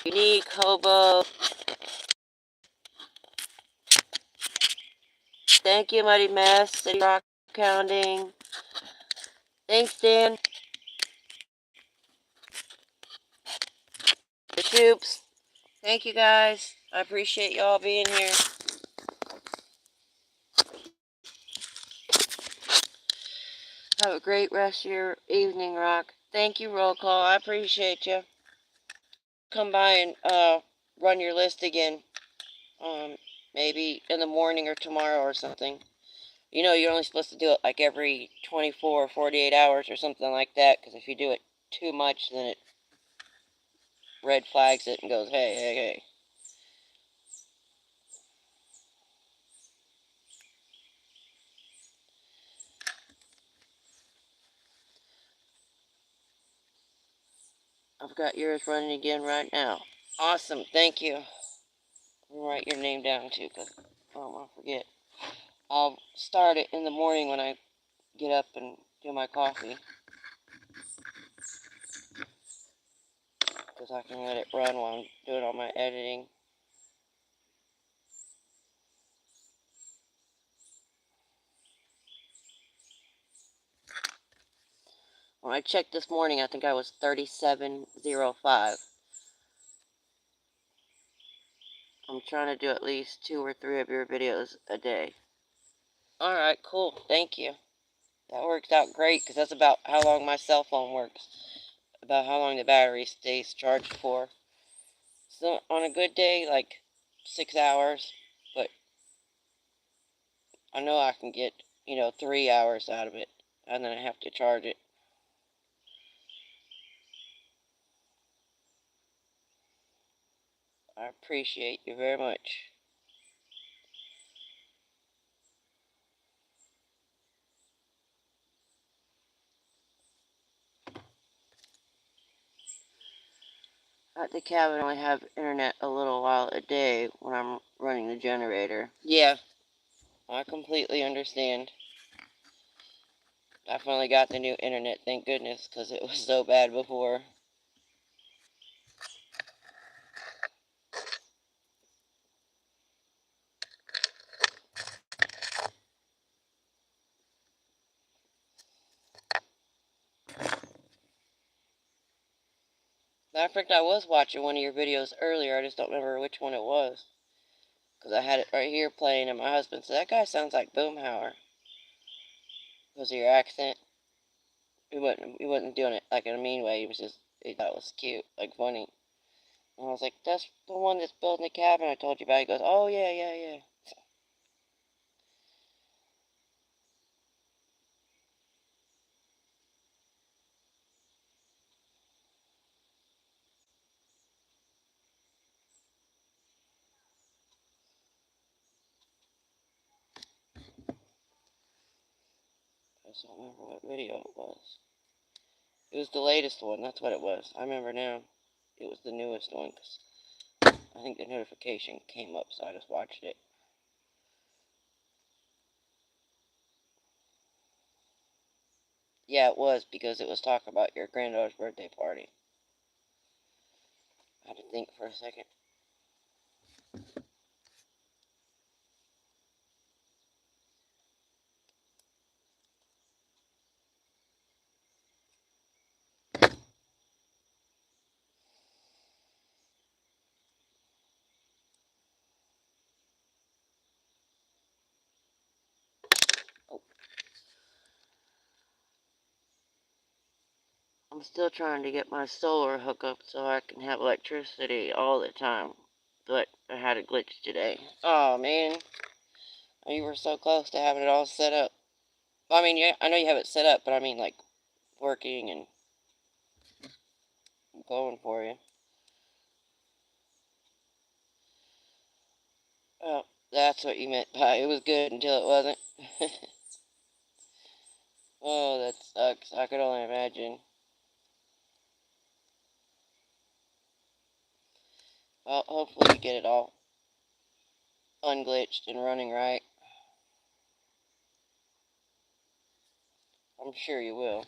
Unique Hobo. Thank you, Mighty Mess. City Rockhounding. Thanks, Dan. The Shoops. Thank you, guys. I appreciate y'all being here. Have a great rest of your evening, Rock. Thank you, Roll Call. I appreciate you. Come by and run your list again. Maybe in the morning or tomorrow or something. You know, you're only supposed to do it like every 24 or 48 hours or something like that, because if you do it too much, then it red flags it and goes, hey, hey, hey. I've got yours running again right now. Awesome, thank you. Write your name down too, because I don't want to forget. I'll start it in the morning when I get up and do my coffee, because I can let it run while I'm doing all my editing. When I checked this morning, I think I was 3705. I'm trying to do at least 2 or 3 of your videos a day. Alright, cool. Thank you. That works out great, because that's about how long my cell phone works. About how long the battery stays charged for. So on a good day, like 6 hours. But I know I can get, 3 hours out of it. And then I have to charge it. I appreciate you very much. At the cabin, I only have internet a little while a day when I'm running the generator. Yeah, I completely understand. I finally got the new internet, thank goodness, because it was so bad before. Matter of fact, I was watching one of your videos earlier, I just don't remember which one it was. Because I had it right here playing, and my husband said, that guy sounds like Boomhauer. Because of your accent. He wasn't doing it like in a mean way, he thought it was cute, like funny. And I was like, that's the one that's building the cabin I told you about. He goes, oh yeah, yeah, yeah. I just don't remember what video it was. It was the latest one, that's what it was. I remember now. It was the newest one, because I think the notification came up, so I just watched it. Yeah, it was because it was talking about your granddaughter's birthday party. I had to think for a second. Oh, I'm still trying to get my solar hookup so I can have electricity all the time. But I had a glitch today. Oh, man. You were so close to having it all set up. Well, I mean, yeah, I know you have it set up, but I mean, like, working and going for you. Oh, that's what you meant by it was good until it wasn't. Oh, that sucks. I could only imagine. Well, hopefully you get it all unglitched and running right. I'm sure you will.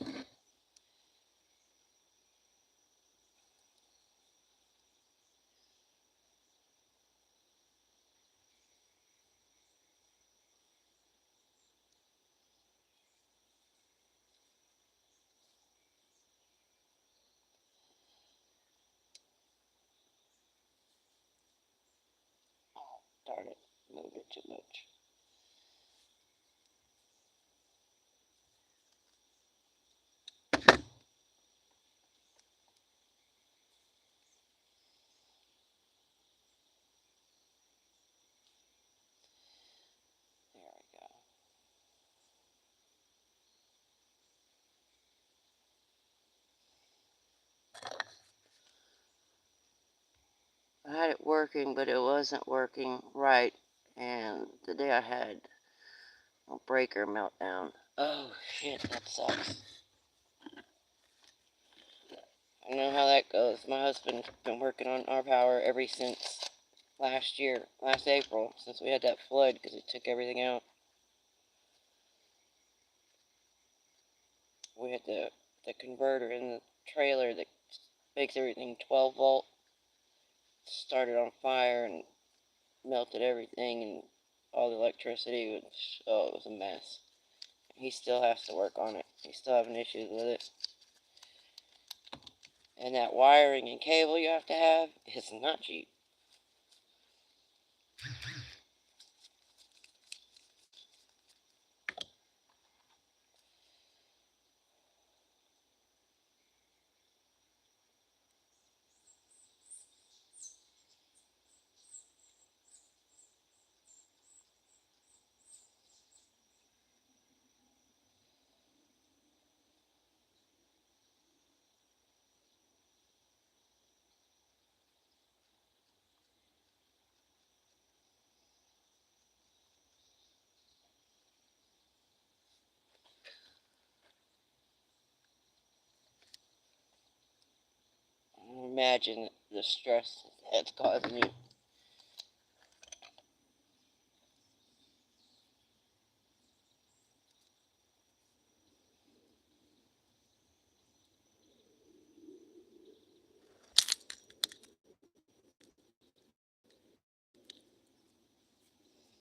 Oh, darn it. Moved it too much. There we go. I had it working, but it wasn't working right. And today I had a breaker meltdown. Oh, shit, that sucks. I know how that goes. My husband's been working on our power ever since last year, last April, since we had that flood because it took everything out. We had the converter in the trailer that makes everything 12 volt started on fire and melted everything, and all the electricity was, oh, it was a mess. He still has to work on it. He's still having issues with it. And that wiring and cable you have to have is not cheap. Imagine the stress that's causing you.